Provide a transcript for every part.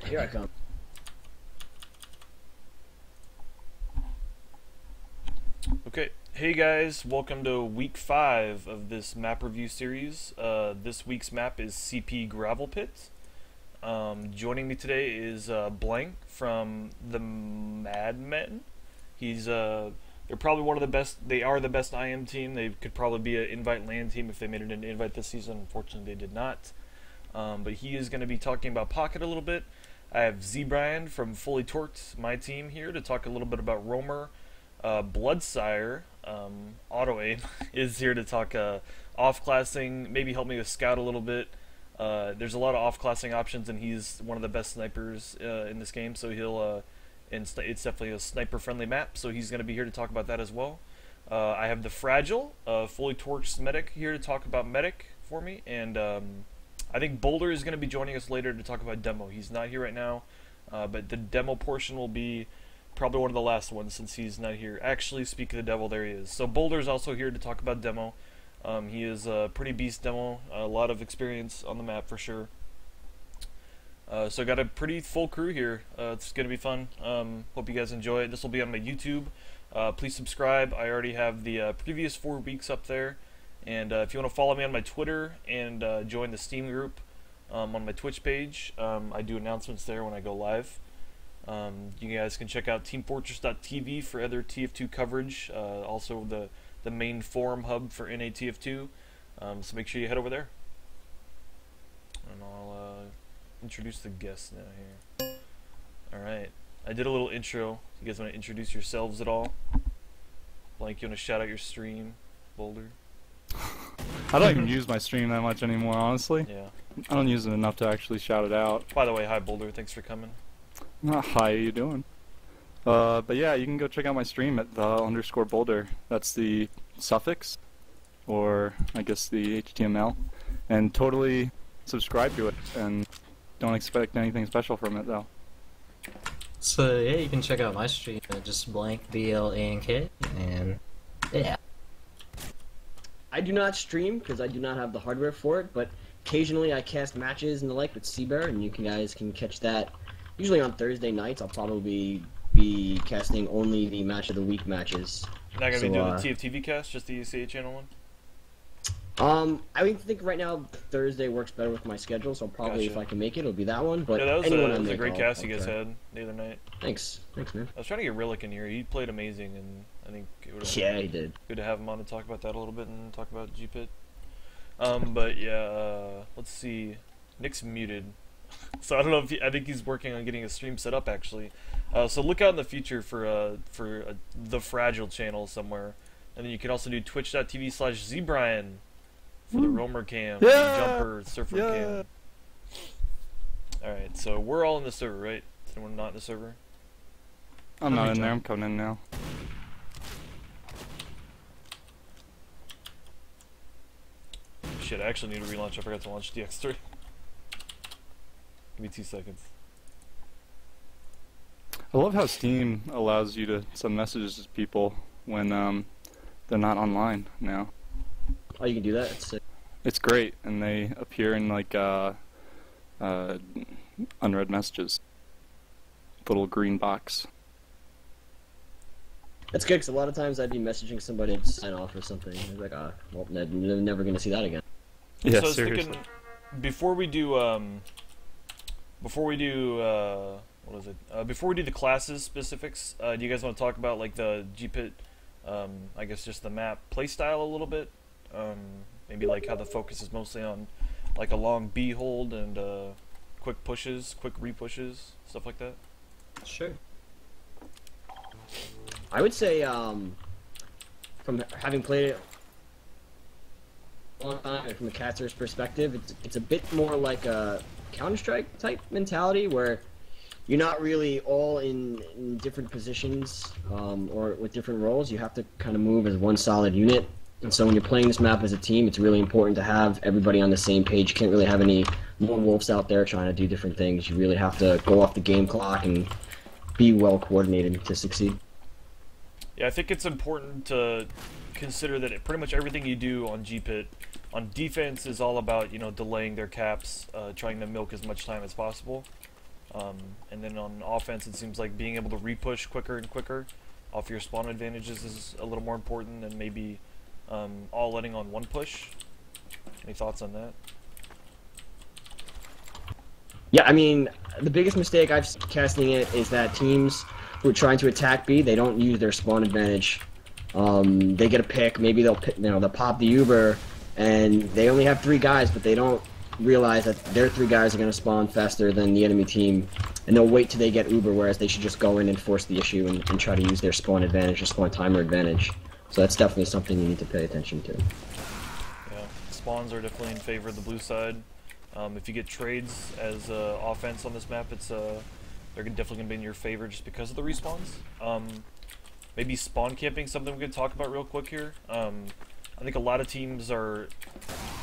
Here I come. Okay, hey guys, welcome to week 5 of this map review series. This week's map is CP Gravel Pit. Joining me today is Blank from the Madmen. They're probably one of the best. They are the best IM team. They could probably be an invite land team if they made it into invite this season. Unfortunately, they did not. But he is going to be talking about Pocket a little bit. I have Z-Brian from Fully Torqued, my team, here to talk a little bit about Roamer. Bloodsire, Auto Aim, is here to talk off-classing, maybe help me with Scout a little bit. There's a lot of off-classing options, and he's one of the best snipers in this game, so it's definitely a sniper-friendly map, so he's going to be here to talk about that as well. I have the Fragile, Fully Torqued Medic, here to talk about Medic for me, and I think Boulder is going to be joining us later to talk about Demo. He's not here right now, but the Demo portion will be probably one of the last ones since he's not here. Actually, speak of the devil, there he is. So Boulder's also here to talk about Demo. He is a pretty beast Demo, a lot of experience on the map for sure. So I got a pretty full crew here. It's going to be fun. Hope you guys enjoy it. This will be on my YouTube. Please subscribe. I already have the previous 4 weeks up there. And if you want to follow me on my Twitter and join the Steam group on my Twitch page, I do announcements there when I go live. You guys can check out teamfortress.tv for other TF2 coverage, also the main forum hub for NATF2, so make sure you head over there. And I'll introduce the guests now here. Alright, I did a little intro. You guys want to introduce yourselves at all? Blank, you want to shout out your stream? Boulder? I don't even use my stream that much anymore, honestly. Yeah. I don't use it enough to actually shout it out. By the way, hi Boulder, thanks for coming. Hi, how you doing? But yeah, you can go check out my stream at _Boulder. That's the suffix, or I guess the HTML, and totally subscribe to it, and don't expect anything special from it though. So yeah, you can check out my stream at just blank BLANK, and yeah. I do not stream because I do not have the hardware for it, but occasionally I cast matches and the like with Seabear, and you guys can catch that. Usually on Thursday nights, I'll probably be casting only the match of the week matches. You're not going to be doing the TFTV cast, just the ESEA channel one? I think right now Thursday works better with my schedule, so probably if I can make it, it'll be that one. But yeah, that was a great cast I'll you guys had the other night. Thanks, man. I was trying to get Rillick in here. He played amazing, and I think it would have been he did. Good to have him on to talk about that a little bit and talk about G-Pit. But yeah, let's see. Nick's muted. So I don't know if I think he's working on getting a stream set up actually. So look out in the future for the Fragile channel somewhere, and then you can also do twitch.tv/zbrian for the Roamer cam, Jumper, Surfer cam. All right, so we're all in the server, right? Is anyone not in the server? I'm not in there. I'm coming in now. Shit, I actually need to relaunch. I forgot to launch DX3. Give me 2 seconds. I love how Steam allows you to send messages to people when they're not online now. Oh, you can do that? That's sick. It's great, and they appear in like unread messages. Little green box. That's good, because a lot of times I'd be messaging somebody to sign off or something. I'd be like, well, I'm never going to see that again. Yeah, so I was seriously. thinking, before we do what is it? Before we do the classes specifics, do you guys want to talk about like the G-Pit, I guess just the map playstyle a little bit? Maybe like how the focus is mostly on like a long B hold and quick pushes, quick repushes, stuff like that? Sure. I would say, from having played it a long time, and from the caster's perspective, it's a bit more like a Counter-Strike type mentality where you're not really all in different positions or with different roles. You have to kind of move as one solid unit. And so when you're playing this map as a team, it's really important to have everybody on the same page. You can't really have any lone wolves out there trying to do different things. You really have to go off the game clock and be well coordinated to succeed. Yeah, I think it's important to consider that pretty much everything you do on G-Pit on defense is all about, you know, delaying their caps, trying to milk as much time as possible. And then on offense, it seems like being able to repush quicker and quicker off your spawn advantages is a little more important than maybe all letting on one push. Any thoughts on that? Yeah, I mean, the biggest mistake I've seen casting it is that teams who are trying to attack B, they don't use their spawn advantage. They get a pick, maybe they'll pop the Uber, and they only have 3 guys, but they don't realize that their 3 guys are going to spawn faster than the enemy team, and they'll wait till they get Uber, whereas they should just go in and force the issue and try to use their spawn advantage, or spawn timer advantage. So that's definitely something you need to pay attention to. Yeah, spawns are definitely in favor of the blue side. If you get trades as offense on this map, they're definitely going to be in your favor just because of the respawns. Maybe spawn camping, something we could talk about real quick here. I think a lot of teams are,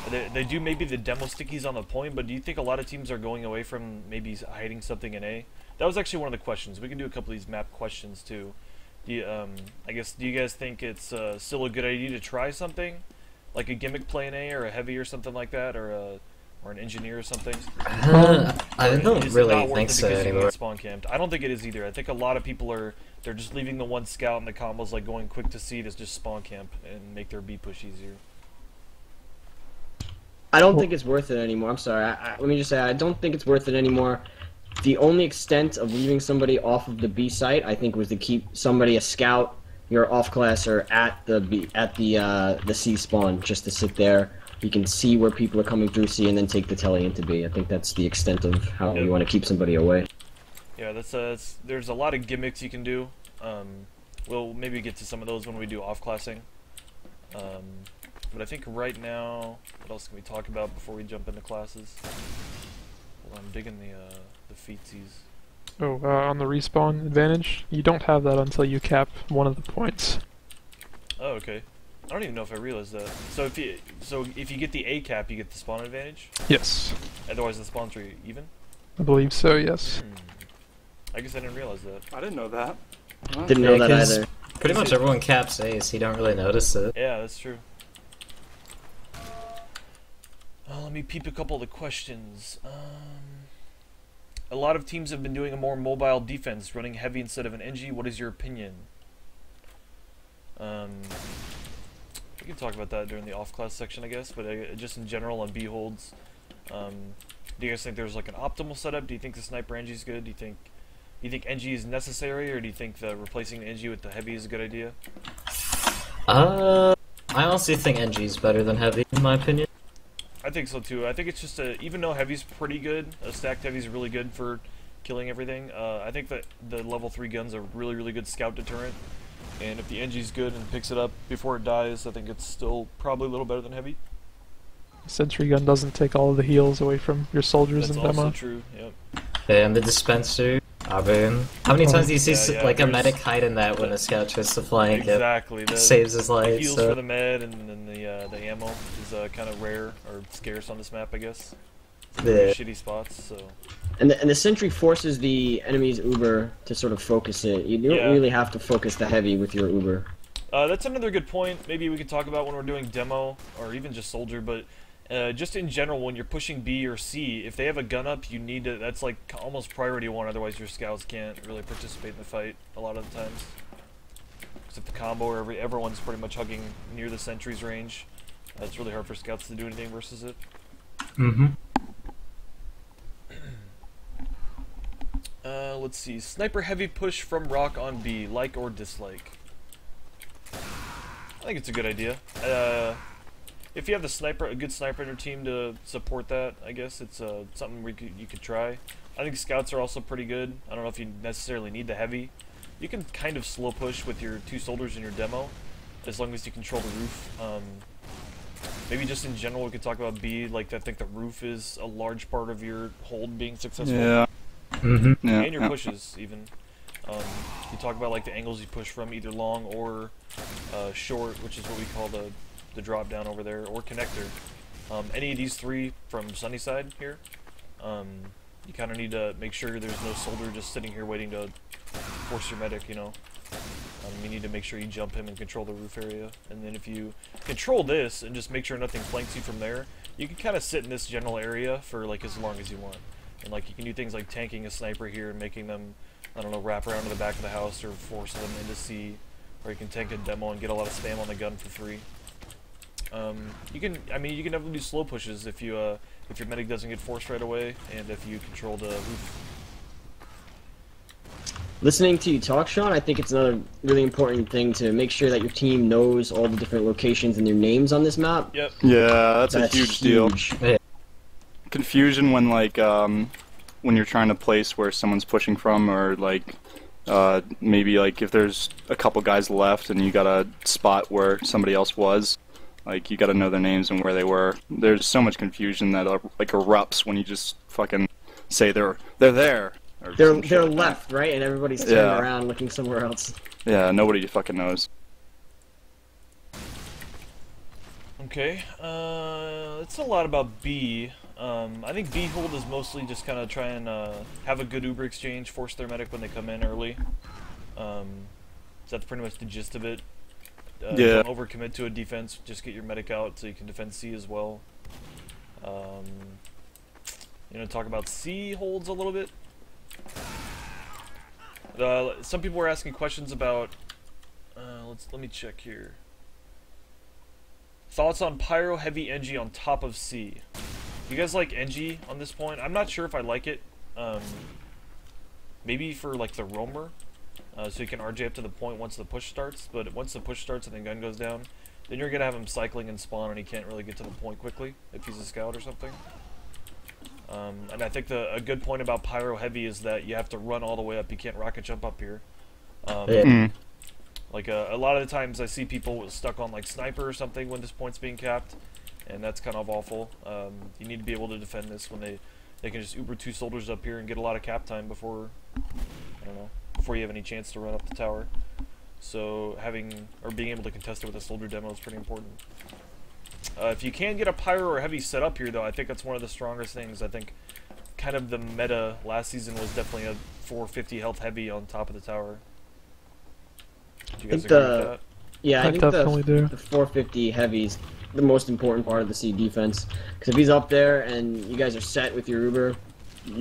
they do maybe the demo stickies on the point, but do you think a lot of teams are going away from maybe hiding something in A? That was actually one of the questions. We can do a couple of these map questions too. Do you, I guess, do you guys think it's still a good idea to try something? Like a gimmick play in A, or a heavy or something like that, or an engineer or something? I don't really think so anymore. Spawn camped. I don't think it is either. I think a lot of people they're just leaving the one scout and the combos, like going quick to C, to just spawn camp and make their B push easier. I don't think it's worth it anymore. I'm sorry. Let me just say, I don't think it's worth it anymore. The only extent of leaving somebody off of the B site, I think, was to keep somebody a scout, your off classer, at the C spawn, just to sit there. You can see where people are coming through C and then take the tele into B. I think that's the extent of how you want to keep somebody away. Yeah, there's a lot of gimmicks you can do. We'll maybe get to some of those when we do off-classing. But I think right now, what else can we talk about before we jump into classes? Hold on, I'm digging the featsies. Oh, on the respawn advantage, you don't have that until you cap one of the points. Oh, okay. I don't even know if I realized that. So if you get the A cap, you get the spawn advantage? Yes. Otherwise the spawns are even? I believe so, yes. I guess I didn't realize that. I didn't know that. Huh? Didn't know that either. Pretty much everyone caps A, so you don't really notice it. Yeah, that's true. Let me peep a couple of the questions. A lot of teams have been doing a more mobile defense, running heavy instead of an NG. What is your opinion? We can talk about that during the off-class section, I guess, but just in general on B holds. Do you guys think there's like an optimal setup? Do you think the sniper NG is good? Do you think NG is necessary, or do you think replacing the NG with the heavy is a good idea? I honestly think NG is better than heavy, in my opinion. I think so too. I think it's just even though heavy's pretty good, a stacked heavy's really good for killing everything. I think that the level 3 gun's a really, really good scout deterrent. And if the NG's good and picks it up before it dies, I think it's still probably a little better than heavy. Sentry gun doesn't take all of the heals away from your soldiers in demo. That's also true, yep. And the dispenser, Arvin. How many times do you see like a medic hide in that when a scout tries to flank? Exactly. Saves his life. The heals for the med, and then the ammo is kind of rare or scarce on this map, I guess. Shitty spots, so. And the sentry forces the enemy's Uber to sort of focus it. You don't really have to focus the heavy with your Uber. That's another good point. Maybe we could talk about when we're doing demo, or even just soldier, but just in general, when you're pushing B or C, if they have a gun up, you need to, that's like almost priority 1, otherwise your scouts can't really participate in the fight a lot of the times. Because if the combo or everyone's pretty much hugging near the sentry's range, it's really hard for scouts to do anything versus it. Mm-hmm. Let's see. Sniper heavy push from rock on B, like or dislike? I think it's a good idea. If you have a good sniper in your team to support that, I guess it's something you could try. I think scouts are also pretty good. I don't know if you necessarily need the heavy. You can kind of slow push with your 2 soldiers in your demo, as long as you control the roof. Maybe just in general, we could talk about B. Like, I think the roof is a large part of your hold being successful. Yeah. Mm-hmm. Yeah. And your pushes, even. You talk about like the angles you push from, either long or short, which is what we call the drop down over there, or connector. Any of these 3 from Sunnyside here, you kind of need to make sure there's no soldier just sitting here waiting to force your medic, you know. You need to make sure you jump him and control the roof area. And then if you control this and just make sure nothing flanks you from there, you can kind of sit in this general area for like as long as you want. And like you can do things like tanking a sniper here and making them, I don't know, wrap around to the back of the house or force them into C, or you can tank a demo and get a lot of spam on the gun for free. You can definitely do slow pushes if your medic doesn't get forced right away, and if you control the roof. Listening to you talk, Sean, I think it's another really important thing to make sure that your team knows all the different locations and their names on this map. Yep. Yeah, that's a huge deal. Yeah. Confusion when like when you're trying to place where someone's pushing from, or like maybe like if there's a couple guys left and you got a spot where somebody else was, like you got to know their names and where they were. There's so much confusion that like erupts when you just fucking say they're there. Or They're some shit like left, that. right? And everybody's turning Yeah. around looking somewhere else. Yeah, nobody fucking knows. Okay, it's a lot about B. I think B hold is mostly just kind of try and have a good Uber exchange, force their medic when they come in early. So that's pretty much the gist of it. Yeah. Don't overcommit to a defense, just get your medic out so you can defend C as well. Talk about C holds a little bit. Some people were asking questions about. Let me check here. Thoughts on Pyro Heavy NG on top of C. You guys like NG on this point? I'm not sure if I like it. Maybe for like the roamer, so you can RJ up to the point once the push starts. But once the push starts and the gun goes down, then you're gonna have him cycling and spawn, and he can't really get to the point quickly if he's a scout or something. And I think a good point about Pyro Heavy is that you have to run all the way up. You can't rocket jump up here. Like a lot of the times I see people stuck on like sniper or something when this point's being capped, and that's kind of awful. You need to be able to defend this when they can just Uber 2 soldiers up here and get a lot of cap time before you have any chance to run up the tower. So being able to contest it with a soldier demo is pretty important. If you can get a Pyro or Heavy set up here, though, I think that's one of the strongest things. I think kind of the meta last season was definitely a 450 health Heavy on top of the tower. Do you guys agree with that? Yeah, I I think definitely do. the 450 Heavy's the most important part of the C defense. Because if he's up there and you guys are set with your Uber,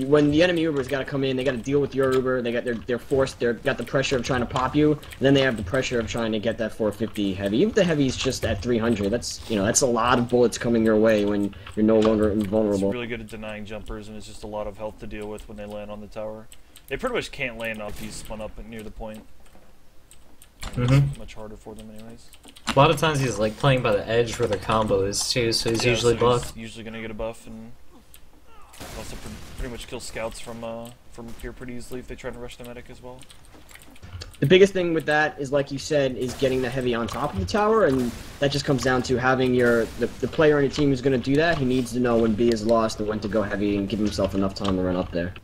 when the enemy Uber's got to come in, they got to deal with your Uber. They're forced. They've got the pressure of trying to pop you. And then they have the pressure of trying to get that 450 Heavy. Even if the Heavy's just at 300, that's a lot of bullets coming your way when you're no longer invulnerable. It's really good at denying jumpers, and it's just a lot of health to deal with when they land on the tower. They pretty much can't land off he's spun up near the point. It's much harder for them anyways. A lot of times he's like playing by the edge where the combo is too, so he's usually buffed. He's usually gonna get a buff, and also pretty much kill scouts from here pretty easily if they try to rush the medic as well. The biggest thing with that is, like you said, is getting the Heavy on top of the tower, and that just comes down to having the player on your team who's going to do that. He needs to know when B is lost and when to go Heavy and give himself enough time to run up there.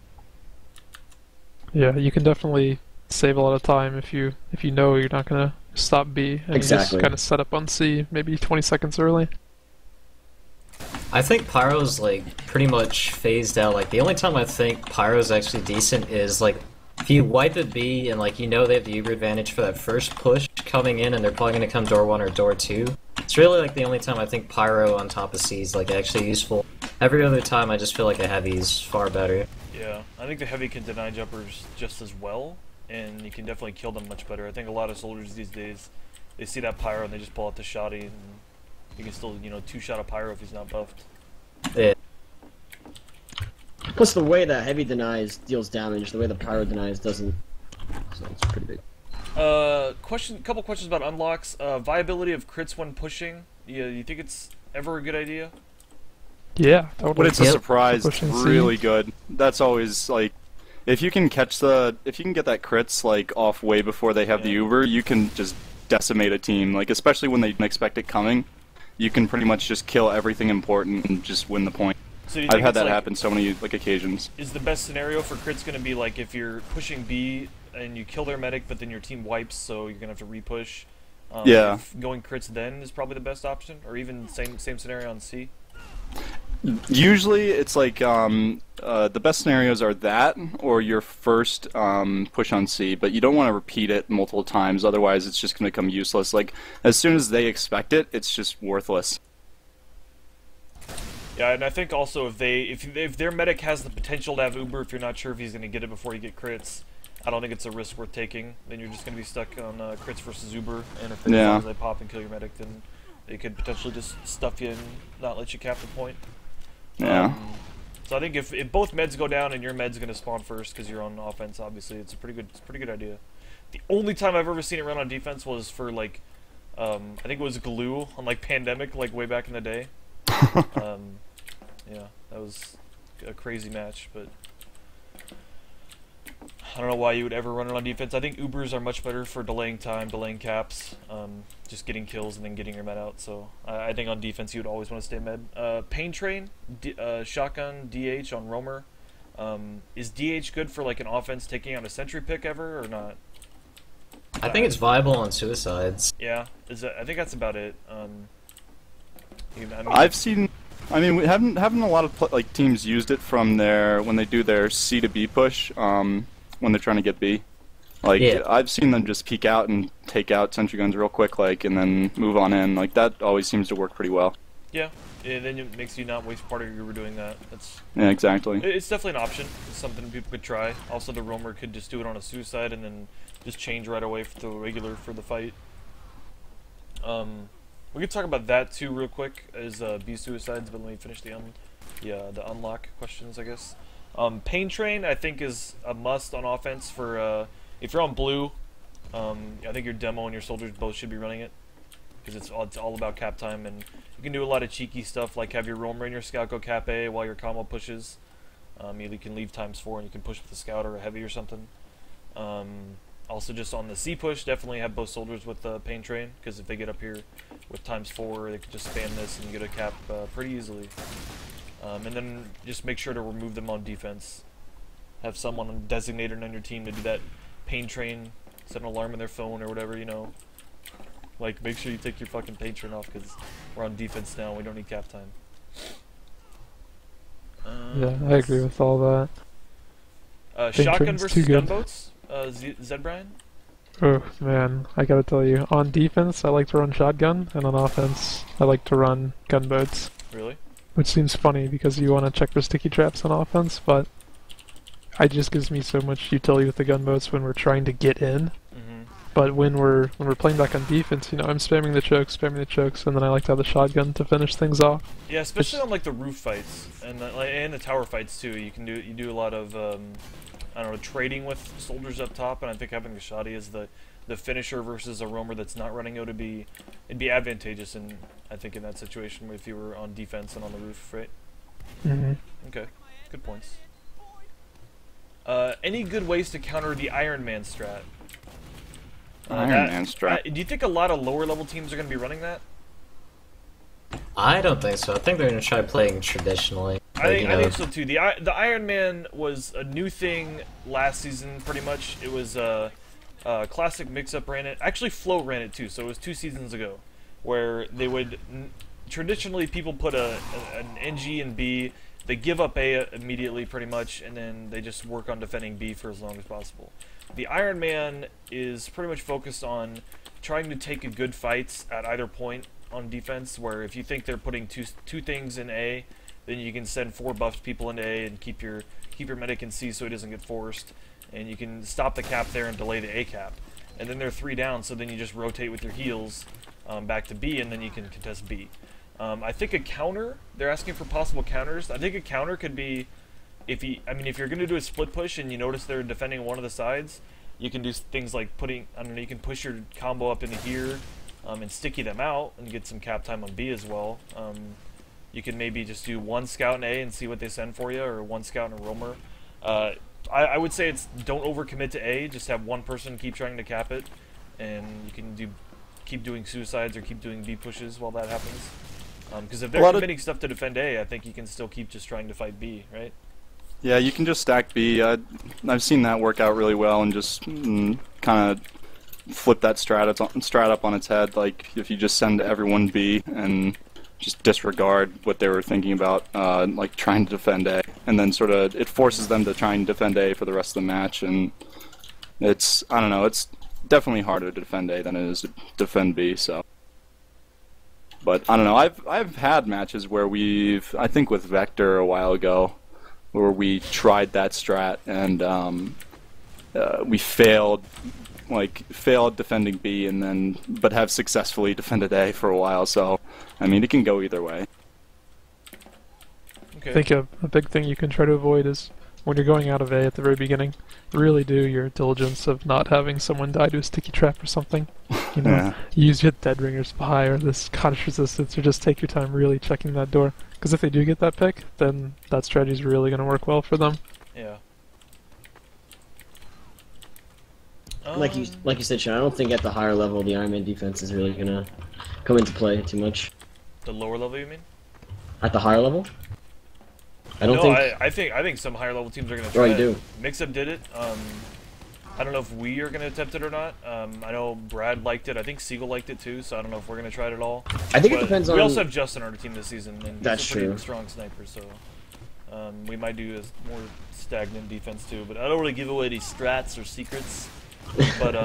Yeah, you can definitely save a lot of time if you know you're not gonna stop B and Exactly. just kind of set up on C maybe 20 seconds early. I think Pyro's like pretty much phased out. Like the only time I think Pyro's actually decent is like if you wipe at B and like they have the Uber advantage for that first push coming in, and they're probably gonna come door 1 or door 2. It's really like the only time I think Pyro on top of C is like actually useful. Every other time I just feel like a Heavy is far better. Yeah, I think the Heavy can deny jumpers just as well, and you can definitely kill them much better. I think a lot of soldiers these days, they see that Pyro and they just pull out the shotty, and you can still, two-shot a Pyro if he's not buffed. Yeah. Plus, the way that Heavy denies deals damage, the way the Pyro denies doesn't. So it's pretty big. Couple questions about unlocks. Viability of crits when pushing. Yeah, you think it's ever a good idea? Yeah, totally. When it's a Yep. surprise, Pushing C. really good. That's always like, if you can get that crits like off way before they have the Uber, you can just decimate a team. Like especially when they didn't expect it coming, you can pretty much just kill everything important and just win the point. So do you I've think had it's that like, happen so many occasions. Is the best scenario for crits going to be like if you're pushing B and you kill their medic, but then your team wipes, so you're going to have to repush? Yeah. If going crits then is probably the best option, or even same scenario on C. Usually, it's like the best scenarios are that or your first push on C, but you don't want to repeat it multiple times. Otherwise, it's just going to become useless. Like as soon as they expect it, it's just worthless. Yeah, and I think also if their medic has the potential to have Uber, if you're not sure if he's going to get it before you get crits, I don't think it's a risk worth taking. Then you're just going to be stuck on crits versus Uber, and if they, as long as they pop and kill your medic, then they could potentially just stuff you and not let you cap the point. Yeah. So I think if both meds go down and your med's going to spawn first because you're on offense, obviously it's a pretty good idea. The only time I've ever seen it run on defense was for like, I think it was glue on like Pandemic, like way back in the day. Yeah, that was a crazy match, but I don't know why you would ever run it on defense. I think Ubers are much better for delaying time, delaying caps, just getting kills and then getting your med out. So I think on defense you would always want to stay med. Pain Train, Shotgun, DH on Roamer. Is DH good for like an offense taking out a sentry pick ever or not? I think it's viable on suicides. Yeah, I think that's about it. I've seen. I mean, we haven't a lot of like teams used it from when they do their C to B push when they're trying to get B. Like I've seen them just peek out and take out sentry guns real quick, like, and then move on in. Like that always seems to work pretty well. Yeah, then it makes you not waste part of your Uber doing that. Yeah, exactly. It's definitely an option. It's something people could try. Also, the roamer could just do it on a suicide and then just change right away to a regular for the fight. We could talk about that too real quick as B suicides, but let me finish the unlock questions, I guess. Pain Train I think is a must on offense for if you're on blue. I think your demo and your soldiers both should be running it because it's all about cap time, and you can do a lot of cheeky stuff like have your roamer and your scout go cap A while your combo pushes. You can leave ×4 and you can push with a scout or a heavy or something. Also, just on the C push, definitely have both soldiers with Pain Train, because if they get up here with ×4, they can just spam this and get a cap pretty easily. And then just make sure to remove them on defense. Have someone designated on your team to do that Pain Train, set an alarm in their phone or whatever, you know. Like, make sure you take your fucking Pain Train off, because we're on defense now and we don't need cap time. Yeah, I agree with all that. Shotgun versus gunboats? Zed Brian? Oh man, I gotta tell you, on defense I like to run shotgun, and on offense I like to run gunboats. Really? Which seems funny because you want to check for sticky traps on offense, but it just gives me so much utility with the gunboats when we're trying to get in. But when we're playing back on defense, you know, I'm spamming the chokes, and then I like to have the shotgun to finish things off. Yeah, especially on like the roof fights and the tower fights too. You do a lot of I don't know, trading with soldiers up top, and I think having a shoddy as the finisher versus a roamer that's not running it'd be advantageous I think in that situation if you were on defense and on the roof, right? Okay, good points. Any good ways to counter the Iron Man strat? Iron Man strat. Do you think a lot of lower level teams are going to be running that? I don't think so. I think they're going to try playing traditionally. I think so too. The Iron Man was a new thing last season, pretty much. It was Classic Mix-Up ran it. Actually, Float ran it too, so it was 2 seasons ago, where they would traditionally people put an NG and B. They give up A immediately, pretty much, and then they just work on defending B for as long as possible. The Iron Man is pretty much focused on trying to take good fights at either point on defense, where if you think they're putting two things in A, then you can send 4 buffed people into A and keep your medic in C so he doesn't get forced, and you can stop the cap there and delay the A cap. And then they're 3 down, so then you just rotate with your heals back to B, and then you can contest B. I think a counter, they're asking for possible counters. I think a counter could be, if you're going to do a split push and you notice they're defending one of the sides, you can do things like you can push your combo up into here and sticky them out and get some cap time on B as well. You can maybe just do 1 scout in A and see what they send for you, or 1 scout and a roamer. I would say don't overcommit to A, just have 1 person keep trying to cap it, and you can keep doing suicides or keep doing B pushes while that happens. Because if they're committing stuff to defend A, I think you can still keep just trying to fight B, right? Yeah, you can just stack B. I've seen that work out really well, and just kind of flip that strat up on its head. Like, if you just send everyone B and just disregard what they were thinking about, like trying to defend A, and then sort of it forces them to try and defend A for the rest of the match, and I don't know, it's definitely harder to defend A than it is to defend B, so. But I don't know. I've had matches where I think with Vector a while ago, where we tried that strat and we failed defending B, but have successfully defended A for a while. So, I mean, it can go either way. Okay. I think a big thing you can try to avoid is when you're going out of A at the very beginning, really do your diligence of not having someone die to a sticky trap or something. You know, Yeah. use your Dead Ringer Spy or this Cottage Resistance, or just take your time really checking that door. Because if they do get that pick, then that strategy is really going to work well for them. Yeah. Like you said, Sean, I don't think at the higher level the Iron Man defense is really gonna come into play too much. The lower level, you mean? At the higher level, I don't No, think. I think some higher level teams are gonna try. Oh, you it. do. Mix-Up did it. I don't know if we are gonna attempt it or not. I know Brad liked it. I think Siegel liked it too. So I don't know if we're gonna try it at all. I think it But depends on. We also have Justin on our team this season, and That's he's a pretty true. strong sniper. So we might do a more stagnant defense too. But I don't really give away any strats or secrets. But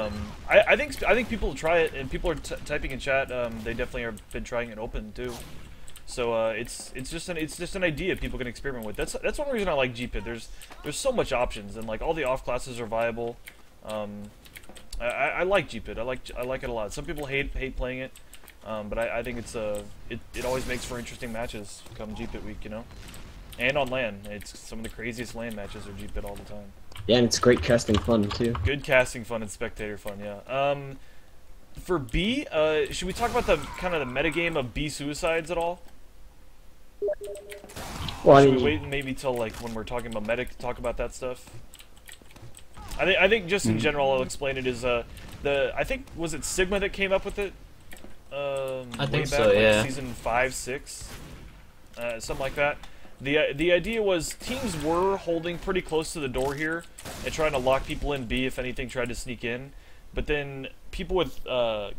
I think people will try it, and people are typing in chat. They definitely have been trying it open too. So it's just an idea people can experiment with. That's one reason I like GPIT. There's so much options, and like all the off classes are viable. I like GPIT. I like it a lot. Some people hate playing it, but I think it always makes for interesting matches come GPIT week, you know. And on LAN, it's some of the craziest LAN matches are GPIT all the time. Yeah, and it's great casting fun too. Good casting fun and spectator fun, yeah. For B, should we talk about the kind of the metagame of B suicides at all? Well, I Should mean, we wait maybe till like when we're talking about medic to talk about that stuff? I think just in general I'll explain it as I think was it Sigma that came up with it? I Way think back, so, like yeah. season 5, 6, something like that. The idea was teams were holding pretty close to the door here and trying to lock people in B if anything tried to sneak in, but then people with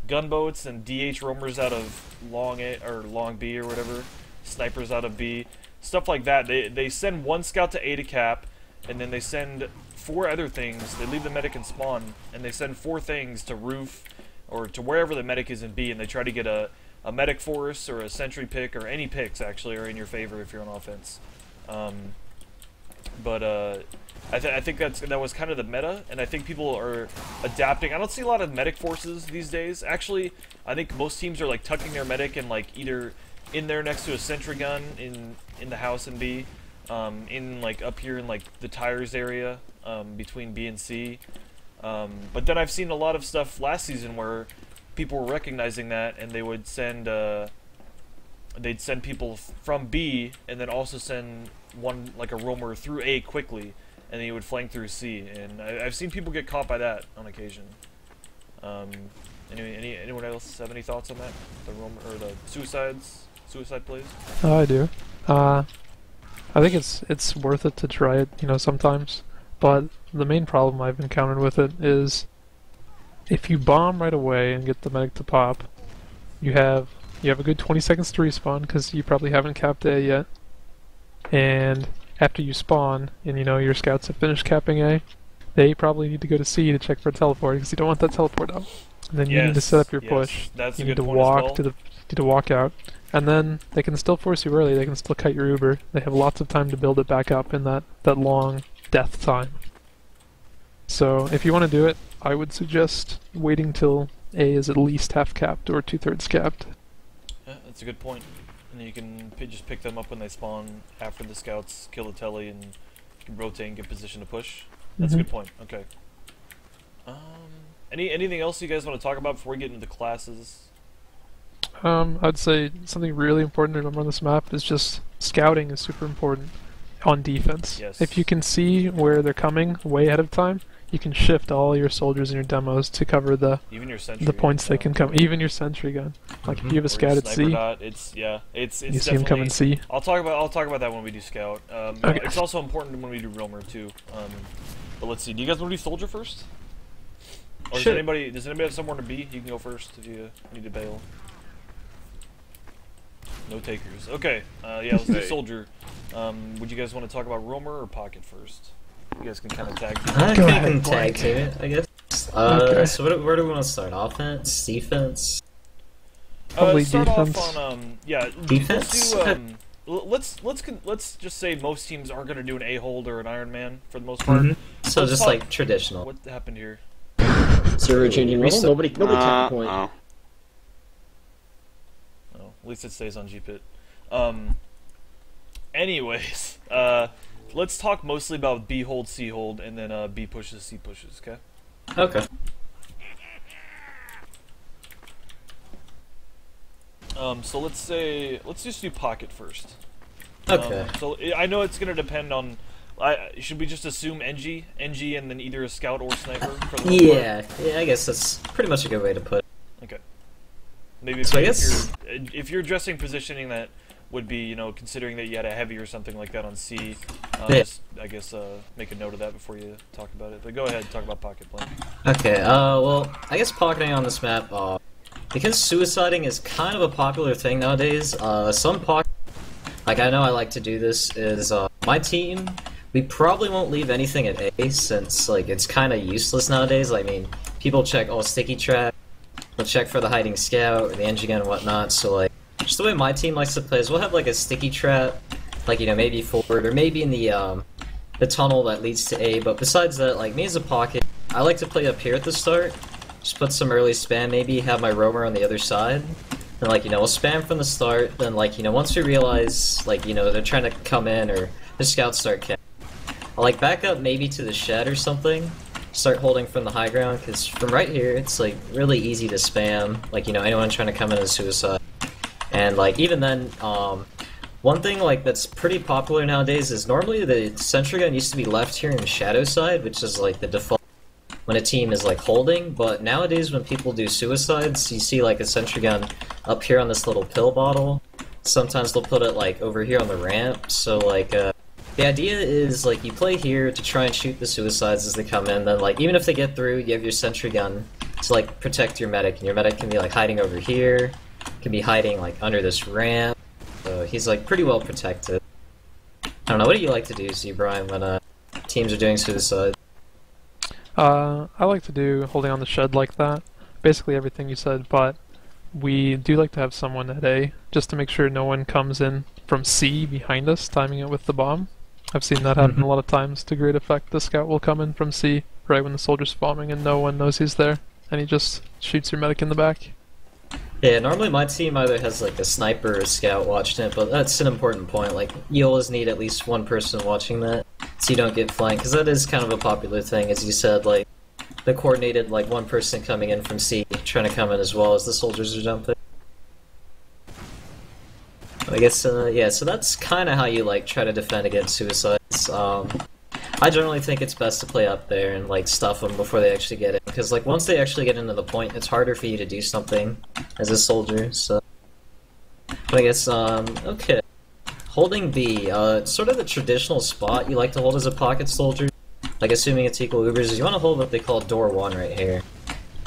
gunboats and DH roamers out of long A or long B or whatever, snipers out of B, stuff like that. They send one scout to A to cap, and then they send 4 other things. They leave the medic and spawn, and they send 4 things to roof or to wherever the medic is in B, and they try to get a medic force or a sentry pick or any picks actually are in your favor if you're on offense. I think that was kind of the meta, and I think people are adapting. I don't see a lot of medic forces these days. Actually, I think most teams are like tucking their medic and like either in there next to a sentry gun in the house in B, in like up here in like the tires area between B and C. But then I've seen a lot of stuff last season where people were recognizing that, and they would send they'd send people from B and then also send one like a roamer through A quickly, and then he would flank through C. And I've seen people get caught by that on occasion. Anyone else have any thoughts on that? The roamer or the suicide plays? I do. I think it's worth it to try it, you know, sometimes. But the main problem I've encountered with it is if you bomb right away and get the medic to pop, you have a good 20 seconds to respawn because you probably haven't capped A yet. And after you spawn and you know your scouts have finished capping A, they probably need to go to C to check for a teleport because you don't want that teleport out. And then you need to set up your push. That's You a need good to point as walk well. to the need to walk out, and then they can still force you early. They can still cut your Uber. They have lots of time to build it back up in that long death time. So if you want to do it, I would suggest waiting till A is at least half capped or 2/3 capped. Yeah, that's a good point. And then you can just pick them up when they spawn after the scouts kill the telly, and you can rotate and get position to push. That's a good point. Okay. Anything else you guys want to talk about before we get into the classes? I'd say something really important to remember on this map is just scouting is super important on defense. Yes. If you can see where they're coming way ahead of time, you can shift all your soldiers and your demos to cover Even your sentry the points gun, they can come. Even your sentry gun. Like if you have a or scout your at sniper C, dot, it's you see him come in C. I'll talk about that when we do scout. Okay. It's also important when we do roamer too. But let's see. Do you guys want to do soldier first? Or Sure. does anybody have somewhere to be? You can go first if you need to bail. No takers. Okay. Yeah, let's do soldier. Would you guys want to talk about roamer or pocket first? You guys can kind of tag team. I Go think ahead, we can tag team it, I guess. Okay. So where do we want to start? Offense? Defense? Probably start defense. off on yeah. Defense? Let's just say most teams aren't going to do an A-hold or an Iron Man for the most part. So Let's just talk- like traditional. What happened here? Server changing role. Nobody checked the point. Oh, at least it stays on GPIT. Anyways, let's talk mostly about B hold, C hold, and then B pushes, C pushes. Okay. Okay. So let's just do pocket first. Okay. So I know it's gonna depend on. Should we just assume NG, and then either a scout or sniper for the most part? Yeah, I guess that's pretty much a good way to put it. Okay. Maybe So I if guess- if you're addressing positioning that would be, you know, considering that you had a heavy or something like that on C, Yeah. just, I guess, make a note of that before you talk about it. But go ahead, talk about pocket play. Okay, well, I guess pocketing on this map, because suiciding is kind of a popular thing nowadays, some pocket, like I know I like to do this, is, my team, we probably won't leave anything at A, since, like, it's kind of useless nowadays. I mean, people check all sticky trap, they'll check for the hiding scout, or the engine gun and whatnot, so, like, just the way my team likes to play is we'll have, like, a sticky trap, like, you know, maybe forward, or maybe in the tunnel that leads to A, but besides that, like, me as a pocket, I like to play up here at the start, just put some early spam, maybe have my roamer on the other side, and, like, you know, we'll spam from the start, then, like, you know, once we realize, like, you know, they're trying to come in, or the scouts start camping, I'll, like, back up maybe to the shed or something, start holding from the high ground, because from right here, it's, like, really easy to spam, like, you know, anyone trying to come in as suicide. And, like, even then, one thing, like, that's pretty popular nowadays is normally the sentry gun used to be left here in the shadow side, which is, like, the default when a team is, like, holding, but nowadays when people do suicides, you see, like, a sentry gun up here on this little pill bottle. Sometimes they'll put it, like, over here on the ramp, so, like, the idea is, like, you play here to try and shoot the suicides as they come in, then, like, even if they get through, you have your sentry gun to, like, protect your medic, and your medic can be, like, hiding over here, can be hiding, like, under this ramp, so he's, like, pretty well protected. I don't know, what do you like to do, Z Brian, when, teams are doing suicide? I like to do holding on the shed like that. Basically everything you said, but we do like to have someone at A, just to make sure no one comes in from C behind us, timing it with the bomb. I've seen that happen a lot of times to great effect. The scout will come in from C right when the soldier's bombing and no one knows he's there, and he just shoots your medic in the back. Yeah, normally my team either has, like, a sniper or a scout watching it, but that's an important point. Like, you always need at least one person watching that, so you don't get flanked, because that is kind of a popular thing, as you said, like, the coordinated, like, one person coming in from C, trying to come in as well as the soldiers are jumping. I guess, yeah, so that's kind of how you, like, try to defend against suicides. I generally think it's best to play up there and, like, stuff them before they actually get it, because, like, once they actually get into the point, it's harder for you to do something as a soldier, so... But I guess, okay. Holding B, sort of the traditional spot you like to hold as a pocket soldier, like, assuming it's equal Ubers, is you want to hold what they call door 1 right here.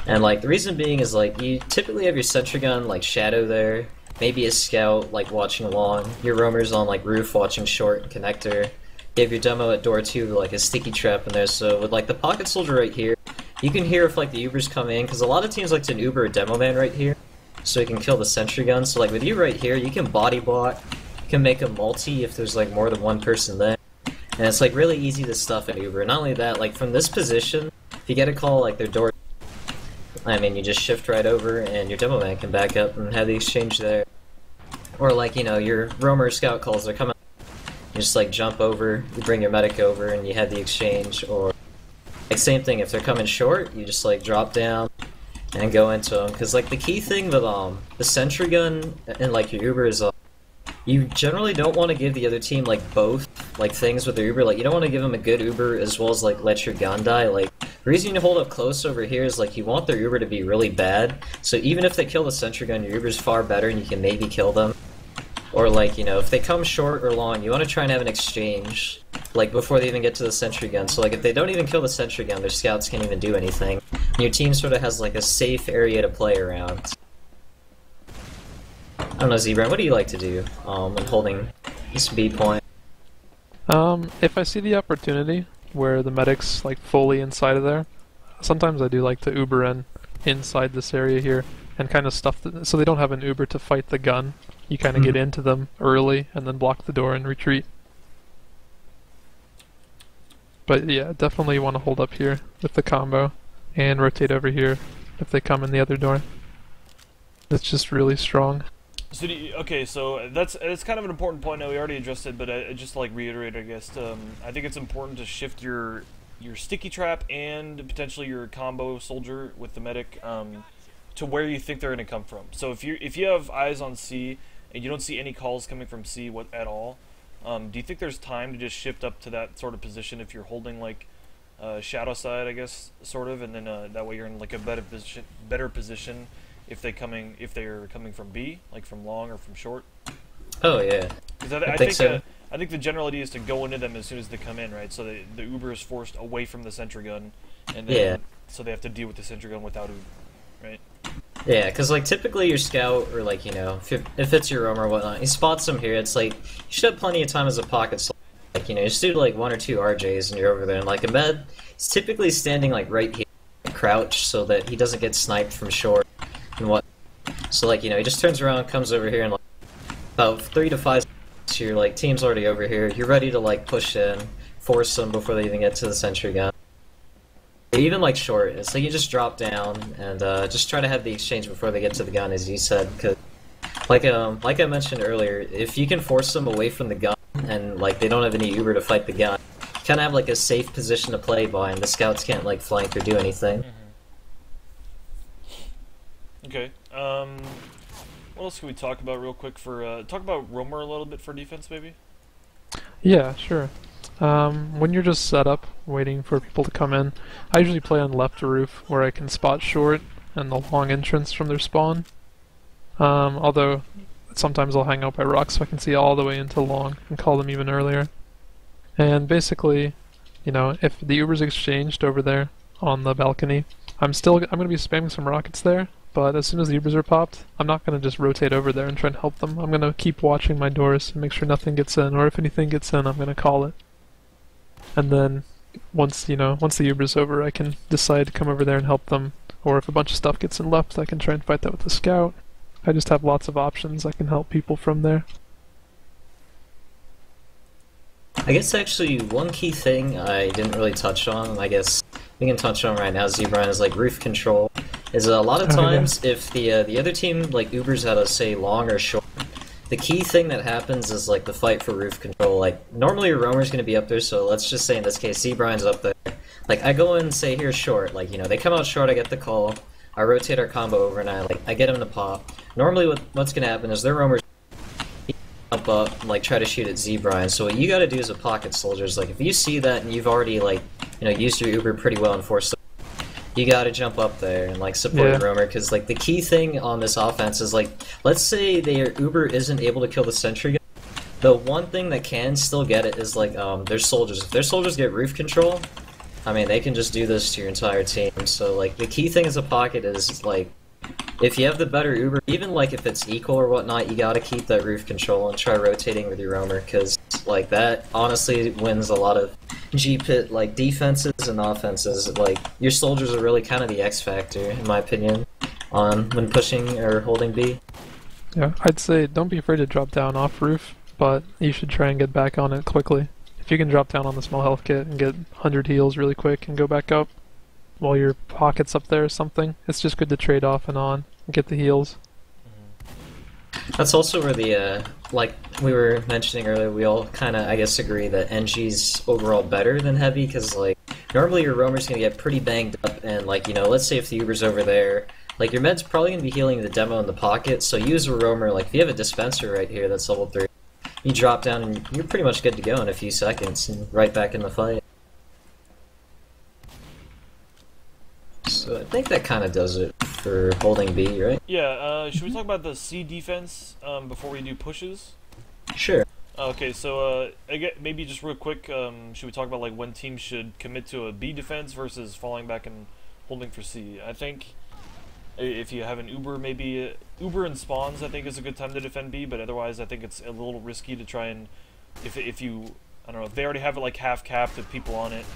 And, like, the reason being is, like, you typically have your sentry gun, like, shadow there, maybe a scout, like, watching along, your roamer's on, like, roof watching short and connector, you have your demo at door 2, like, a sticky trap in there, so with, like, the pocket soldier right here, you can hear if, like, the Ubers come in, because a lot of teams like to Uber a Demoman right here, so you can kill the sentry gun, so, like, with you right here, you can body block, you can make a multi if there's, like, more than one person there, and it's, like, really easy to stuff at Uber. Not only that, like, from this position, if you get a call, like, their door, I mean, you just shift right over, and your Demoman can back up and have the exchange there. Or, like, you know, your roamer scout calls, they're coming, you just, like, jump over, you bring your medic over, and you have the exchange, or, like, same thing, if they're coming short, you just, like, drop down and go into them, because, like, the key thing with, the sentry gun and, like, your Uber is, you generally don't want to give the other team, like, both, like, things with their Uber. Like, you don't want to give them a good Uber as well as, like, let your gun die. Like, the reason you hold up close over here is, like, you want their Uber to be really bad. So even if they kill the sentry gun, your Uber's far better and you can maybe kill them. Or, like, you know, if they come short or long, you want to try and have an exchange, like, before they even get to the sentry gun. So, like, if they don't even kill the sentry gun, their scouts can't even do anything. And your team sort of has, like, a safe area to play around. I don't know, Zebra, what do you like to do when holding this B point? If I see the opportunity where the medic's, like, fully inside of there, sometimes I do like to Uber in inside this area here and kind of stuff so they don't have an Uber to fight the gun. You kind of get into them early and then block the door and retreat. But yeah, definitely want to hold up here with the combo and rotate over here if they come in the other door. It's just really strong. So okay, so that's kind of an important point. Now we already addressed it, but I just like reiterate, I guess. I think it's important to shift your sticky trap and potentially your combo soldier with the medic to where you think they're going to come from. So if you have eyes on C and you don't see any calls coming from C at all, do you think there's time to just shift up to that sort of position if you're holding like shadow side, I guess, sort of, and then that way you're in like a better position if they're coming from B, like from long or from short? Oh yeah. Because I think so. I think the general idea is to go into them as soon as they come in, right? So the Uber is forced away from the sentry gun, and then so they have to deal with the sentry gun without Uber, right? Yeah, because like typically your scout, or like, you know, if it's your roamer or whatnot, he spots them here. It's like you should have plenty of time as a pocket soldier. Like, you know, just do like 1 or 2 RJs and you're over there. And like a med, he's typically standing like right here, crouch, so that he doesn't get sniped from short and what. So like, you know, he just turns around, comes over here, and like about 3 to 5 seconds, your like team's already over here. You're ready to like push in, force them before they even get to the sentry gun. Even like short, it's like you just drop down and just try to have the exchange before they get to the gun, as you said. Because like I mentioned earlier, if you can force them away from the gun and like they don't have any Uber to fight the gun, you kind of have like a safe position to play by, and the scouts can't like flank or do anything. Okay. What else can we talk about real quick for talk about roamer a little bit for defense, maybe? Yeah, sure. When you're just set up, waiting for people to come in, I usually play on left roof, where I can spot short and the long entrance from their spawn. Although, sometimes I'll hang out by rocks so I can see all the way into long and call them even earlier. And basically, you know, if the Uber's exchanged over there on the balcony, I'm going to be spamming some rockets there, but as soon as the Ubers are popped, I'm not going to just rotate over there and try and help them. I'm going to keep watching my doors and make sure nothing gets in, or if anything gets in, I'm going to call it. And then once the Uber's over, I can decide to come over there and help them. Or if a bunch of stuff gets in left, I can try and fight that with the scout. I just have lots of options. I can help people from there. I guess actually one key thing I didn't really touch on, I guess we can touch on right now, Zebrian, is like roof control. Is a lot of times if the other team like Ubers out of say long or short, the key thing that happens is like the fight for roof control. Like normally your roamer's gonna be up there, so let's just say in this case Zebrian's up there. Like I go in and say here's short, like, you know, they come out short, I get the call, I rotate our combo over, and I get them to pop. Normally what's gonna happen is their roamer's jump up and like try to shoot at Zebrian. So what you gotta do as a pocket soldier is like if you see that and you've already like, you know, used your Uber pretty well and forced them, you gotta jump up there and like support the roamer, because like the key thing on this offense is like, let's say their Uber isn't able to kill the sentry gun, the one thing that can still get it is like their soldiers. If their soldiers get roof control, I mean they can just do this to your entire team. So like the key thing as a pocket is like, if you have the better Uber, even like if it's equal or whatnot, you gotta keep that roof control and try rotating with your roamer, because like that honestly wins a lot of G-pit like defenses and offenses. Like your soldiers are really kind of the X factor, in my opinion, on when pushing or holding B. Yeah, I'd say don't be afraid to drop down off roof, but you should try and get back on it quickly. If you can drop down on the small health kit and get 100 heals really quick and go back up while your pocket's up there or something, it's just good to trade off and on and get the heals. That's also where the, like we were mentioning earlier, we all kind of, I guess, agree that NG's overall better than Heavy, because, like, normally your roamer's going to get pretty banged up, and, like, you know, let's say if the Uber's over there, like, your med's probably going to be healing the demo in the pocket, so use a roamer, like, if you have a dispenser right here that's level 3, you drop down and you're pretty much good to go in a few seconds, and right back in the fight. So I think that kind of does it for holding B, right? Yeah, should we talk about the C defense before we do pushes? Sure. Okay, so again, maybe just real quick, should we talk about like when teams should commit to a B defense versus falling back and holding for C? I think if you have an Uber, maybe Uber and spawns, I think is a good time to defend B, but otherwise I think it's a little risky to try and, if you, I don't know, if they already have it like half capped with people on it,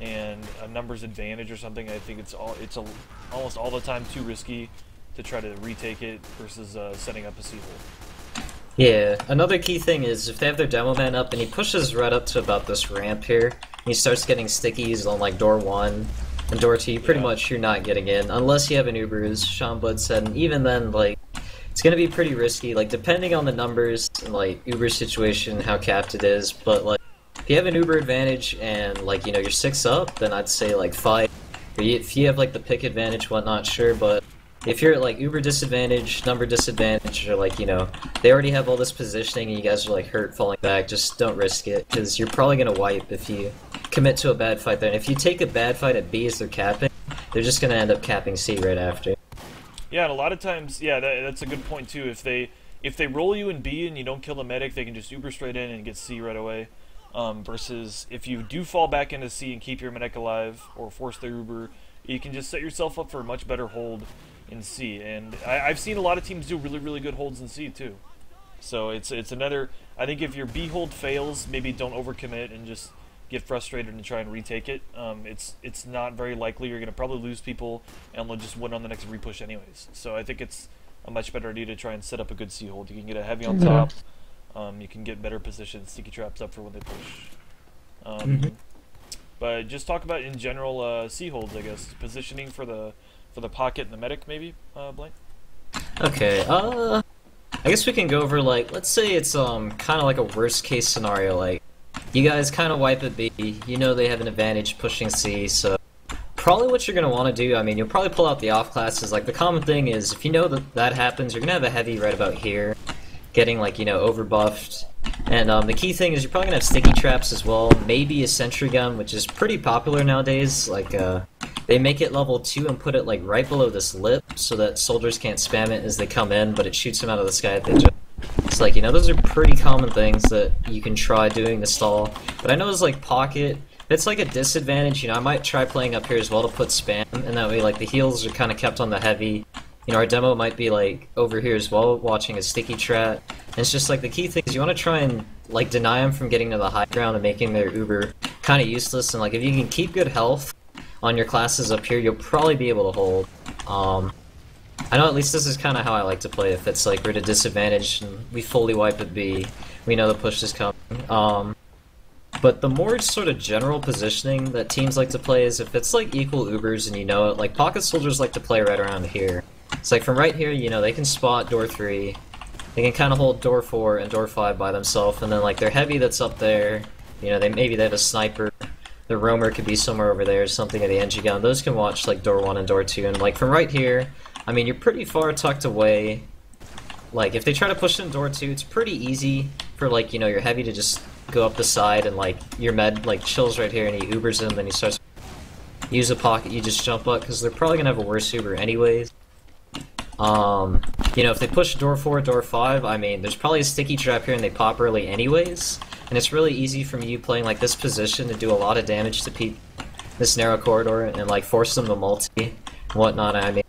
and a numbers advantage or something, I think it's almost all the time too risky to try to retake it versus setting up a C-hold. Yeah, another key thing is if they have their Demoman up and he pushes right up to about this ramp here, and he starts getting stickies on like door 1 and door 2, pretty much you're not getting in, unless you have an Uber, as Sean Blood said, and even then, like, it's gonna be pretty risky, like, depending on the numbers and, like, Uber situation, how capped it is, but, like, if you have an Uber advantage and, like, you know, you're 6 up, then I'd say, like, fight. If you have, like, the pick advantage, whatnot, sure, but if you're at, like, Uber disadvantage, number disadvantage, or, like, you know, they already have all this positioning and you guys are, like, hurt falling back, just don't risk it, because you're probably gonna wipe if you commit to a bad fight there. And if you take a bad fight at B as they're capping, they're just gonna end up capping C right after. Yeah, and a lot of times, yeah, that's a good point, too. If they roll you in B and you don't kill the medic, they can just Uber straight in and get C right away. Versus if you do fall back into C and keep your medic alive, or force their Uber, you can just set yourself up for a much better hold in C. And I've seen a lot of teams do really, really good holds in C, too. So it's another, I think if your B hold fails, maybe don't overcommit and just get frustrated and try and retake it. It's not very likely you're going to probably lose people and they'll just win on the next repush anyways. So I think it's a much better idea to try and set up a good C hold. You can get a heavy on top. You can get better positions, sticky traps up for when they push. But just talk about in general C holds, I guess. Positioning for the pocket and the medic, maybe, Blaine? Okay, I guess we can go over, like, let's say it's kind of like a worst case scenario, like, you guys kind of wipe at B, you know they have an advantage pushing C, so probably what you're going to want to do, I mean, you'll probably pull out the off classes. Like, the common thing is, if you know that happens, you're going to have a heavy right about here, getting, like, you know, overbuffed. And the key thing is you're probably going to have sticky traps as well, maybe a sentry gun, which is pretty popular nowadays. Like, they make it level 2 and put it, like, right below this lip, so that soldiers can't spam it as they come in, but it shoots them out of the sky if they jump. It's like, you know, those are pretty common things that you can try doing to stall. But I know it's like pocket, it's like a disadvantage, you know, I might try playing up here as well to put spam, and that way, like, the heals are kind of kept on the heavy. You know, our demo might be, like, over here as well, watching a sticky trap. And it's just, like, the key thing is you want to try and, like, deny them from getting to the high ground and making their Uber kind of useless. And, like, if you can keep good health on your classes up here, you'll probably be able to hold. I know at least this is kind of how I like to play. If it's like we're at a disadvantage and we fully wipe at B, we know the push is coming. But the more sort of general positioning that teams like to play is if it's like equal Ubers and you know it, like pocket soldiers like to play right around here. It's like from right here, you know, they can spot door 3, they can kind of hold door 4 and door 5 by themselves, and then like their heavy that's up there, you know, maybe they have a sniper. The roamer could be somewhere over there, something of the NG gun. Those can watch like door 1 and door 2, and like from right here, I mean, you're pretty far tucked away. Like, if they try to push in door 2, it's pretty easy for, like, you know, your heavy to just go up the side and, like, your med, like, chills right here and he Ubers him, then he starts use a pocket, you just jump up, because they're probably going to have a worse Uber anyways. You know, if they push door 4, door 5, I mean, there's probably a sticky trap here and they pop early anyways, and it's really easy from you playing, like, this position to do a lot of damage to people, this narrow corridor, and, like, force them to multi and whatnot. I mean,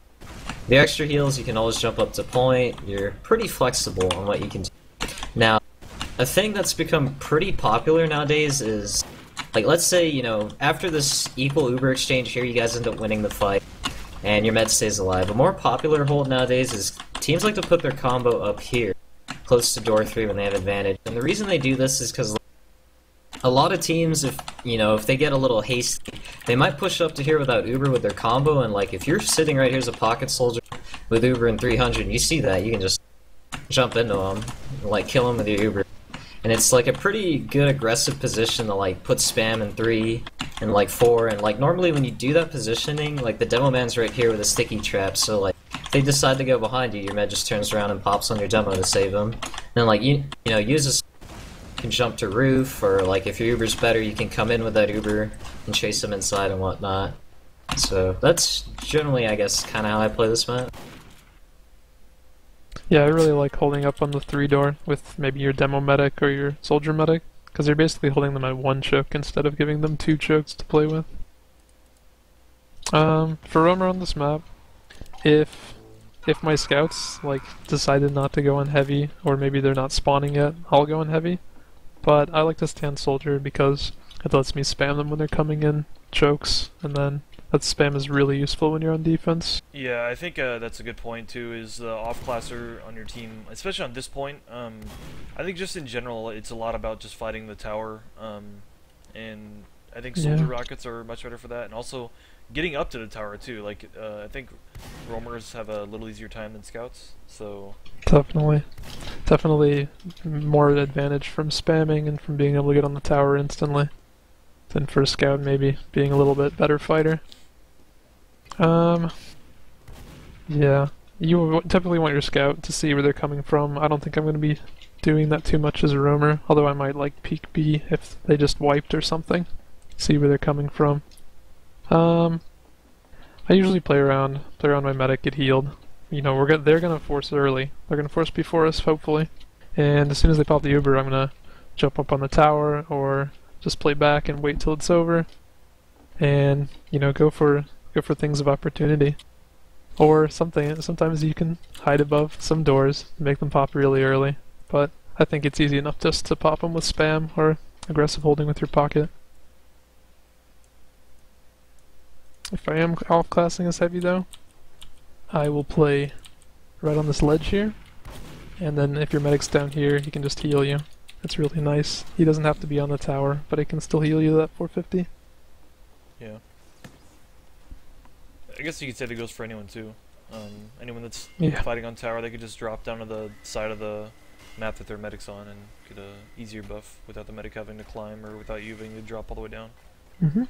the extra heals, you can always jump up to point, you're pretty flexible on what you can do. Now, a thing that's become pretty popular nowadays is, like, let's say, you know, after this equal Uber exchange here, you guys end up winning the fight, and your med stays alive. A more popular hold nowadays is teams like to put their combo up here, close to door 3 when they have advantage. And the reason they do this is because a lot of teams, if they get a little hasty, they might push up to here without Uber with their combo, and like if you're sitting right here as a pocket soldier with Uber and 300, you see that, you can just jump into them, and, like, kill them with your Uber. And it's like a pretty good aggressive position to like put spam in 3 and like 4, and like normally when you do that positioning, like the Demoman's right here with a sticky trap, so like if they decide to go behind you, your med just turns around and pops on your demo to save them. And then like you know, use a can jump to roof, or like if your Uber's better, you can come in with that Uber and chase them inside and whatnot. So that's generally, I guess, kind of how I play this map. Yeah, I really like holding up on the 3 door with maybe your demo medic or your soldier medic, because you're basically holding them at 1 choke instead of giving them 2 chokes to play with. For roamer on this map, if my scouts like decided not to go on heavy, or maybe they're not spawning yet, I'll go on heavy. But I like to stand soldier because it lets me spam them when they're coming in chokes, and then that spam is really useful when you're on defense. Yeah, I think that's a good point too. Is the off-classer on your team, especially on this point? I think just in general, it's a lot about just fighting the tower, and I think soldier rockets are much better for that, and also getting up to the tower too. Like I think roamers have a little easier time than scouts, so definitely more advantage from spamming and from being able to get on the tower instantly than for a scout maybe being a little bit better fighter. Yeah, you typically want your scout to see where they're coming from. I don't think I'm going to be doing that too much as a roamer, although I might like peek B if they just wiped or something. See where they're coming from. I usually play around my medic, get healed. You know, they're gonna force it early. They're gonna force before us, hopefully. And as soon as they pop the Uber, I'm gonna jump up on the tower or just play back and wait till it's over. And you know, go for things of opportunity. Or something. Sometimes you can hide above some doors, make them pop really early. But I think it's easy enough just to pop them with spam or aggressive holding with your pocket. If I am off-classing as heavy though, I will play right on this ledge here, and then if your medic's down here, he can just heal you. It's really nice. He doesn't have to be on the tower, but he can still heal you that 450. Yeah. I guess you could say that goes for anyone too. Anyone that's fighting on tower, they could just drop down to the side of the map that their medic's on and get a easier buff without the medic having to climb or without you having to drop all the way down. Mm-hmm.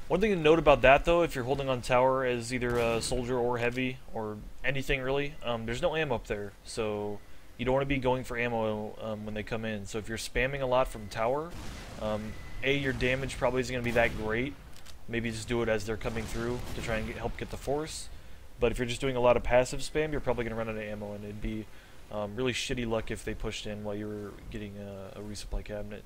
One thing to note about that though, if you're holding on tower as either a soldier or heavy or anything really, there's no ammo up there, so you don't want to be going for ammo when they come in. So if you're spamming a lot from tower, your damage probably isn't going to be that great. Maybe just do it as they're coming through to try and help get the force. But if you're just doing a lot of passive spam, you're probably going to run out of ammo, and it'd be really shitty luck if they pushed in while you were getting a resupply cabinet.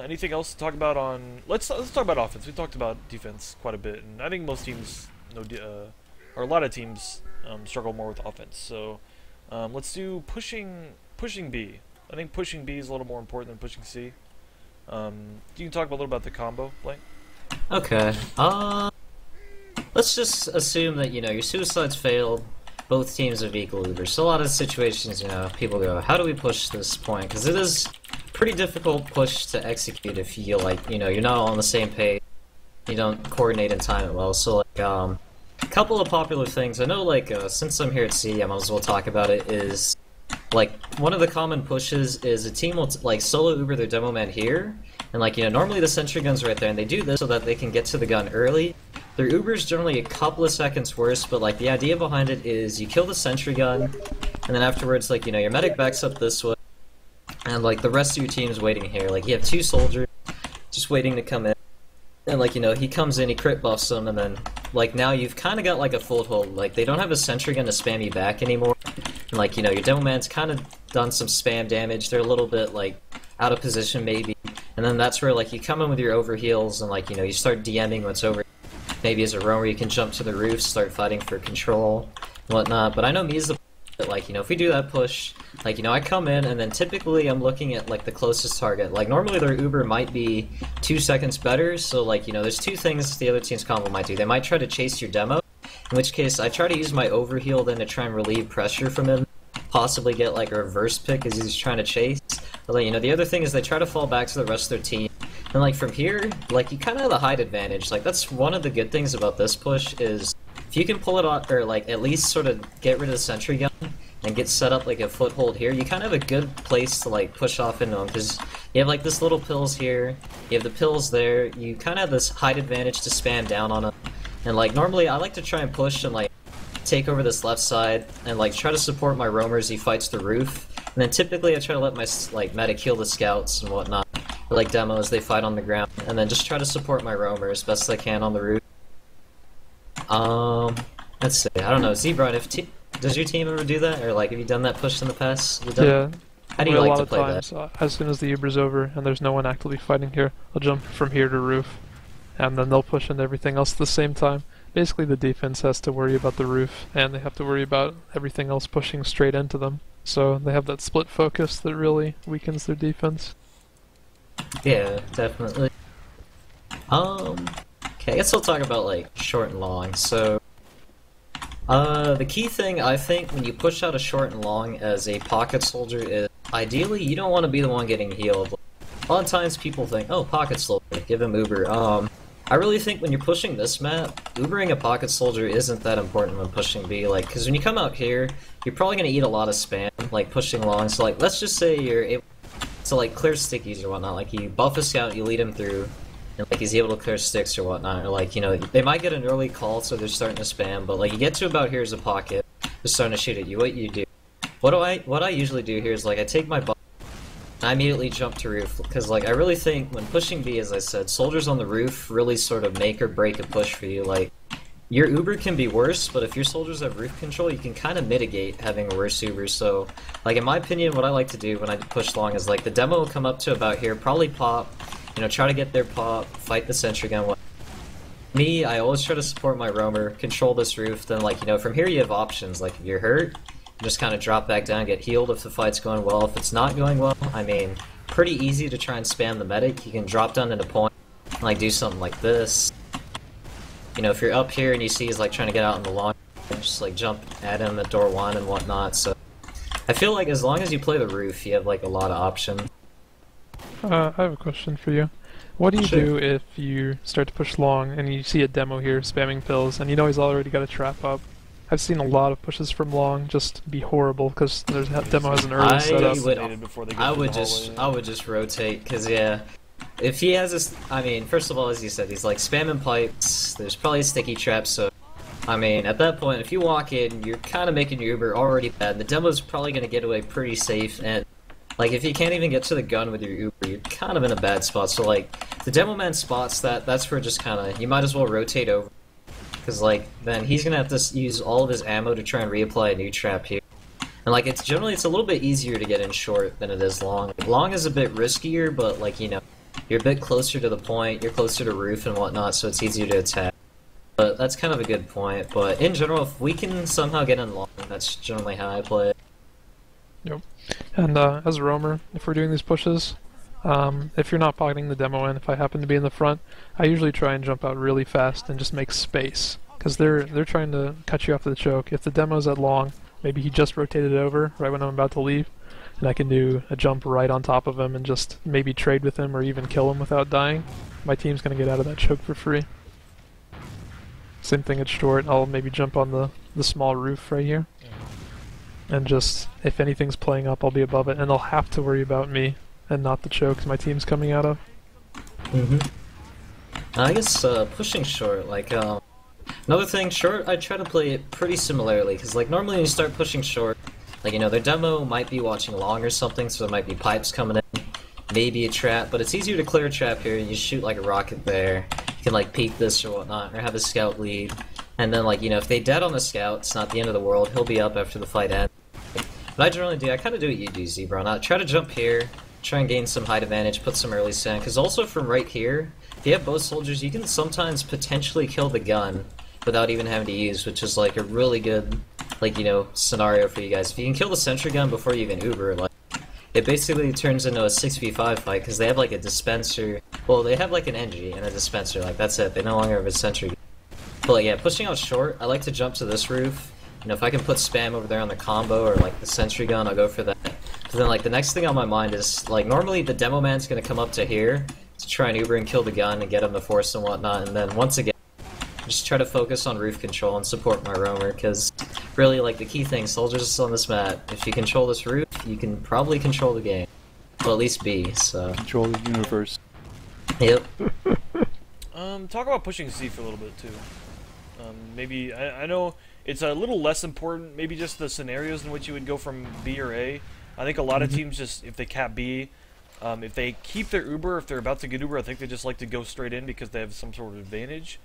Anything else to talk about on... Let's talk about offense. We talked about defense quite a bit, and I think most teams, or a lot of teams, struggle more with offense. So let's do pushing B. I think pushing B is a little more important than pushing C. You can talk a little about the combo, Blank. Okay. Let's just assume that, you know, your suicides failed, both teams have equal Ubers. So a lot of situations, you know, people go, how do we push this point? Because it is a pretty difficult push to execute if you, like, you know, you're not all on the same page, you don't coordinate and time it well. So, like, a couple of popular things, I know, like, since I'm here at C, I might as well talk about it, is, like, one of the common pushes is a team will, like, solo Uber their Demoman here, and, like, you know, normally the sentry gun's right there, and they do this so that they can get to the gun early. Their Uber's generally a couple of seconds worse, but, like, the idea behind it is you kill the sentry gun, and then afterwards, like, you know, your medic backs up this way, and, like, the rest of your team's waiting here. Like, you have two soldiers just waiting to come in, and, like, you know, he comes in, he crit buffs them, and then, like, now you've kind of got, like, a foothold. Like, they don't have a sentry gun to spam you back anymore, and, like, you know, your Demoman's kind of done some spam damage. They're a little bit, like, out of position, maybe, and then that's where, like, you come in with your overheals, and, like, you know, you start DMing what's over. Maybe as a roamer you can jump to the roof, start fighting for control, and whatnot. But I know me as the like, you know, if we do that push, like, you know, I come in and then typically I'm looking at, like, the closest target. Like, normally their Uber might be 2 seconds better, so, like, you know, there's two things the other team's combo might do. They might try to chase your demo, in which case I try to use my overheal then to try and relieve pressure from him, possibly get, like, a reverse pick as he's trying to chase. But, like, you know, the other thing is they try to fall back to the rest of their team. And, like, from here, like, you kind of have the height advantage. Like, that's one of the good things about this push is if you can pull it off, or, like, at least sort of get rid of the sentry gun and get set up, like, a foothold here, you kind of have a good place to, like, push off into them, because you have, like, this little pills here, you have the pills there, you kind of have this height advantage to spam down on them. And, like, normally I like to try and push and, like, take over this left side and, like, try to support my roamer as he fights the roof. And then typically I try to let my, like, medic heal the scouts and whatnot. Like demos, they fight on the ground, and then just try to support my roamer as best as I can on the roof. Let's see, I don't know, Zebron, does your team ever do that, or like have you done that push in the past? Yeah. How do you like to play times, that? As soon as the Uber's over and there's no one actively fighting here, I'll jump from here to roof, and then they'll push into everything else at the same time. Basically, the defense has to worry about the roof, and they have to worry about everything else pushing straight into them. So they have that split focus that really weakens their defense. Yeah, definitely. Okay, I guess I'll talk about like short and long. So, the key thing I think when you push out a short and long as a pocket soldier is ideally you don't want to be the one getting healed. A lot of times people think, oh, pocket soldier, give him Uber. I really think when you're pushing this map, Ubering a pocket soldier isn't that important when pushing B. Like, because when you come out here, you're probably gonna eat a lot of spam, like pushing long. So like, let's just say you're able to like clear stickies or whatnot. Like you buff a scout, you lead him through, and like he's able to clear sticks or whatnot. Or like, you know, they might get an early call, so they're starting to spam. But like you get to about here as a pocket, they're starting to shoot at you. What you do? What I usually do here is like I take my buff. I immediately jump to roof, because like I really think when pushing B, as I said, soldiers on the roof really sort of make or break a push for you. Like, your Uber can be worse, but if your soldiers have roof control, you can kind of mitigate having a worse Uber. So, like in my opinion, what I like to do when I push long is like the demo will come up to about here, probably pop, you know, try to get their pop, fight the sentry gun. Me, I always try to support my roamer, control this roof, then like, you know, from here you have options, like if you're hurt, just kind of drop back down, get healed if the fight's going well. If it's not going well, I mean, pretty easy to try and spam the medic. You can drop down into point, like do something like this. You know, if you're up here and you see he's like trying to get out in the long, just like jump at him at door 1 and whatnot. So I feel like as long as you play the roof, you have like a lot of options. I have a question for you. What do you do if you start to push long and you see a demo here spamming pills and you know he's already got a trap up? I've seen a lot of pushes from long just be horrible because there's demo has an early setup. I would just rotate, because yeah, if he has this, I mean, first of all, as you said, he's like spamming pipes. There's probably a sticky trap, so I mean, at that point, if you walk in, you're kind of making your Uber already bad. And the demo's probably going to get away pretty safe, and like if you can't even get to the gun with your Uber, you're kind of in a bad spot. So like the Demoman spots that's where just kind of you might as well rotate over. Because, like, then he's gonna have to use all of his ammo to try and reapply a new trap here. And, like, it's a little bit easier to get in short than it is long. Like, long is a bit riskier, but, like, you know, you're a bit closer to the point, you're closer to roof and whatnot, so it's easier to attack. But that's kind of a good point. But, in general, if we can somehow get in long, that's generally how I play it. Yep. And, as a roamer, if we're doing these pushes, if you're not pocketing the demo in, if I happen to be in the front, I usually try and jump out really fast and just make space. Because they're trying to cut you off the choke. If the demo's at long, maybe he just rotated over right when I'm about to leave, and I can do a jump right on top of him and just maybe trade with him or even kill him without dying. My team's going to get out of that choke for free. Same thing at short, I'll maybe jump on the small roof right here. And just, if anything's playing up, I'll be above it, and they'll have to worry about me and not the chokes my team's coming out of. I guess pushing short, like another thing, short I try to play it pretty similarly, because like normally when you start pushing short, like you know their demo might be watching long or something, so there might be pipes coming in, maybe a trap, but it's easier to clear a trap here. You shoot like a rocket there, you can like peek this or whatnot, or have a scout lead, and then like you know if they dead on the scout, it's not the end of the world. He'll be up after the fight ends. What I generally do, I kind of do what you do, Zebron. I try to jump here. Try and gain some height advantage, put some early stun, because also from right here, if you have both soldiers, you can sometimes potentially kill the gun without even having to use, which is like a really good, like, you know, scenario for you guys. If you can kill the sentry gun before you even Uber, like, it basically turns into a 6v5 fight, because they have like a dispenser, well, they have like an NG and a dispenser, like, that's it, they no longer have a sentry gun. But like, yeah, pushing out short, I like to jump to this roof. You know, if I can put spam over there on the combo or like the sentry gun, I'll go for that. But then like the next thing on my mind is like normally the demo man's gonna come up to here to try and Uber and kill the gun and get him to force and whatnot, and then once again just try to focus on roof control and support my roamer, because really like the key thing, soldiers on this map, if you control this roof, you can probably control the game. Well, at least B, so. Control the universe. Yep. Talk about pushing C for a little bit too. Maybe I know it's a little less important. Maybe just the scenarios in which you would go from B or A. I think a lot of teams just if they cap B, if they keep their Uber, if they're about to get Uber, I think they just like to go straight in because they have some sort of advantage.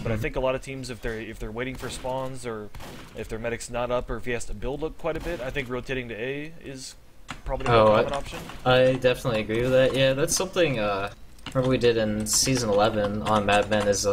But I think a lot of teams, if they're waiting for spawns or if their medic's not up or if he has to build up quite a bit, I think rotating to A is probably a more common option. I definitely agree with that. Yeah, that's something. Remember we did in season 11 on Mad Men is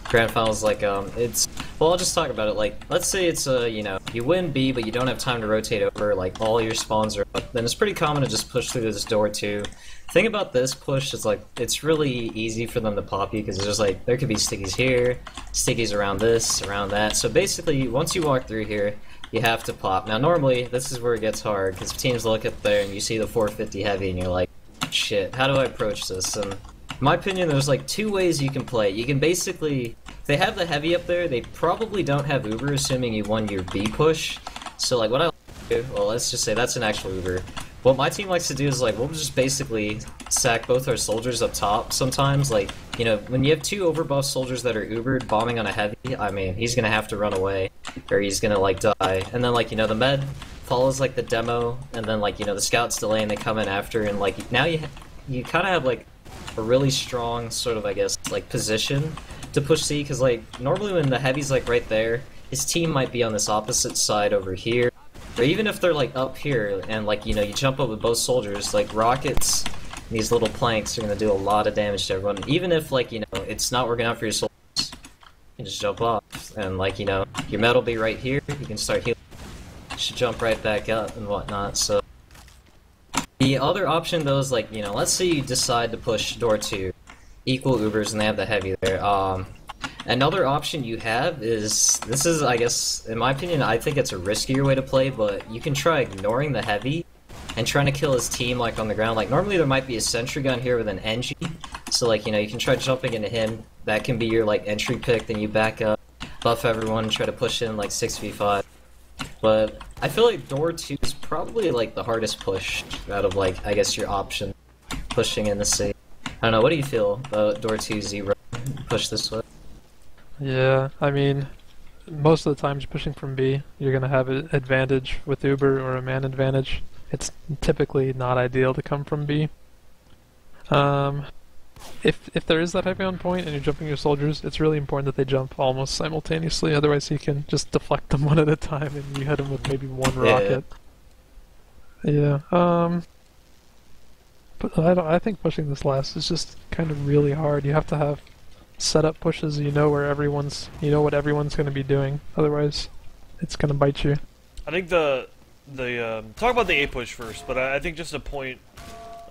grand finals. Like it's Well, I'll just talk about it. Like, let's say it's you know, you win B, but you don't have time to rotate over. Like, all your spawns are up. Then it's pretty common to just push through this door too. Thing about this push is like it's really easy for them to pop you because there's like there could be stickies here, stickies around this, around that. So basically, once you walk through here, you have to pop. Now, normally this is where it gets hard because teams look up there and you see the 450 heavy and you're like, shit, how do I approach this? And in my opinion, there's like two ways you can play. You can basically, if they have the heavy up there, they probably don't have Uber, assuming you won your B push. So like what I like to do, well, let's just say that's an actual Uber. What my team likes to do is like we'll just basically sack both our soldiers up top sometimes. Like, you know, when you have two overbuff soldiers that are Ubered bombing on a heavy, I mean, he's gonna have to run away or he's gonna like die. And then like, you know, the med follows like the demo and then like, you know, the scouts delay and they come in after and like now you kind of have like a really strong sort of, I guess, like position to push C because like normally when the heavy's like right there, his team might be on this opposite side over here. Or even if they're like up here and like, you know, you jump up with both soldiers, like rockets, these little planks are gonna do a lot of damage to everyone. Even if like, you know, it's not working out for your soldiers, you can just jump off. And like, you know, your med will be right here, you can start healing. You should jump right back up and whatnot, so. The other option though is like, you know, let's say you decide to push door 2, equal Ubers and they have the heavy there. Another option you have is, this is, I guess, in my opinion, I think it's a riskier way to play, but you can try ignoring the heavy and trying to kill his team, like, on the ground. Like, normally there might be a sentry gun here with an NG, so, like, you know, you can try jumping into him. That can be your, like, entry pick, then you back up, buff everyone, and try to push in, like, 6v5. But I feel like door 2 is probably, like, the hardest push out of, like, I guess your option, pushing in the C. I don't know, what do you feel about door 2 0 push this way? Yeah, I mean, most of the times pushing from B, you're gonna have an advantage with Uber or a man advantage. It's typically not ideal to come from B. If there is that heavy on point and you're jumping your soldiers, it's really important that they jump almost simultaneously. Otherwise, you can just deflect them one at a time and you hit them with maybe one rocket. Yeah. But I think pushing this last is just kind of really hard. You have to have setup pushes, you know what everyone's going to be doing. Otherwise, it's going to bite you. I think talk about the A push first, but I think just a point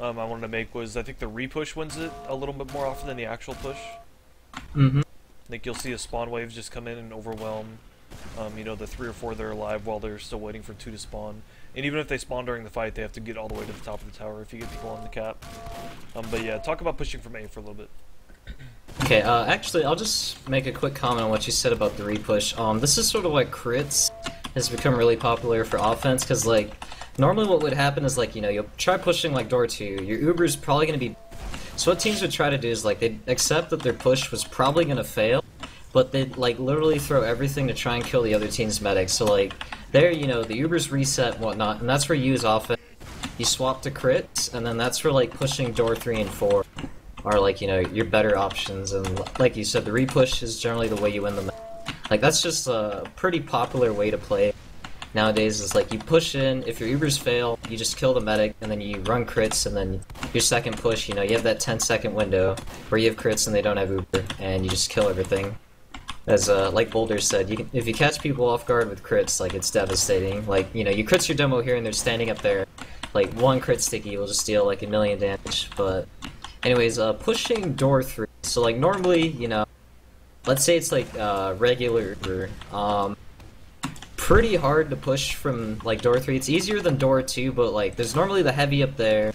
I wanted to make was I think the re-push wins it a little bit more often than the actual push. Mm-hmm. I think you'll see a spawn wave just come in and overwhelm, you know, the 3 or 4 that are alive while they're still waiting for 2 to spawn. And even if they spawn during the fight, they have to get all the way to the top of the tower if you get people on the cap. But yeah, talk about pushing from A for a little bit. Okay, actually, I'll just make a quick comment on what you said about the re-push. This is sort of like crits has become really popular for offense, because, like, normally what would happen is, like, you know, you'll try pushing, like, door 2, your Uber's probably going to be... So what teams would try to do is, like, they'd accept that their push was probably going to fail, but they'd, like, literally throw everything to try and kill the other team's medic. So, like, there, you know, the Uber's reset and whatnot, and that's where you use offense. You swap to crits, and then that's where, like, pushing door 3 and 4 are, like, you know, your better options. And like you said, the re-push is generally the way you win the match. Like, that's just a pretty popular way to play nowadays, is like you push in, if your Ubers fail, you just kill the medic, and then you run crits, and then your second push, you know, you have that 10-second window where you have crits and they don't have Uber, and you just kill everything. As like Boulder said, if you catch people off guard with crits, like, it's devastating. Like, you know, you crits your demo here and they're standing up there, like, one crit sticky will just deal like 1,000,000 damage. But anyways, pushing door 3, so like normally, you know, let's say it's like regular Uber, pretty hard to push from like door 3. It's easier than door 2, but like there's normally the heavy up there.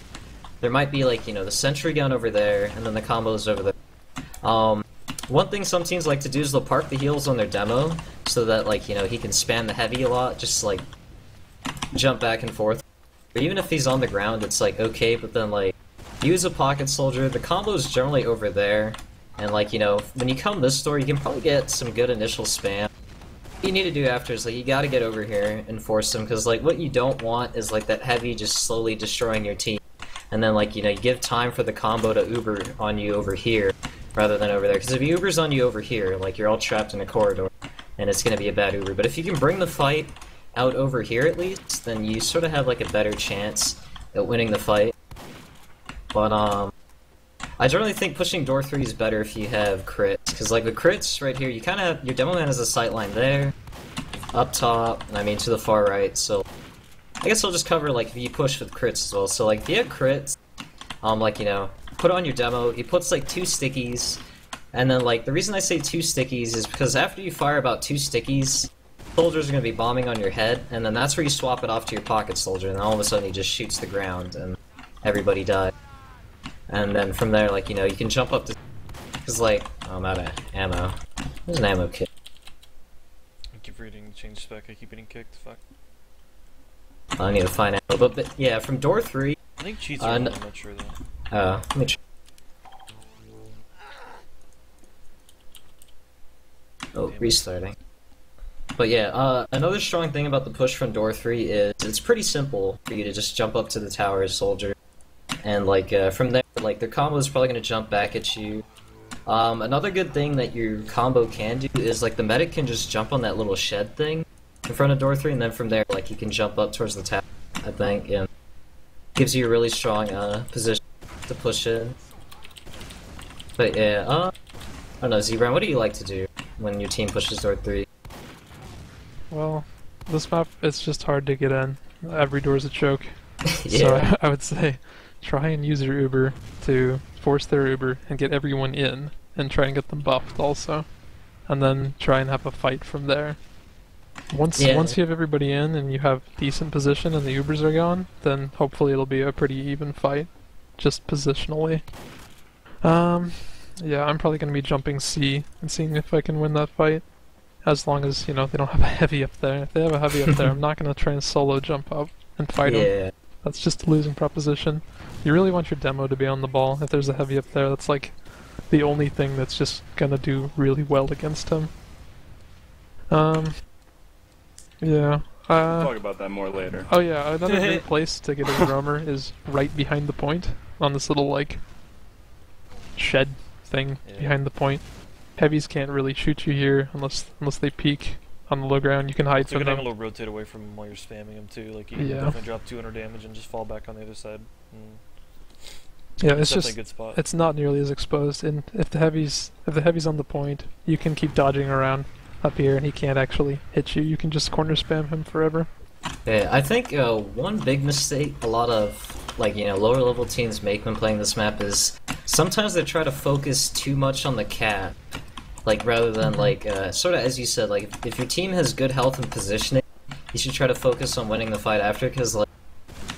There might be like, you know, the sentry gun over there, and then the combos over there. One thing some teams like to do is they'll park the heals on their demo so that, like, you know, he can spam the heavy a lot, just like jump back and forth. Or even if he's on the ground, it's like okay, but then like use a pocket soldier. The combo is generally over there, and like, you know, when you come this door, you can probably get some good initial spam. What you need to do after is like you got to get over here and force them, because like what you don't want is like that heavy just slowly destroying your team, and then like, you know, you give time for the combo to Uber on you over here rather than over there, because if Uber's on you over here, like, you're all trapped in a corridor and it's gonna be a bad Uber. But if you can bring the fight out over here at least, then you sort of have like a better chance at winning the fight. But I generally think pushing door 3 is better if you have crits, because like the crits right here, you kind of your Demoman has a sight line there, up top, and I mean to the far right. So I guess I'll just cover like if you push with crits as well. So like if you have crits, like you know, put on your demo. He puts like 2 stickies, and then like the reason I say 2 stickies is because after you fire about 2 stickies, soldiers are gonna be bombing on your head, and then that's where you swap it off to your pocket soldier, and then all of a sudden he just shoots the ground and everybody dies. And then from there, like you know, you can jump up to. Cause like, oh, I'm out of ammo. There's an ammo kit. I keep reading change spec, I keep getting kicked, fuck. I need to find ammo, but yeah, from door 3... I think cheats are I'm not sure though. Let me try. Oh, restarting. But yeah, another strong thing about the push from door 3 is it's pretty simple for you to just jump up to the tower as soldier. And like, from there, like, their combo is probably going to jump back at you. Another good thing that your combo can do is like the medic can just jump on that little shed thing in front of door 3, and then from there like you can jump up towards the tower, I think, and gives you a really strong position to push in. But yeah, I don't know, Z-Ram, what do you like to do when your team pushes door 3? Well, this map, it's just hard to get in. Every door is a choke. Yeah. So I would say try and use your Uber to force their Uber and get everyone in, and try and get them buffed also. And then try and have a fight from there. Once you have everybody in and you have decent position and the Ubers are gone, then hopefully it'll be a pretty even fight, just positionally. Yeah, I'm probably going to be jumping C and seeing if I can win that fight. As long as, you know, they don't have a heavy up there. If they have a heavy up there, I'm not going to try and solo jump up and fight them. That's just a losing proposition. You really want your demo to be on the ball. If there's a heavy up there, that's like the only thing that's just going to do really well against him. Yeah. We'll talk about that more later. Oh yeah, another great place to get a roamer is right behind the point, on this little like shed thing behind the point. Heavies can't really shoot you here unless they peek on the low ground. You can hide from them. You can angle rotate away from them while you're spamming them too. Like you can definitely drop 200 damage and just fall back on the other side. Yeah, it's just just a good spot. It's not nearly as exposed, and if the heavy's on the point, you can keep dodging around up here, and he can't actually hit you. You can just corner spam him forever. Yeah, I think one big mistake a lot of like lower level teams make when playing this map is sometimes they try to focus too much on the cap, like rather than like sort of as you said, like if your team has good health and positioning, you should try to focus on winning the fight after, because like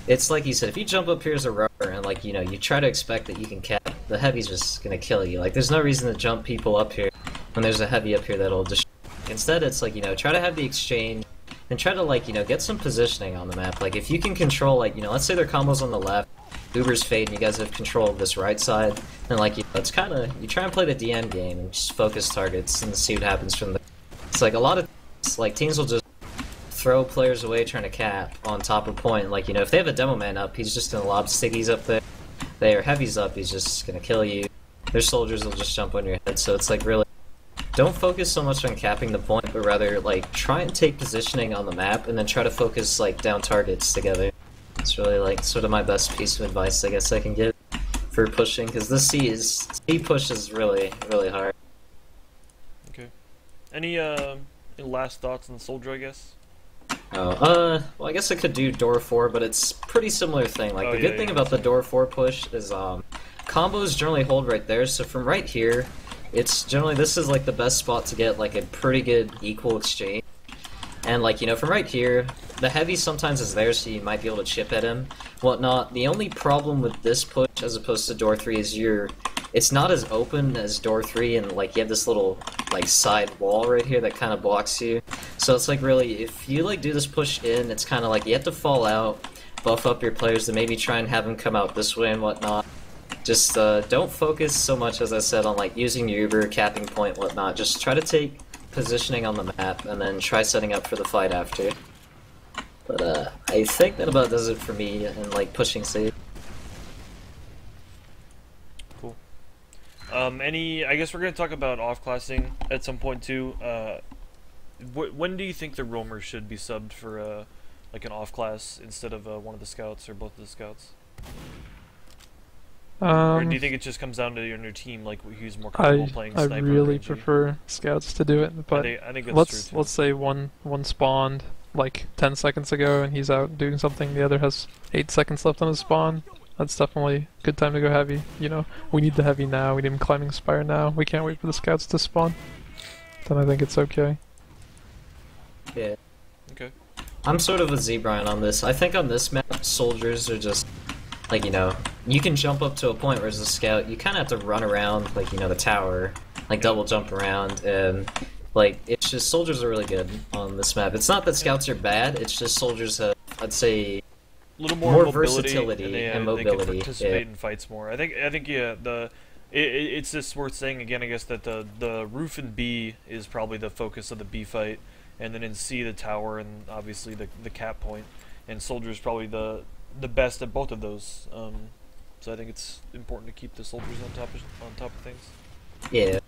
it's like you said, if you jump up here as a rubber and like you try to expect that you can cap, the heavy's just gonna kill you. Like there's no reason to jump people up here when there's a heavy up here that'll just. Instead, it's like try to have the exchange and try to like get some positioning on the map. Like if you can control like let's say their combos on the left, Uber's fade, and you guys have control of this right side, then like it's kind of you try and play the DM game and just focus targets and see what happens from there. It's like a lot of like teams will just throw players away trying to cap on top of point. Like if they have a Demoman up, he's just gonna lob stickies up there. They are heavies up, he's just gonna kill you. Their soldiers will just jump on your head. So it's like really. Don't focus so much on capping the point, but rather like try and take positioning on the map and then try to focus like down targets together. It's really like sort of my best piece of advice I guess I can give for pushing, because this C push is really hard. Okay. Any last thoughts on the soldier, I guess? Well I guess I could do door 4, but it's pretty similar thing. Like the good thing about the door 4 push is combos generally hold right there, so from right here it's generally, this is like the best spot to get like a pretty good equal exchange. And like, from right here, the heavy sometimes is there, so you might be able to chip at him, whatnot. The only problem with this push as opposed to door 3 is it's not as open as door 3, and like you have this little like side wall right here that kind of blocks you. So it's like really, if you like do this push in, it's kind of like you have to fall out, buff up your players to maybe try and have them come out this way and whatnot. Just don't focus so much, as I said, on like using your Uber, capping point, whatnot. Just try to take positioning on the map and then try setting up for the fight after. But I think that about does it for me and like pushing safe. Cool. I guess we're gonna talk about off-classing at some point too. When do you think the roamer should be subbed for like an off-class instead of one of the scouts or both of the scouts? Or do you think it just comes down to your team, like who's more comfortable playing I sniper? really ranging? prefer scouts to do it, but I think that's true too. let's say one spawned like 10 seconds ago and he's out doing something. The other has 8 seconds left on his spawn. That's definitely a good time to go heavy. You know, we need the heavy now. We need him climbing spire now. We can't wait for the scouts to spawn. Then I think it's okay. Yeah. Okay. I'm sort of with Z-Brian on this. I think on this map, soldiers are just, like, you know, you can jump up to a point where as a scout, you kind of have to run around, like, you know, the tower, like double jump around, and, like, it's just, soldiers are really good on this map. It's not that scouts are bad, it's just soldiers have, I'd say, A little more mobility versatility and they mobility. can participate in fights more. I think yeah, it's just worth saying again, I guess, that the roof in B is probably the focus of the B fight, and then in C the tower, and obviously the cap point, and soldier is probably the best at both of those. So I think it's important to keep the soldiers on top of things. Yeah.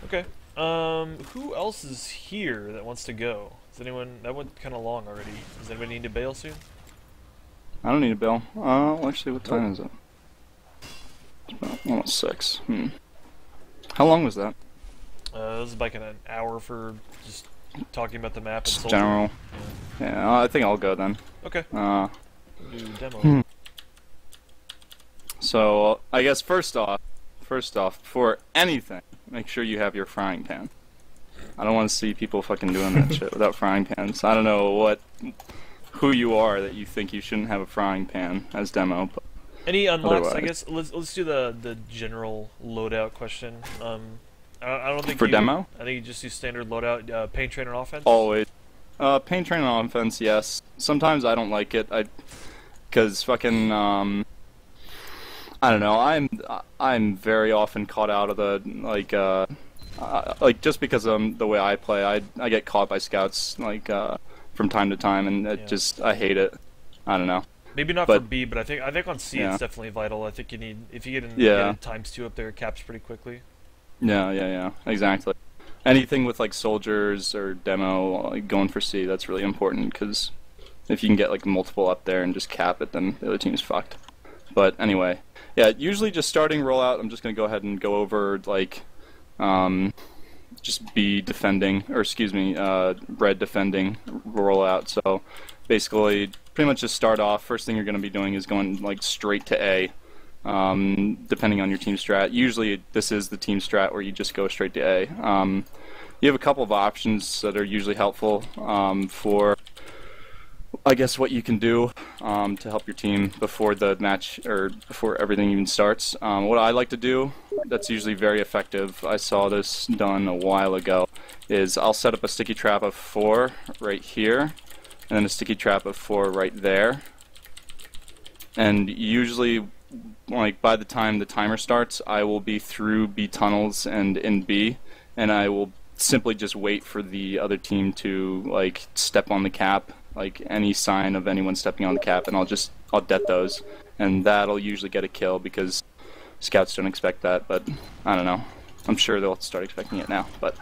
Okay. Who else is here that wants to go? Does anyone? That went kind of long already. Does anybody need to bail soon? I don't need a bill. Well, actually, what time is it? It's about almost 6. How long was that? This is like an hour for just talking about the map and Just soldier. general. Yeah, I think I'll go then. Okay. Uh, Do demo. So, I guess first off, before anything, make sure you have your frying pan. I don't want to see people fucking doing that shit without frying pans. I don't know who you are that you think you shouldn't have a frying pan as demo. But Any unlocks? I otherwise- guess let's do the general loadout question. I don't think For you, demo? I think you just do standard loadout. Paint train and offense. Always. Paint train on offense, yes. Sometimes I don't like it. Because fucking I don't know. I'm very often caught out of the like just because the way I play, I get caught by scouts from time to time, and I hate it. I don't know. Maybe not for B, but I think on C Yeah. it's definitely vital. I think you need, if you get Yeah. in ×2 up there, it caps pretty quickly. Yeah, exactly. Anything with like soldiers or demo, like going for C, that's really important, because if you can get like multiple up there and just cap it, then the other team's fucked. But anyway, yeah, usually just starting rollout, I'm just gonna go ahead and go over like just B defending, or excuse me, red defending rollout. So basically, pretty much just start off. First thing you're gonna be doing is going like straight to A. Depending on your team strat. Usually this is the team strat where you just go straight to A. You have a couple of options that are usually helpful for, I guess, what you can do to help your team before the match, or before everything even starts. What I like to do, that's usually very effective, I saw this done a while ago, is I'll set up a sticky trap of 4 right here, and then a sticky trap of 4 right there. And usually, like, by the time the timer starts, I will be through B tunnels and in B, and I will simply just wait for the other team to like step on the cap, like any sign of anyone stepping on the cap, and I'll det those, and that'll usually get a kill because scouts don't expect that. But I don't know, I'm sure they'll start expecting it now. But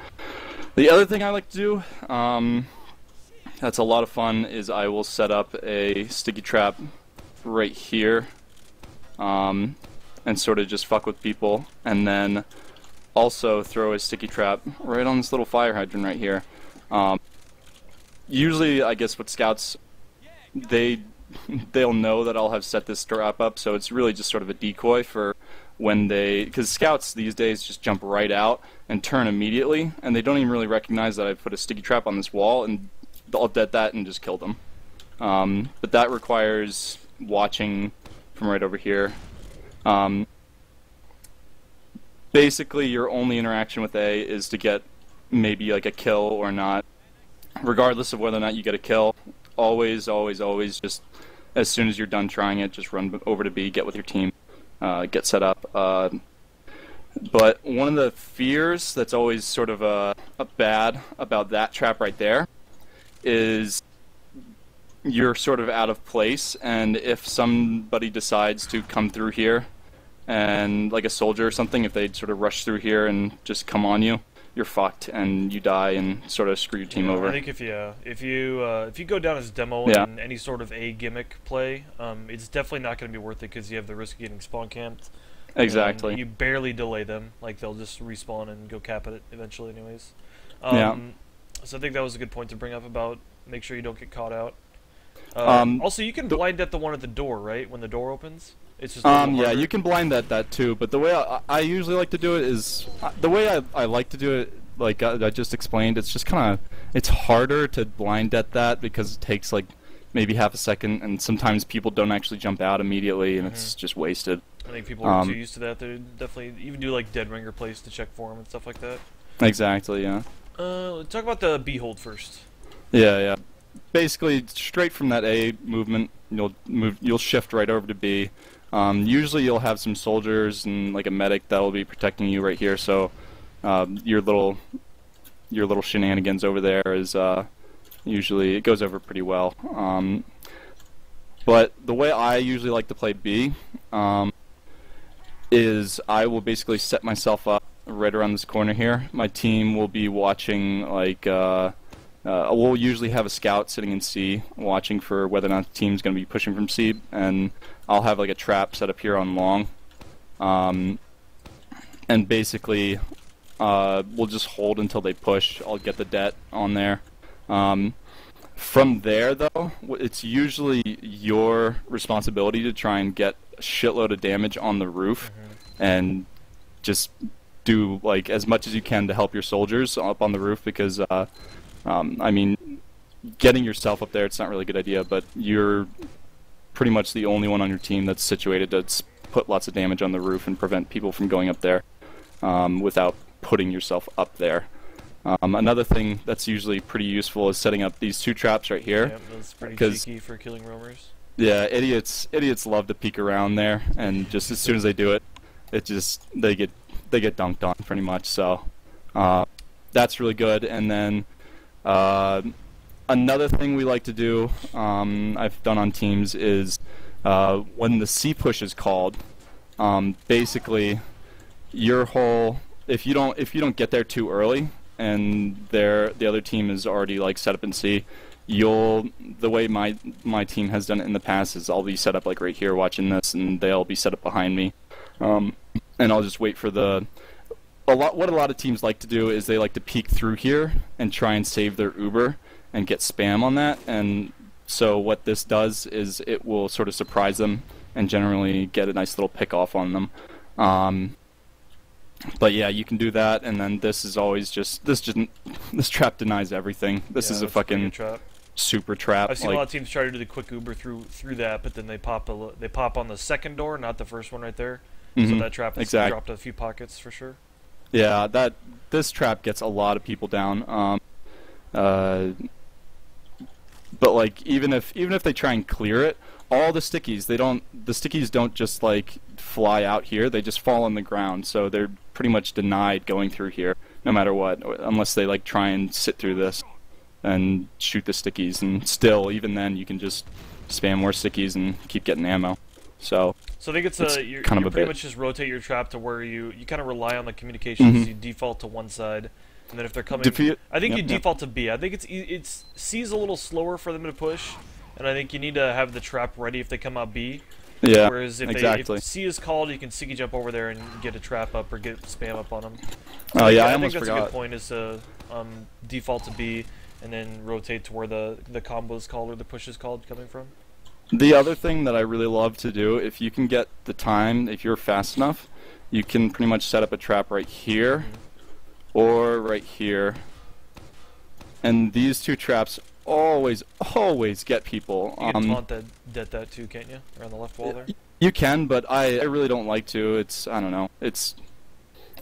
the other thing I like to do, that's a lot of fun, is I will set up a sticky trap right here, and sort of just fuck with people, and then also throw a sticky trap right on this little fire hydrant right here. Usually, I guess with scouts, they'll know that I'll have set this trap up, so it's really just sort of a decoy for when because scouts these days just jump right out and turn immediately, and they don't even really recognize that I've put a sticky trap on this wall, and I'll det that and just kill them. But that requires watching from right over here. Basically, your only interaction with A is to get maybe like a kill or not. Regardless of whether or not you get a kill, always, just as soon as you're done trying it, just run over to B, get with your team, get set up. But one of the fears that's always sort of a bad about that trap right there is you're sort of out of place, and if somebody decides to come through here, and like a soldier or something, if they sort of rush through here and just come on you, you're fucked and you die and sort of screw your team over. I think if you go down as demo in any sort of A gimmick play, it's definitely not going to be worth it because you have the risk of getting spawn camped. Exactly. You barely delay them; like they'll just respawn and go cap at it eventually, anyways. So I think that was a good point to bring up about make sure you don't get caught out. Also, you can blind at the one at the door, right? When the door opens, it's just yeah, you can blind that too. But the way I usually like to do it is the way I like to do it. Like I just explained, it's just kind of it's harder to blind at that because it takes like maybe half a second, and sometimes people don't actually jump out immediately, and it's just wasted. I think people are too used to that. They definitely even do like dead ringer plays to check for them and stuff like that. Exactly. Yeah. Let's talk about the B hold first. Yeah. Basically, straight from that A movement, you'll shift right over to B. Usually, you'll have some soldiers and like a medic that will be protecting you right here. So, your little shenanigans over there is usually it goes over pretty well. But the way I usually like to play B is I will basically set myself up right around this corner here. My team will be watching like. We'll usually have a scout sitting in C, watching for whether or not the team's going to be pushing from C, and I'll have like a trap set up here on long. And basically, we'll just hold until they push. I'll get the det on there. From there, though, it's usually your responsibility to try and get a shitload of damage on the roof, and just do like as much as you can to help your soldiers up on the roof because. I mean, getting yourself up there, it's not really a good idea, but you're pretty much the only one on your team that's situated to put lots of damage on the roof and prevent people from going up there without putting yourself up there. Another thing that's usually pretty useful is setting up these two traps right here. Yeah, that's pretty cheeky for killing roamers. Yeah, idiots love to peek around there, and just as soon as they do it, they get dunked on pretty much. So that's really good, and then. Another thing we like to do, I've done on teams, is when the C push is called, basically your whole if you don't get there too early and the other team is already like set up in C, the way my team has done it in the past is I'll be set up like right here watching this, and they'll be set up behind me, and I'll just wait for what a lot of teams like to do is they like to peek through here and try and save their Uber and get spam on that. And so what this does is it will sort of surprise them and generally get a nice little pick off on them. But yeah, you can do that. And then this is always this trap denies everything. This is a fucking super trap. I've seen a lot of teams try to do the quick Uber through that, but then they pop on the second door, not the first one right there. So that trap has dropped a few pockets for sure. Yeah, this trap gets a lot of people down. But like even if they try and clear it, all the stickies don't just like fly out here. They just fall on the ground. So they're pretty much denied going through here, no matter what, unless they like try and sit through this and shoot the stickies. And still, even then, you can just spam more stickies and keep getting ammo. So I think you pretty much just rotate your trap to where you kind of rely on the communications. You default to one side, and then if they're coming, I think you default to B. I think it's C's a little slower for them to push, and I think you need to have the trap ready if they come out B. Yeah, whereas if C is called, you can sticky jump over there and get a trap up or get spam up on them. So I think that's forgot. a good point. Is to default to B and then rotate to where the combo is called or the push is called coming from. The other thing that I really love to do, if you can get the time, if you're fast enough, you can pretty much set up a trap right here or right here. And these two traps always get people. You can taunt that too, can't you? Around the left wall there? You can, but I really don't like to. I don't know.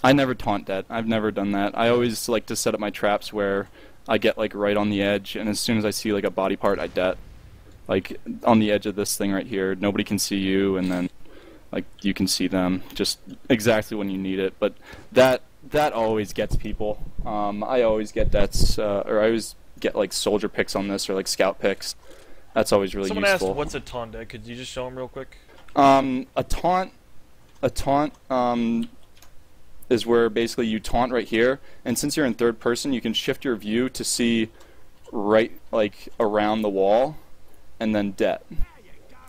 I never taunt that. I've never done that. I always like to set up my traps where I get like right on the edge, and as soon as I see like a body part, I det. Like on the edge of this thing right here, nobody can see you, and then like you can see them just exactly when you need it. But that always gets people. I always get or I always get like soldier picks on this or like scout picks. That's always really useful. Someone asked, "What's a taunt deck?" Could you just show them real quick? A taunt. is where basically you taunt right here, and since you're in third person, you can shift your view to see right like around the wall, and then det.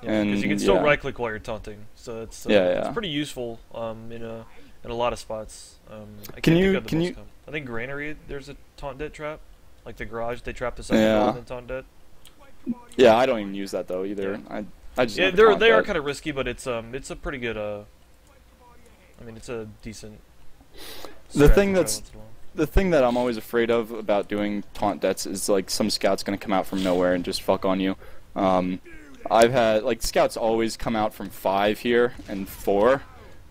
Yeah, because you can still right click while you're taunting, so it's it's pretty useful in a lot of spots. I think Granary there's a taunt det trap, like the garage they trap the second wall and then taunt det. Yeah, I don't even use that though either. Yeah. I just they are kind of risky, but it's a pretty good I mean it's a decent. The thing that I'm always afraid of about doing taunt dets is like some scout's gonna come out from nowhere and just fuck on you. I've had like scouts always come out from 5 here and 4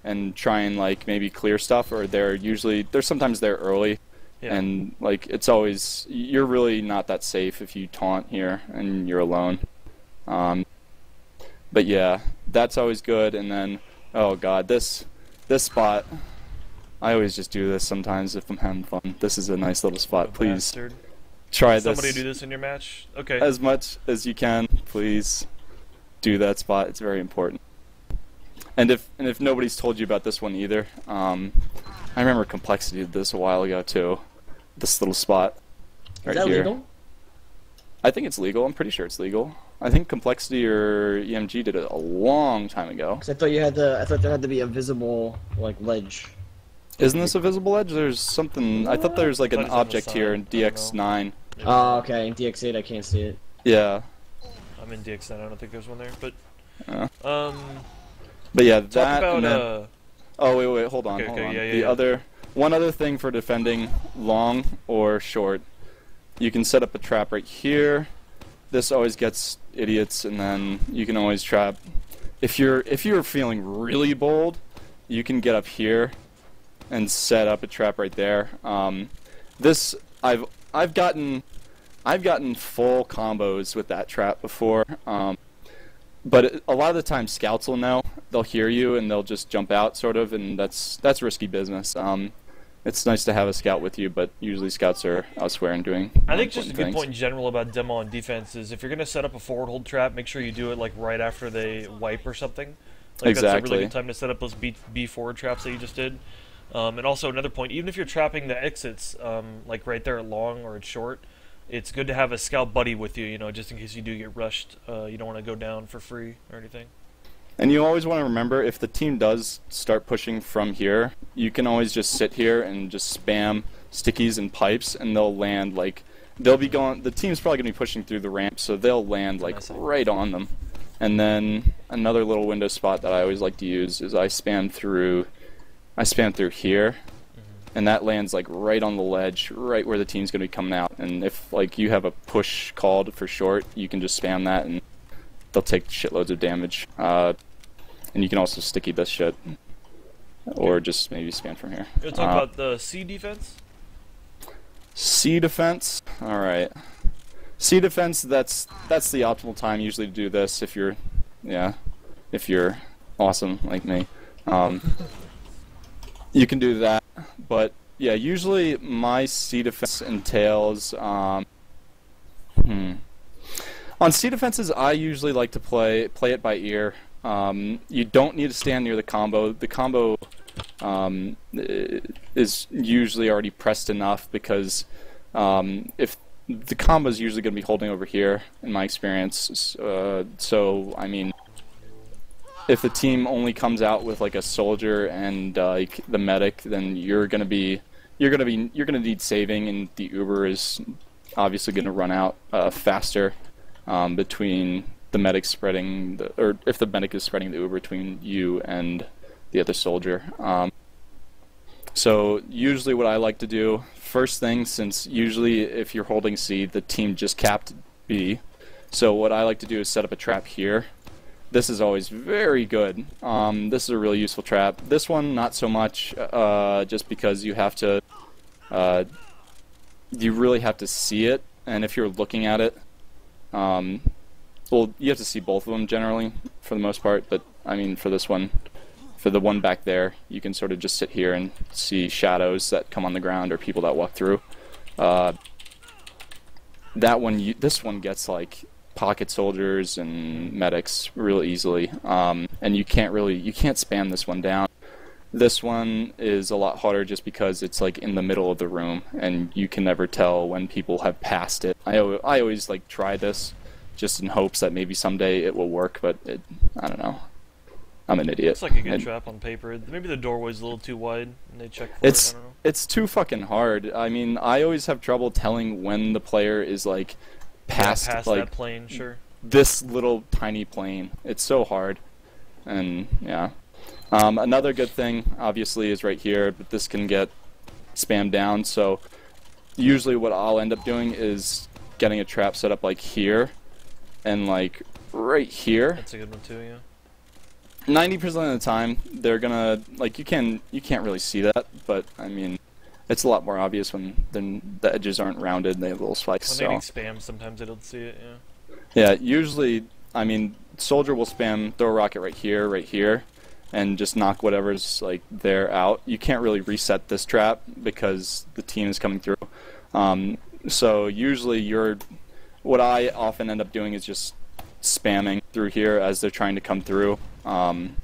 and try and like maybe clear stuff, or they're sometimes there early. Yeah. And like it's always, you're really not that safe if you taunt here and you're alone. But yeah, that's always good. And then oh god, this spot, I always just do this sometimes if I'm having fun. This is a nice little spot. Please try this. Somebody do this in your match? Okay. As much as you can, please do that spot. It's very important. And if nobody's told you about this one either, I remember Complexity did this a while ago too. This little spot right here. Is that legal? I think it's legal. I'm pretty sure it's legal. I think Complexity or EMG did it a long time ago. Because I thought there had to be a visible like ledge. Isn't this a visible ledge? There's something. I thought there was like an object here in DX9. Oh, okay. In DX8, I can't see it. Yeah. I'm in DX9. I don't think there's one there, but. But yeah, talk that. About, and then, oh wait, hold on. One other thing for defending long or short, you can set up a trap right here. This always gets idiots, and then you can always trap. If you're feeling really bold, you can get up here and set up a trap right there. This I've gotten full combos with that trap before. But a lot of the time scouts will know. They'll hear you and they'll just jump out, sort of, and that's risky business. It's nice to have a scout with you, but usually scouts are elsewhere and doing. I think just a good point in general about demo on defense is if you're going to set up a forward hold trap, make sure you do it like right after they wipe or something. Like exactly. That's a really good time to set up those B forward traps that you just did. And also another point, even if you're trapping the exits, like right there at long or at short, it's good to have a scout buddy with you, you know, just in case you do get rushed. You don't want to go down for free or anything. And you always want to remember, if the team does start pushing from here, you can always just sit here and just spam stickies and pipes, and they'll land like they'll be going. The team's probably gonna be pushing through the ramp, so they'll land like right on them. And then another little window spot that I always like to use is I spam through here, and that lands like right on the ledge, right where the team's gonna be coming out. And if like you have a push called for short, you can just spam that, and they'll take shitloads of damage. And you can also sticky this shit, or just maybe spam from here. You'll talk about the C defense. C defense. All right. C defense. That's the optimal time usually to do this if you're awesome like me. You can do that, but yeah, usually my C defense entails. On C defenses, I usually like to play it by ear. You don't need to stand near the combo. The combo is usually already pressed enough because if the combo is usually going to be holding over here, in my experience. So I mean, if the team only comes out with like a soldier and like the medic, then you're gonna need saving, and the Uber is obviously going to run out faster between the medic spreading or if the medic is spreading the Uber between you and the other soldier. So usually what I like to do first thing, since usually if you're holding C, the team just capped B. So what I like to do is set up a trap here. This is always very good. This is a really useful trap. This one not so much, just because you have to, you really have to see it, and if you're looking at it, well, you have to see both of them generally, for the most part, but I mean for this one, for the one back there, you can sort of just sit here and see shadows that come on the ground or people that walk through. That one, this one gets like pocket soldiers and medics real easily, and you can't spam this one down. This one is a lot harder just because it's like in the middle of the room, and you can never tell when people have passed it. I always like try this just in hopes that maybe someday it will work, but I don't know. I'm an idiot. It's like a good trap on paper. Maybe the doorway's a little too wide, and they check for it. I don't know. It's too fucking hard. I mean, I always have trouble telling when the player is like past like that plane, sure. This little tiny plane. It's so hard, and yeah. Another good thing, obviously, is right here, but this can get spammed down. So usually, what I'll end up doing is getting a trap set up like here, and like right here. That's a good one too, yeah. 90% of the time, they're gonna like you can't really see that, but I mean, it's a lot more obvious when the edges aren't rounded and they have little spikes. When they need spam, sometimes they don't see it. Yeah. Yeah, usually, I mean, Soldier will spam throw a rocket right here, and just knock whatever's like there out. You can't really reset this trap because the team is coming through. So usually, what I often end up doing is just spamming through here as they're trying to come through. And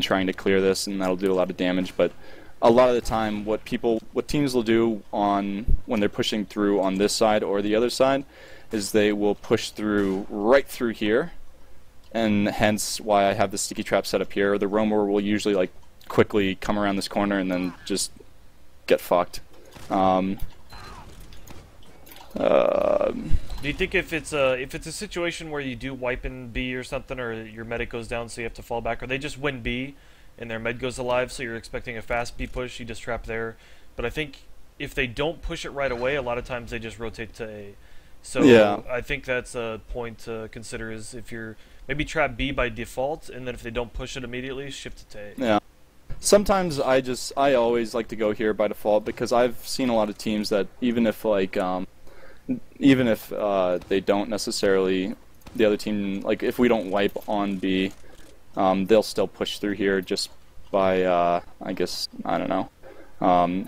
trying to clear this, and that'll do a lot of damage. But a lot of the time, what teams will do when they're pushing through on this side or the other side, is they will push through right through here, and hence why I have the sticky trap set up here. The roamer will usually like quickly come around this corner and then just get fucked. Do you think if it's a situation where you do wipe in B or something, or your medic goes down so you have to fall back, or they just win B and their med goes alive, so you're expecting a fast B push, you just trap there. But I think if they don't push it right away, a lot of times they just rotate to A. So yeah. I think that's a point to consider, is if you're maybe trap B by default, and then if they don't push it immediately, shift it to A. Yeah. Sometimes I always like to go here by default, because I've seen a lot of teams that even if they don't necessarily, the other team, like if we don't wipe on B, they'll still push through here just by, I guess, I don't know,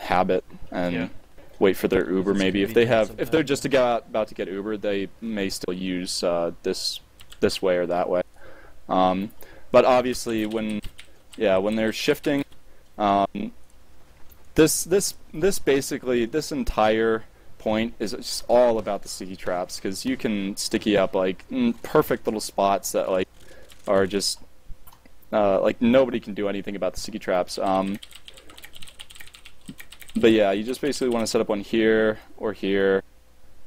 habit, and wait for their Uber maybe. If they're just about to get Uber, they may still use this way or that way. But obviously when they're shifting, this entire point is just all about the sticky traps, because you can sticky up like perfect little spots that like are just like nobody can do anything about the sticky traps. But yeah, you just basically want to set up one here or here.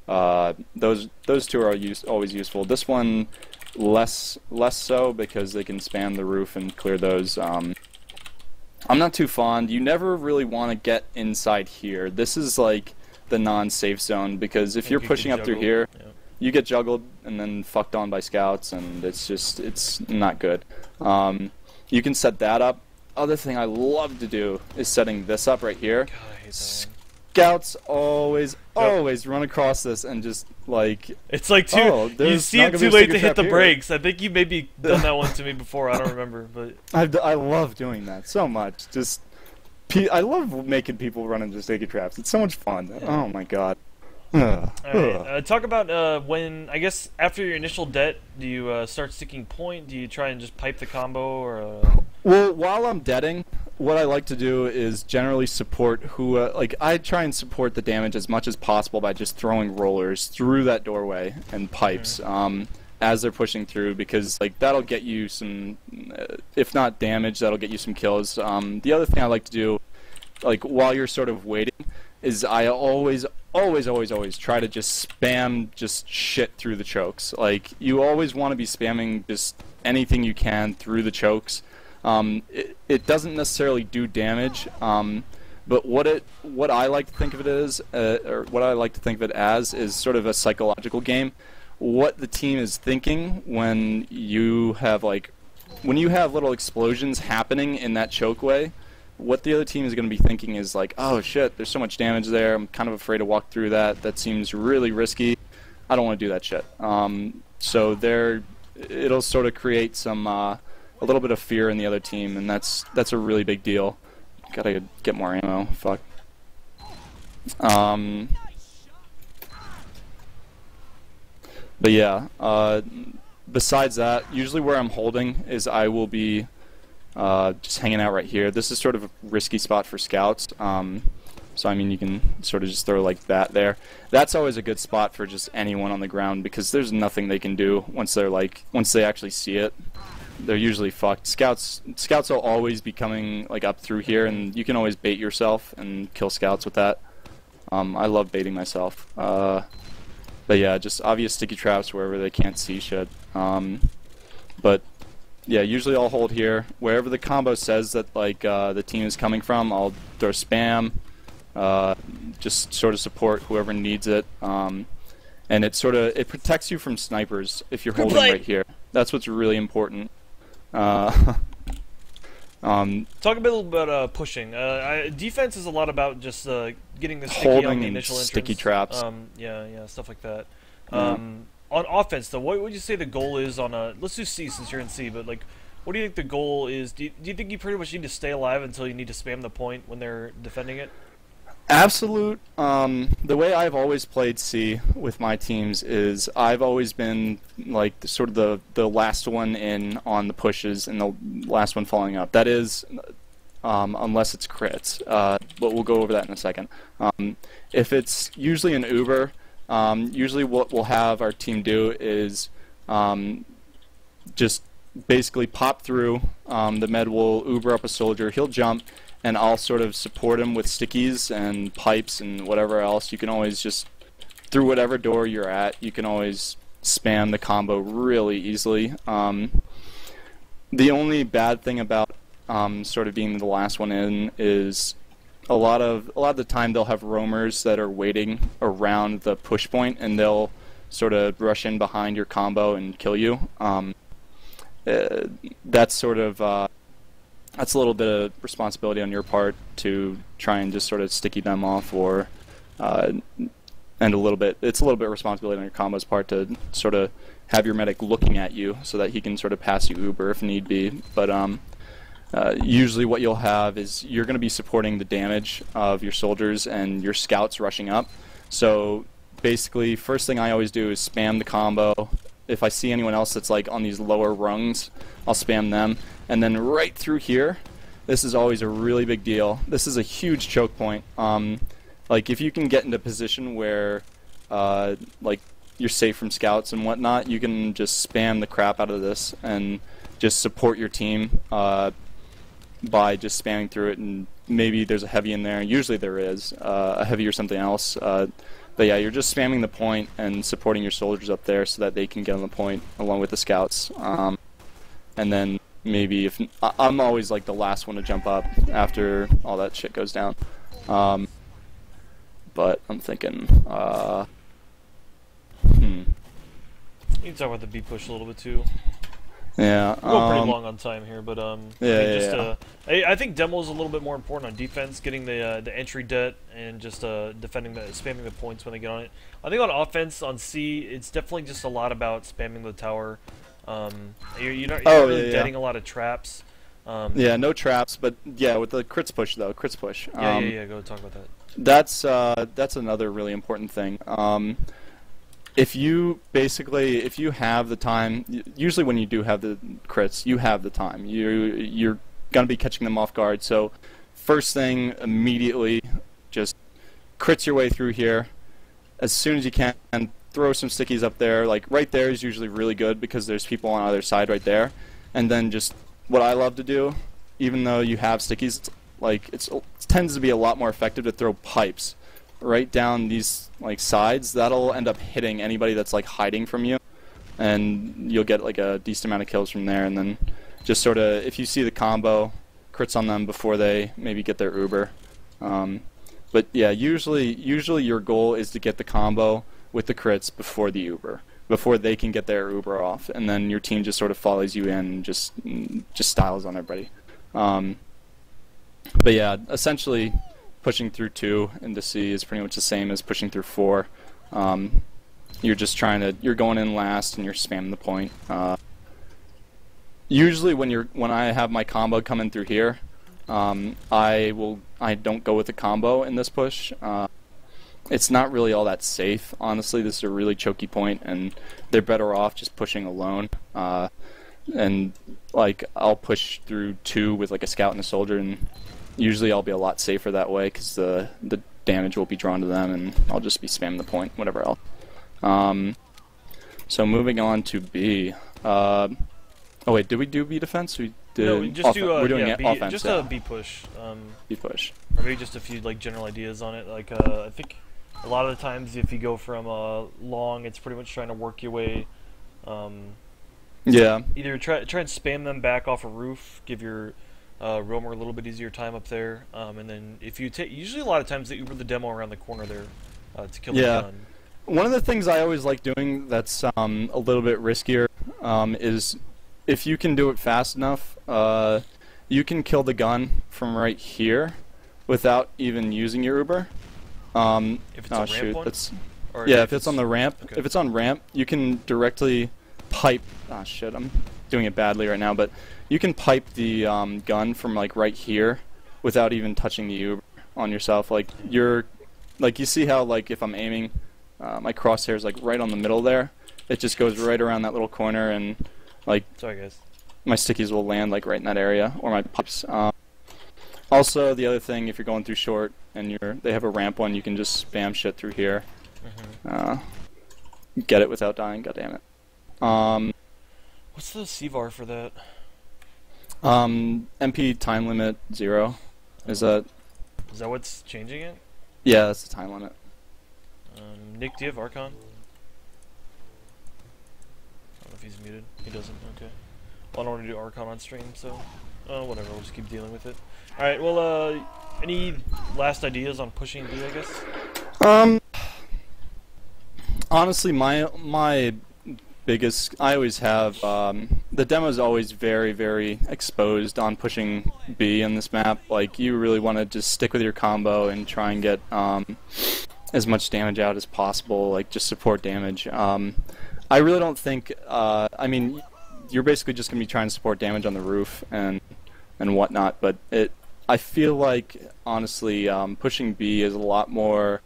Those two are always useful. This one less so, because they can spam the roof and clear those. I'm not too fond. You never really want to get inside here. This is like the non-safe zone, because if you're pushing up through here, you get juggled and then fucked on by scouts, and it's not good. You can set that up. Other thing I love to do is setting this up right here. God, I hate that one. Scouts always run across this and just like, it's like you see it too late to hit the brakes. I think you maybe done that one to me before. I don't remember, but I love doing that so much. I love making people run into sticky traps. It's so much fun. Yeah. Oh my god. Alright, talk about when, I guess, after your initial det, do you start sticking point? Do you try and just pipe the combo, or? Well, while I'm deading, what I like to do is generally support I try and support the damage as much as possible by just throwing rollers through that doorway and pipes. As they're pushing through, because like that'll get you some, if not damage, that'll get you some kills. The other thing I like to do, like while you're sort of waiting, is I always try to just spam just shit through the chokes. Like you always want to be spamming just anything you can through the chokes. It doesn't necessarily do damage, but what I like to think of it as, or what I like to think of it as, is sort of a psychological game. What the team is thinking when you have little explosions happening in that chokeway, what the other team is going to be thinking is like, oh shit, there's so much damage there, I'm kind of afraid to walk through that, that seems really risky, I don't want to do that shit. So it'll sort of create some a little bit of fear in the other team, and that's a really big deal. Gotta get more ammo, fuck. But yeah, besides that, usually where I'm holding is I will be just hanging out right here. This is sort of a risky spot for scouts. So I mean, you can sort of just throw like that there. That's always a good spot for just anyone on the ground because there's nothing they can do once they actually see it. They're usually fucked. Scouts will always be coming like up through here, and you can always bait yourself and kill scouts with that. I love baiting myself. But yeah, just obvious sticky traps wherever they can't see shit. But yeah, usually I'll hold here. Wherever the combo says that like the team is coming from, I'll throw spam. Just sort of support whoever needs it. And it protects you from snipers if you're holding right here. That's what's really important. Talk a little about pushing. Defense is a lot about just getting the sticky holding on the initial entrance. Sticky traps. Yeah, stuff like that. On offense, though, what would you say the goal is on a? Let's do C since you're in C. But like, what do you think the goal is? Do you think you pretty much need to stay alive until you need to spam the point when they're defending it? Absolute. The way I've always played C with my teams is I've always been like sort of the last one in on the pushes and the last one following up. That is, unless it's crits. But we'll go over that in a second. If it's usually an Uber, usually what we'll have our team do is just basically pop through. The med will Uber up a soldier. He'll jump. And I'll sort of support him with stickies and pipes and whatever else. You can always just, through whatever door you're at, you can always spam the combo really easily. The only bad thing about sort of being the last one in is a lot of the time they'll have roamers that are waiting around the push point, and they'll sort of rush in behind your combo and kill you. That's sort of... That's a little bit of responsibility on your part to try and just sort of sticky them off, or and it's a little bit of responsibility on your combo's part to sort of have your medic looking at you so that he can sort of pass you Uber if need be. But usually what you'll have is you're going to be supporting the damage of your soldiers and your scouts rushing up. So basically, first thing I always do is spam the combo. If I see anyone else that's like on these lower rungs, I'll spam them. And then right through here, this is always a really big deal. This is a huge choke point. Like if you can get into a position where like you're safe from scouts and whatnot, you can just spam the crap out of this and just support your team by just spamming through it. And maybe there's a heavy in there. Usually there is a heavy or something else. But yeah, you're just spamming the point and supporting your soldiers up there so that they can get on the point along with the scouts. And then maybe if I'm always like the last one to jump up after all that shit goes down. But I'm thinking, You can talk about the B push a little bit too. Yeah. We're going pretty long on time here, but yeah. I think demo is a little bit more important on defense, getting the entry det and just defending spamming the points when they get on it. I think on offense on C, it's definitely just a lot about spamming the tower. You're not really deading a lot of traps. Yeah, no traps, but yeah, with the crits push though, crits push. Yeah. Go talk about that. That's another really important thing. If you have the time, usually when you do have the crits, you have the time. You're gonna be catching them off guard. So first thing, immediately, just crits your way through here as soon as you can. Throw some stickies up there. Like right there is usually really good because there's people on either side right there. And then just what I love to do, even though you have stickies, it tends to be a lot more effective to throw pipes right down these like sides. That'll end up hitting anybody that's like hiding from you, and you'll get like a decent amount of kills from there. And then just sort of, if you see the combo, crits on them before they maybe get their Uber. But yeah, usually your goal is to get the combo with the crits before the Uber, before they can get their Uber off, and then your team just sort of follows you in and just styles on everybody. But yeah, essentially pushing through 2 into C is pretty much the same as pushing through 4. You're just you're going in last and you're spamming the point. Usually when I have my combo coming through here, I don't go with the combo in this push. It's not really all that safe, honestly. This is a really choky point, and they're better off just pushing alone. and like I'll push through 2 with like a scout and a soldier, and usually I'll be a lot safer that way because the damage will be drawn to them, and I'll just be spamming the point, whatever else. So moving on to B. Oh wait, did we do B defense? We did. No, just do we're doing B, offense. just yeah. a B push. B push. Or maybe just a few like general ideas on it. Like I think a lot of the times if you go from long, it's pretty much trying to work your way. Yeah. Either try and spam them back off a roof, give your roamer a little bit easier time up there, and then if you take, usually a lot of times they Uber the demo around the corner there to kill the gun. One of the things I always like doing that's a little bit riskier is if you can do it fast enough, you can kill the gun from right here without even using your Uber. If it's a ramp one? Or yeah, if it's on the ramp. Okay. If it's on ramp, you can directly pipe. Oh shit, I'm doing it badly right now, but you can pipe the gun from like right here without even touching the Uber on yourself. Like you see how like if I'm aiming, my crosshair's like right on the middle there. It just goes right around that little corner, and like sorry guys, my stickies will land like right in that area, or my pipes. Also, the other thing, if you're going through short and they have a ramp one, you can just spam shit through here. Get it without dying. God damn it. What's the CVAR for that? MP time limit 0. Is that what's changing it? Yeah, that's the time limit. Nick, do you have Archon? I don't know if he's muted. He doesn't. Okay. Well, I don't want to do Archon on stream, so whatever. We'll just keep dealing with it. All right. Well, any last ideas on pushing B, I guess? Honestly, my biggest, I always have, the demo is always very, very exposed on pushing B in this map. Like, you really want to just stick with your combo and try and get as much damage out as possible, like just support damage. I really don't think, I mean, you're basically just going to be trying to support damage on the roof and whatnot, but I feel like, honestly, pushing B is a lot more,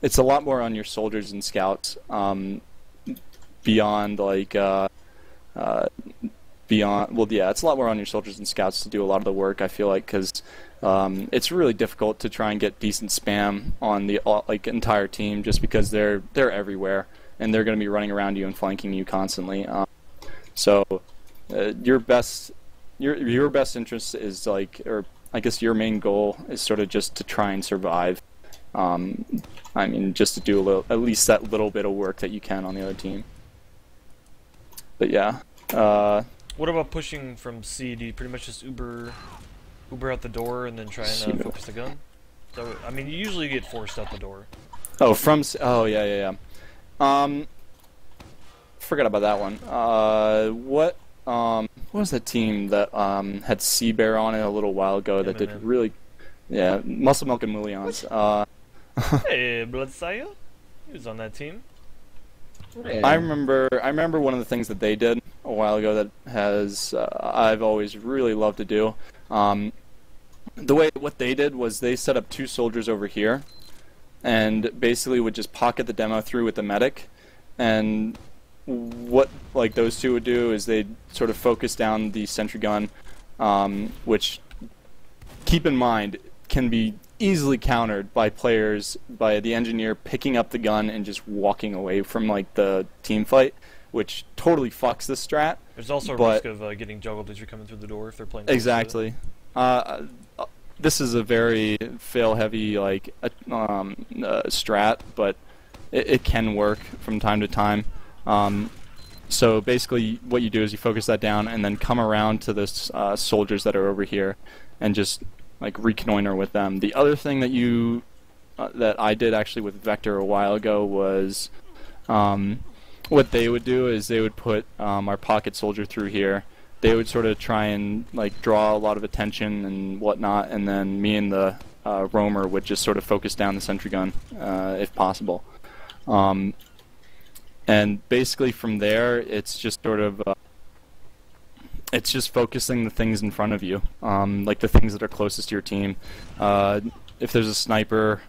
it's a lot more on your soldiers and scouts, beyond, like, well, yeah, it's a lot more on your soldiers and scouts to do a lot of the work, I feel like, because it's really difficult to try and get decent spam on the entire team, just because they're everywhere, and they're going to be running around you and flanking you constantly. So your best interest is, like, or I guess your main goal is sort of just to try and survive. I mean, just to do at least that little bit of work that you can on the other team. But yeah. What about pushing from C? Do you pretty much just Uber out the door and then try and focus the gun? So, I mean, you usually get forced out the door. Oh, from C. Oh, yeah. Forgot about that one. What was that team that had C Bear on it a little while ago that did really? Yeah, Muscle Milk and Mullions. Hey, Bloodsire, he was on that team. I remember one of the things that they did a while ago that has I've always really loved to do. What they did was they set up 2 soldiers over here, and basically would just pocket the demo through with the medic. And what like those 2 would do is they'd sort of focus down the sentry gun, which, keep in mind, can be easily countered by the engineer picking up the gun and just walking away from like the team fight, which totally fucks the strat. There's also a risk of getting juggled as you're coming through the door if they're playing. Exactly. This is a very fail-heavy like strat, but it can work from time to time. So basically, what you do is you focus that down and then come around to those soldiers that are over here, and just like reconnoiter with them. The other thing that that I did actually with Vector a while ago was, what they would do is they would put our pocket soldier through here. They would sort of try and like draw a lot of attention and whatnot, and then me and the roamer would just sort of focus down the sentry gun if possible. And basically from there, it's just sort of it's just focusing the things in front of you, like the things that are closest to your team. If there's a sniper,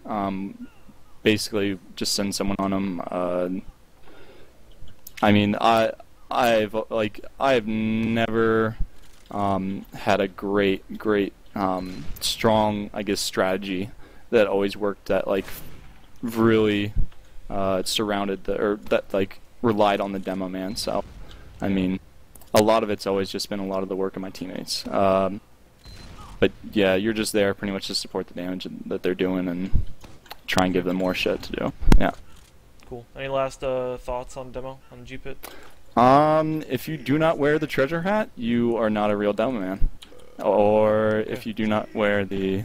basically just send someone on them. I mean, I've never had a great strong, I guess, strategy that always worked, that like really surrounded or that like relied on the Demoman. So I mean, a lot of it's always just been a lot of the work of my teammates. But yeah, you're just there pretty much to support the damage that they're doing and try and give them more shit to do. Yeah. Cool. Any last thoughts on demo on G-Pit? If you do not wear the treasure hat, you are not a real Demoman. Or if you do not wear the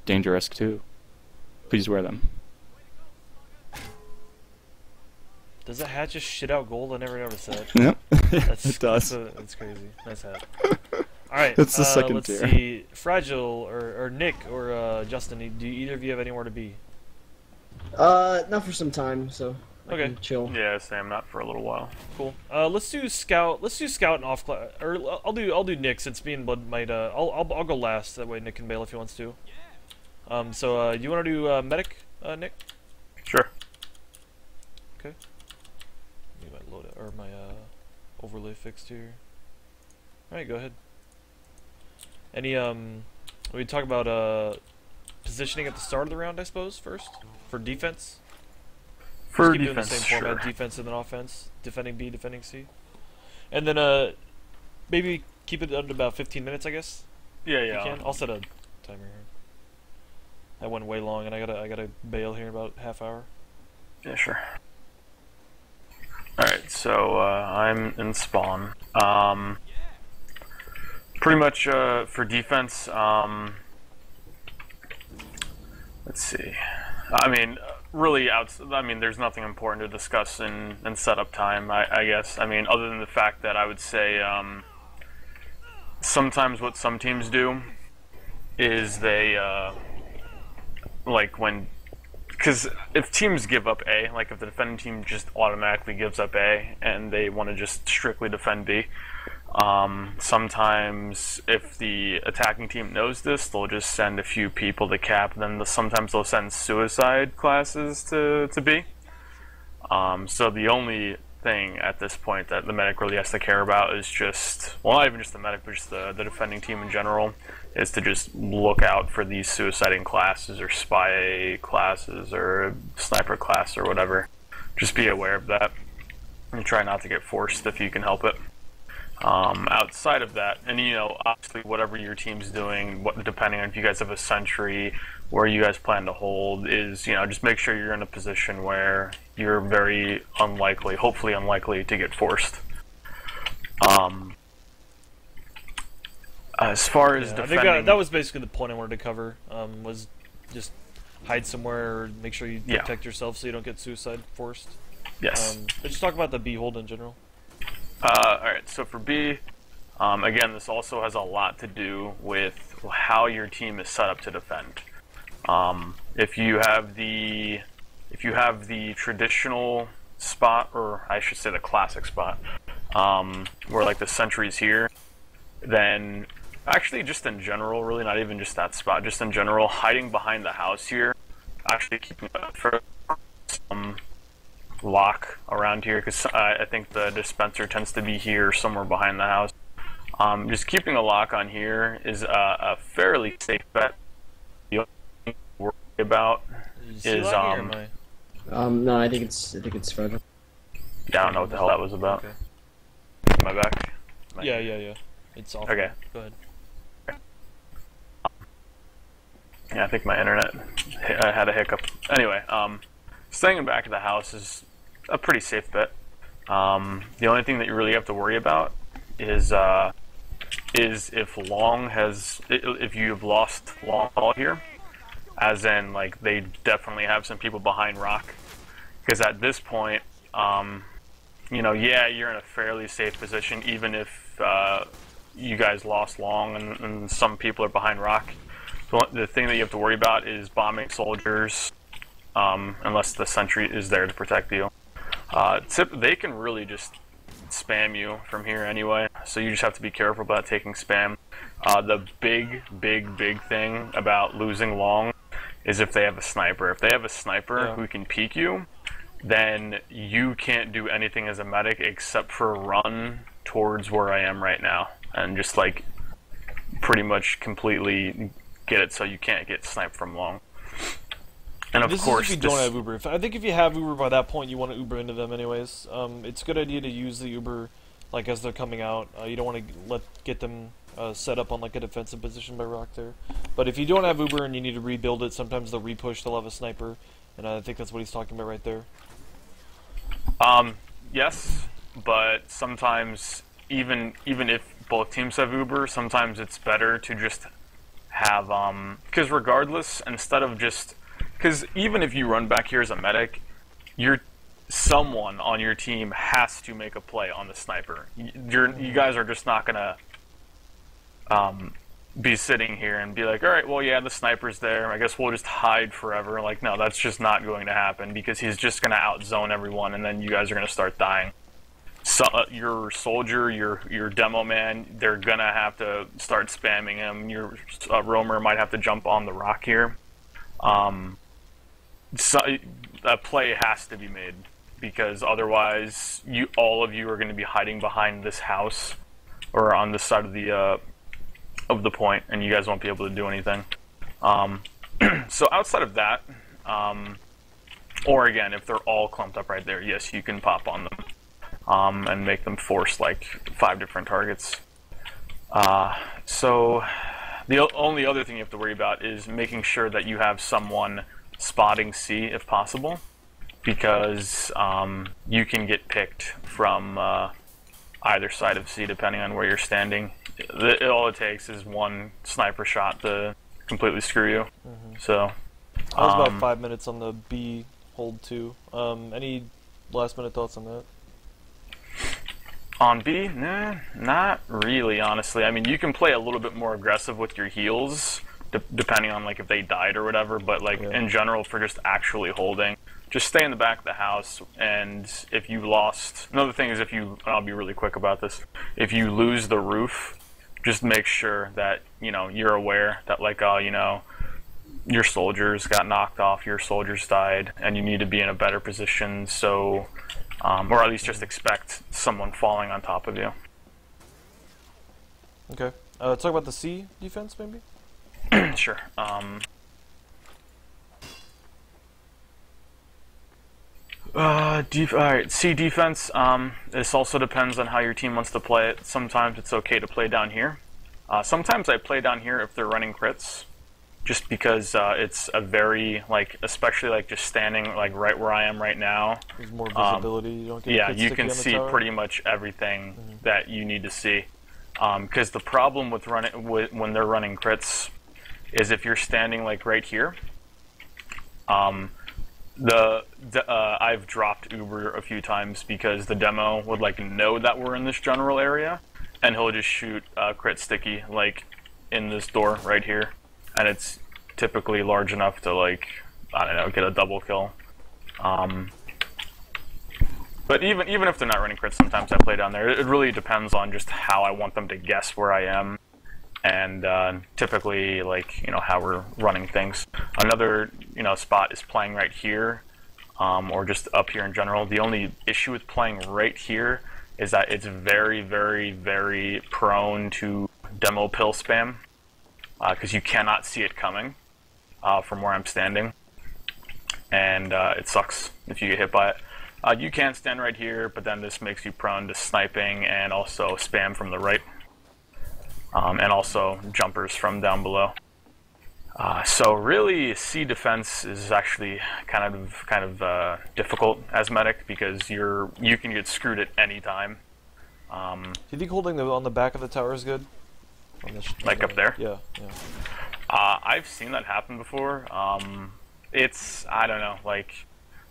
Dangerous 2, please wear them. Does that hat just shit out gold? I never noticed that. Yep, It does. That's crazy. Nice hat. Alright, It's the second let's tier. see. Fragile, or Nick, or Justin, do either of you have anywhere to be? Not for some time, so I Okay. can chill. Yeah, Sam, not for a little while. Cool. Let's do scout. Let's do scout and off class. Or I'll do Nick, since me and Bud might. I'll go last. That way Nick can bail if he wants to. So you want to do medic, Nick? Sure. Okay. Need my load or my overlay fixed here. All right, go ahead. Any we talk about positioning at the start of the round, I suppose, first for defense. For Keep doing the defense, same sure. format: defense and then offense. Defending B, defending C, and then maybe keep it under about 15 minutes, I guess. Yeah, If you yeah. can. I'll set a timer here. That went way long, and I gotta bail here in about half hour. Yeah, sure. Alright, so I'm in spawn. Pretty much for defense, let's see. I mean, really, there's nothing important to discuss in setup time, I guess. I mean, other than the fact that I would say sometimes what some teams do is they, because if teams give up A, like if the defending team just automatically gives up A and they want to just strictly defend B, sometimes if the attacking team knows this, they'll just send a few people to cap, then sometimes they'll send suicide classes to B. So the only thing at this point that the medic really has to care about is just, well, not even just the medic, but just the defending team in general, is to just look out for these suiciding classes or spy classes or sniper class or whatever. Just be aware of that and try not to get forced if you can help it. Outside of that, and obviously whatever your team's doing, depending on if you guys have a sentry, where you guys plan to hold, is just make sure you're in a position where you're very unlikely, hopefully unlikely, to get forced. As far as I defending, think that was basically the point I wanted to cover. Was just hide somewhere or make sure you protect yourself so you don't get suicide forced. yes. But just talk about the B hold in general. Alright, so for B, again, this also has a lot to do with how your team is set up to defend. If you have the traditional spot, or I should say the classic spot, where like the sentry's here, then actually just in general, really not even just that spot, just in general, hiding behind the house here, actually keeping for some lock around here, because I think the dispenser tends to be here somewhere behind the house. Just keeping a lock on here is a fairly safe bet. The only thing to worry about is No, I think it's fragile. yeah, I don't know what the hell that was about. Okay. Am I back? Yeah. It's off. Okay. Go ahead. Yeah, I think my internet had a hiccup. Anyway, staying in back of the house is a pretty safe bet. The only thing that you really have to worry about is if if you've lost long all here, as in like they definitely have some people behind rock, because at this point, yeah, you're in a fairly safe position, even if you guys lost long and some people are behind rock. The thing that you have to worry about is bombing soldiers, unless the sentry is there to protect you. They can really just spam you from here anyway, so you just have to be careful about taking spam. The big thing about losing long is if they have a sniper. If they have a sniper who can peek you, then you can't do anything as a medic except for run towards where I am right now and just like pretty much completely get it so you can't get sniped from long. And of this course, is if you don't have Uber. I think if you have Uber by that point, you want to Uber into them anyways. It's a good idea to use the Uber like as they're coming out. You don't want to get them set up on like a defensive position by rock there. But if you don't have Uber and you need to rebuild it, sometimes they'll repush. They'll have a sniper, and I think that's what he's talking about right there. Yes, but sometimes even if both teams have Uber, sometimes it's better to just have because regardless, instead of just because even if you run back here as a medic, someone on your team has to make a play on the sniper. You guys are just not gonna be sitting here and be like, all right, well, yeah, the sniper's there, I guess we'll just hide forever. Like, no, that's just not going to happen because he's just gonna outzone everyone, and then you guys are gonna start dying. So your soldier, your demo man, they're gonna have to start spamming him. Your roamer might have to jump on the rock here. So a play has to be made because otherwise, all of you are going to be hiding behind this house or on this side of the point, and you guys won't be able to do anything. So outside of that, or again, if they're all clumped up right there, yes, you can pop on them and make them force like 5 different targets. So the only other thing you have to worry about is making sure that you have someone spotting C if possible, because you can get picked from either side of C depending on where you're standing. All it takes is one sniper shot to completely screw you. So I was about 5 minutes on the B hold 2. Any last minute thoughts on that? On B, nah, not really, honestly. I mean, you can play a little bit more aggressive with your heals, depending on like if they died or whatever. But like in general, for just actually holding, just stay in the back of the house. And if you lost, another thing is I'll be really quick about this. If you lose the roof, just make sure that you're aware that like your soldiers got knocked off, your soldiers died, and you need to be in a better position. So. Or at least just expect someone falling on top of you. Okay. Talk about the C defense, maybe? Sure. Alright, C defense. This also depends on how your team wants to play it. Sometimes it's okay to play down here. Sometimes I play down here if they're running crits. Just because it's a very, especially just standing right where I am right now. There's more visibility. You don't get you can see pretty much everything that you need to see. Because the problem with when they're running crits is if you're standing right here. I've dropped Uber a few times because the demo would know that we're in this general area, and he'll just shoot crit sticky in this door right here. And it's typically large enough to I don't know, get a double kill. But even if they're not running crits, sometimes I play down there. It really depends on just how I want them to guess where I am, and typically how we're running things. Another spot is playing right here, or just up here in general. The only issue with playing right here is that it's very, very, very prone to demo pill spam. Because you cannot see it coming from where I'm standing, and it sucks if you get hit by it. You can stand right here, but then this makes you prone to sniping and also spam from the right, and also jumpers from down below. So really, C defense is actually kind of difficult as medic because you can get screwed at any time. Do you think holding on the back of the tower is good? Up there? Yeah. I've seen that happen before. It's, I don't know,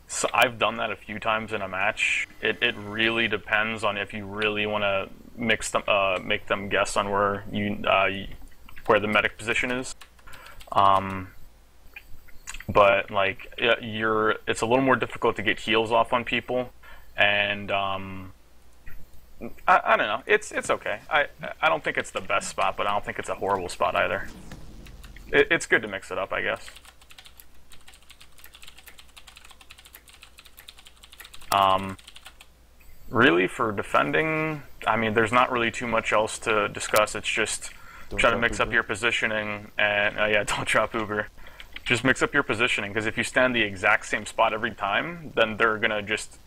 so I've done that a few times in a match. It really depends on if you really want to make them guess on where where the medic position is. But it's a little more difficult to get heals off on people, and I don't know. It's okay. I don't think it's the best spot, but I don't think it's a horrible spot either. It's good to mix it up, I guess. Really, for defending, I mean, there's not really too much else to discuss. It's just try to mix up your positioning, and yeah, don't drop Uber. Just mix up your positioning, because if you stand the exact same spot every time, then they're gonna just,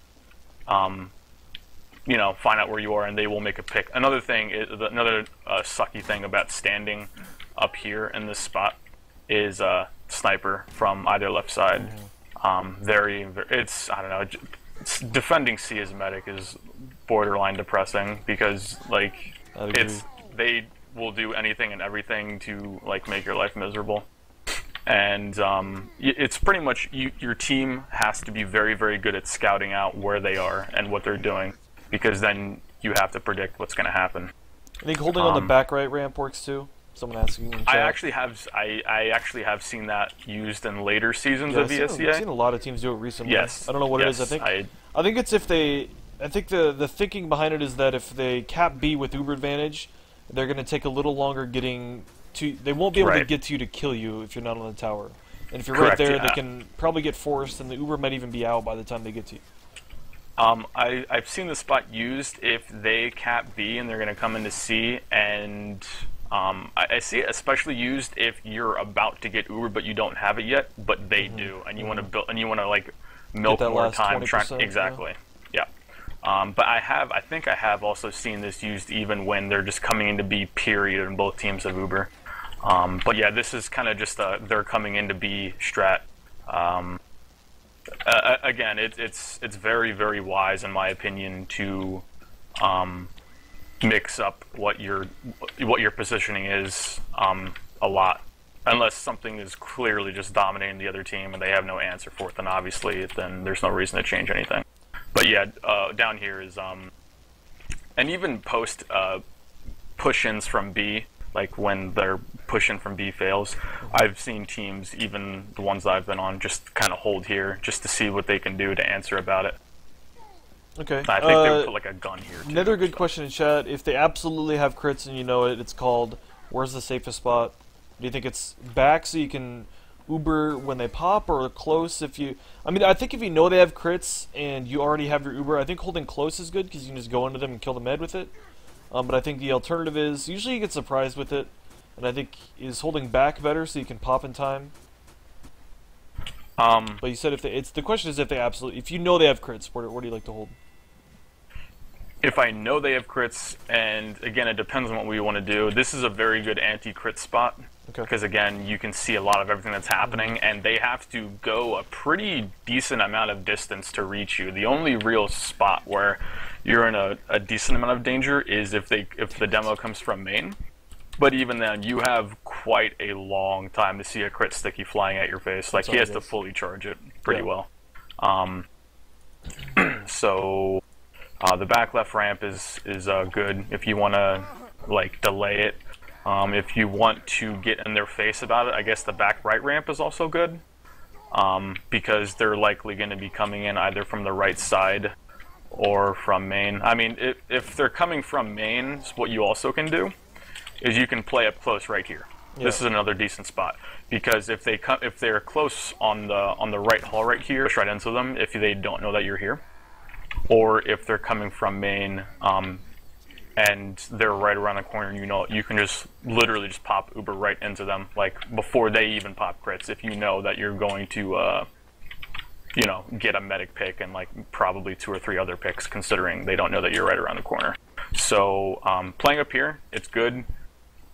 you know, find out where you are, and they will make a pick. Another thing, another sucky thing about standing up here in this spot is sniper from either left side. It's, I don't know. Defending C as a medic is borderline depressing because like they will do anything and everything to like make your life miserable, and it's pretty much your team has to be very, very good at scouting out where they are and what they're doing, because then you have to predict what's going to happen. I think holding on the back right ramp works too. Someone asking in chat. I actually have seen that used in later seasons of ESEA. I've seen a lot of teams do it recently. Yes. I don't know what it is. I think it's if they. I think the thinking behind it is that if they cap B with Uber advantage, they're going to take a little longer getting to. They won't be able to get to you to kill you if you're not on the tower. And if you're right there, they can probably get forced, and the Uber might even be out by the time they get to you. I've seen the spot used if they cap B and they're going to come into C, and I see it especially used if you're about to get Uber but you don't have it yet, but they do, and you want to build, and you want to like milk more time trying. Exactly. Yeah. But I think I have also seen this used even when they're just coming into B period and both teams have Uber. But yeah, this is kind of just they're coming into B strat. Again, it's very, very wise in my opinion to mix up what your positioning is a lot, unless something is clearly just dominating the other team and they have no answer for it. Then obviously, then there's no reason to change anything. But yeah, down here is and even post push-ins from B, like when their push-in from B fails, I've seen teams, even the ones that I've been on, just kind of hold here just to see what they can do to answer about it. Okay. I think they would put like a gun here too. Another good question in chat: if they absolutely have crits and you know it, it's called "Where's the safest spot?" Do you think it's back so you can Uber when they pop, or close if you? I mean, I think if you know they have crits and you already have your Uber, I think holding close is good because you can just go into them and kill the med with it. But I think the alternative is usually you get surprised with it, and I think is holding back better so you can pop in time. But you said if they, the question is if they absolutely, if you know they have crits, where do you like to hold? If I know they have crits, and again, it depends on what we want to do. This is a very good anti-crit spot, because again, you can see a lot of everything that's happening, and they have to go a pretty decent amount of distance to reach you. The only real spot where you're in a decent amount of danger is if the demo comes from main. But even then, you have quite a long time to see a crit sticky flying at your face. Like, he has to fully charge it pretty well. So the back left ramp is good if you want to like delay it. If you want to get in their face about it, I guess the back right ramp is also good, because they're likely going to be coming in either from the right side or from main. I mean, if they're coming from main, what you also can do is you can play up close right here. This is another decent spot, because if they're close on the right hall right here, push right into them if they don't know that you're here, or if they're coming from main and they're right around the corner, you can just literally just pop Uber right into them, like before they even pop crits, if you know that you're going to get a medic pick and like probably 2 or 3 other picks, considering they don't know that you're right around the corner. So playing up here, it's good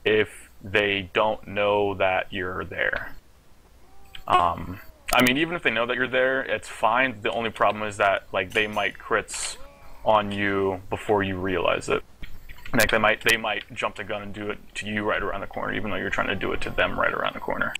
if they don't know that you're there. I mean, even if they know that you're there, it's fine. The only problem is that like they might crits on you before you realize it. Like they might jump the gun and do it to you right around the corner, even though you're trying to do it to them right around the corner.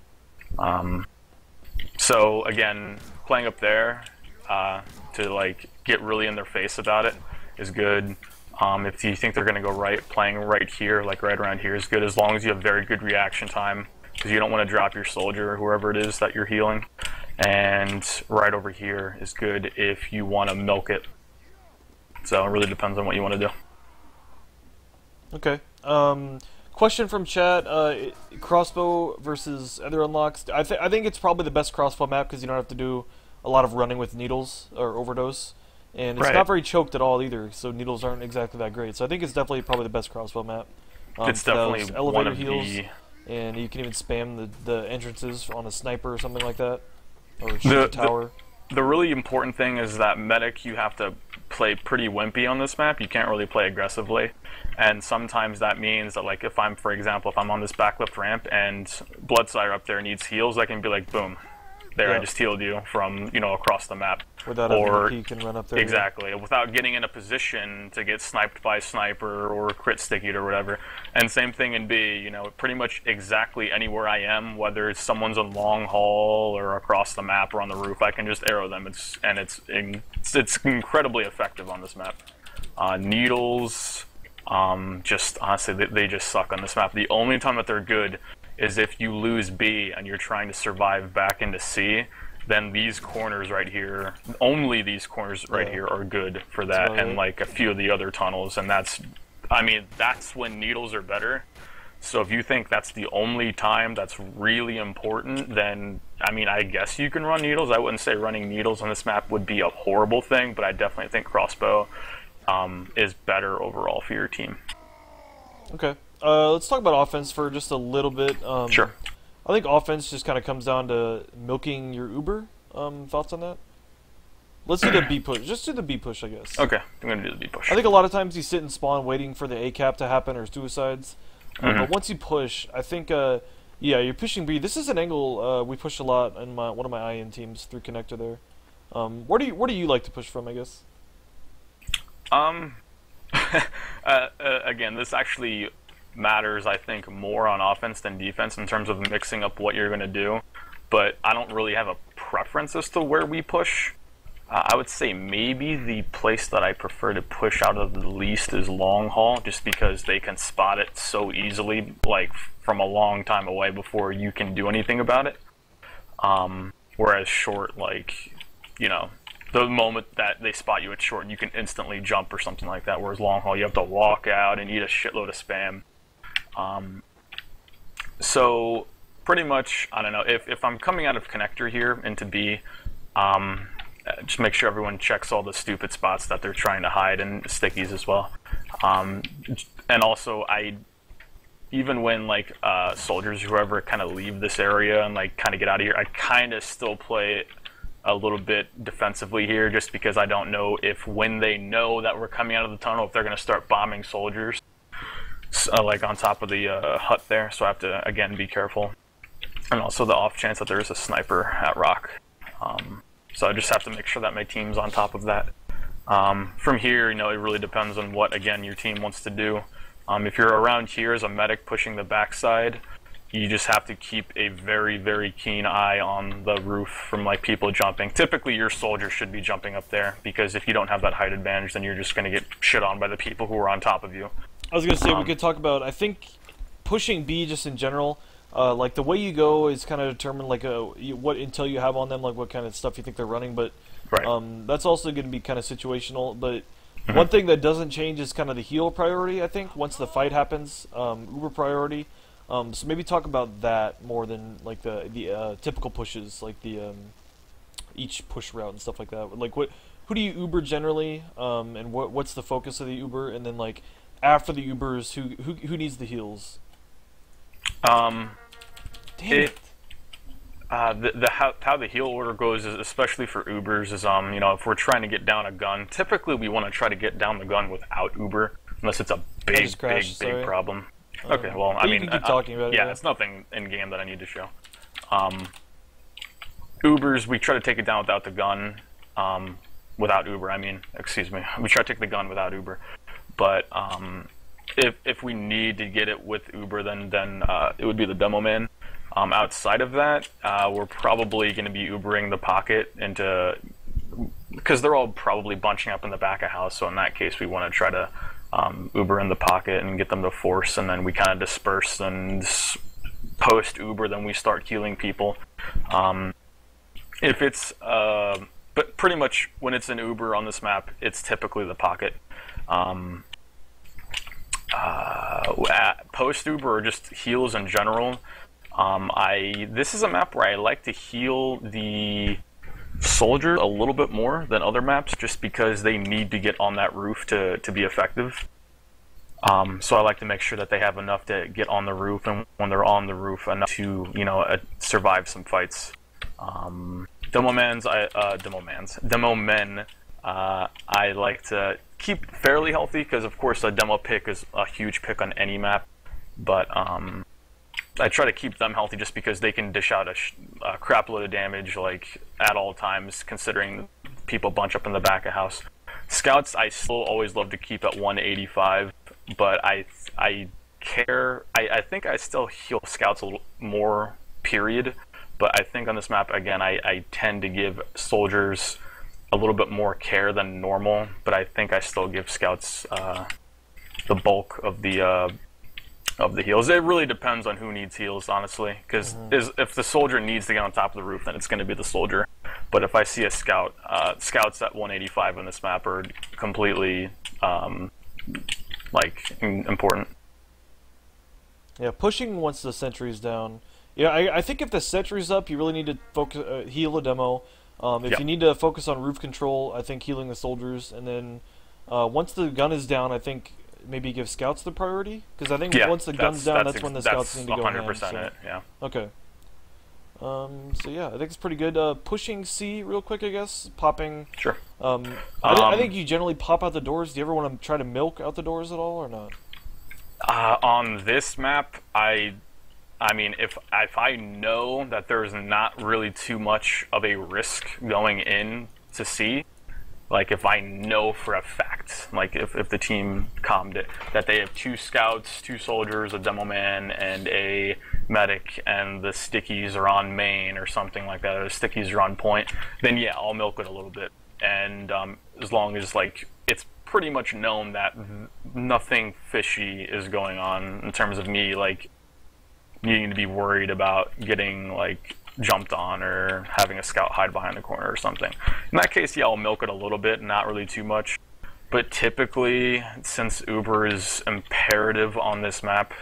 So again, playing up there to like get really in their face about it is good. If you think they're going to go right, playing right here, like right around here, is good, as long as you have very good reaction time, because you don't want to drop your soldier or whoever it is that you're healing. And right over here is good if you want to milk it. So it really depends on what you want to do. Okay. Question from chat: crossbow versus other unlocks. I think it's probably the best crossbow map because you don't have to do a lot of running with needles or overdose. and it's not very choked at all either. So needles aren't exactly that great. So I think it's definitely probably the best crossbow map. It's definitely elevator one of heals, the. and you can even spam the entrances on a sniper or something like that, or shoot a tower. The really important thing is that medic, you have to play pretty wimpy on this map. You can't really play aggressively, and sometimes that means that, like, if I'm, for example, if I'm on this backlift ramp and Bloodsire up there needs heals, I can be like, boom, there, I just healed you from, you know, across the map. Without having to peek and run up there. Exactly, without getting in a position to get sniped by a sniper or crit stickied or whatever. And same thing in B, you know, pretty much exactly anywhere I am, whether it's someone's in long hall or across the map or on the roof, I can just arrow them. It's incredibly effective on this map. Needles, just honestly, they just suck on this map. The only time that they're good is if you lose B and you're trying to survive back into C, then these corners right here, only these corners right here are good for that, and like a few of the other tunnels, and that's when needles are better. So if you think that's the only time that's really important, then, I mean, I guess you can run needles. I wouldn't say running needles on this map would be a horrible thing, but I definitely think crossbow is better overall for your team. Okay. Let's talk about offense for just a little bit. Sure. I think offense just kind of comes down to milking your Uber. Thoughts on that? Let's do the B push. Just do the B push, I guess. Okay, I'm going to do the B push. I think a lot of times you sit and spawn waiting for the A cap to happen or suicides. But once you push, I think, yeah, you're pushing B. This is an angle we push a lot in one of my IN teams through connector there. Where do you like to push from, I guess? Again, this actually matters, I think, more on offense than defense in terms of mixing up what you're going to do, but I don't really have a preference as to where we push. I would say maybe the place that I prefer to push out of the least is long haul, just because they can spot it so easily, like from a long time away before you can do anything about it. Whereas short, like, you know, the moment that they spot you at short, you can instantly jump or something like that, whereas long haul, you have to walk out and eat a shitload of spam. So pretty much, I don't know, if I'm coming out of connector here into B, just make sure everyone checks all the stupid spots that they're trying to hide, and stickies as well. And also, even when like soldiers, whoever, kind of leave this area and like kind of get out of here, I kind of still play a little bit defensively here, just because I don't know if when they know that we're coming out of the tunnel, if they're going to start bombing soldiers. Like on top of the hut there, so I have to again be careful, and also the off chance that there is a sniper at rock. So I just have to make sure that my team's on top of that. From here, you know, it really depends on what, again, your team wants to do. If you're around here as a medic pushing the backside, you just have to keep a very, very keen eye on the roof from like people jumping. Typically, your soldiers should be jumping up there, because if you don't have that height advantage, then you're just going to get shit on by the people who are on top of you. I was going to say, we could talk about, I think, pushing B just in general. Like, the way you go is kind of determined, like, what intel you have on them, like, what kind of stuff you think they're running, but that's also going to be kind of situational. But one thing that doesn't change is kind of the heal priority, I think, once the fight happens, Uber priority. So maybe talk about that more than, like, the typical pushes, like the each push route and stuff like that. Like, who do you Uber generally, and what's the focus of the Uber, and then, like, after the Ubers, who needs the heals? Damn it. How the heal order goes, is, especially for Ubers, is you know, if we're trying to get down a gun, typically we want to try to get down the gun without Uber, unless it's a big problem. Okay, well, I mean, you can keep talking about it. Yeah, it's nothing in game that I need to show. Ubers, we try to take it down without the gun. Without Uber, I mean, excuse me. We try to take the gun without Uber. But if we need to get it with Uber, then it would be the Demoman. Outside of that, we're probably going to be Ubering the pocket into, because they're all probably bunching up in the back of house. So in that case, we want to try to Uber in the pocket and get them to force, and then we kind of disperse and post Uber. Then we start healing people. If it's but pretty much when it's an Uber on this map, it's typically the pocket. Post Uber or just heals in general, this is a map where I like to heal the soldier a little bit more than other maps, just because they need to get on that roof to be effective. So I like to make sure that they have enough to get on the roof, and when they're on the roof, enough to survive some fights. Demomen, I like to keep fairly healthy, because of course a demo pick is a huge pick on any map, but I try to keep them healthy just because they can dish out a crap load of damage like at all times, considering people bunch up in the back of house. Scouts I still always love to keep at 185, but I think I still heal scouts a little more, period. But I think on this map, again, I tend to give soldiers a little bit more care than normal, but I think I still give scouts the bulk of the heals. It really depends on who needs heals, honestly, because if the soldier needs to get on top of the roof, then it's going to be the soldier. But if I see a scout, scouts at 185 on this map are completely important. Yeah, pushing once the sentry's down. Yeah, I think if the sentry's up, you really need to focus heal a demo. If you need to focus on roof control, I think healing the soldiers, and then once the gun is down, I think maybe give scouts the priority, because I think once the gun's down, that's when the scouts need to go in. 100% it. Yeah. Okay. So yeah, I think it's pretty good. Pushing C real quick, I guess. Popping. Sure. I think you generally pop out the doors. Do you ever want to try to milk out the doors at all, or not? On this map, I mean, if I know that there's not really too much of a risk going in to C, like if I know for a fact, like if the team calmed it, that they have 2 scouts, 2 soldiers, a demoman, and a medic, and the stickies are on main or something like that, or the stickies are on point, then yeah, I'll milk it a little bit. And as long as like it's pretty much known that nothing fishy is going on in terms of me like needing to be worried about getting like jumped on or having a scout hide behind the corner or something. In that case, yeah, I'll milk it a little bit, not really too much. But typically, since Uber is imperative on this map,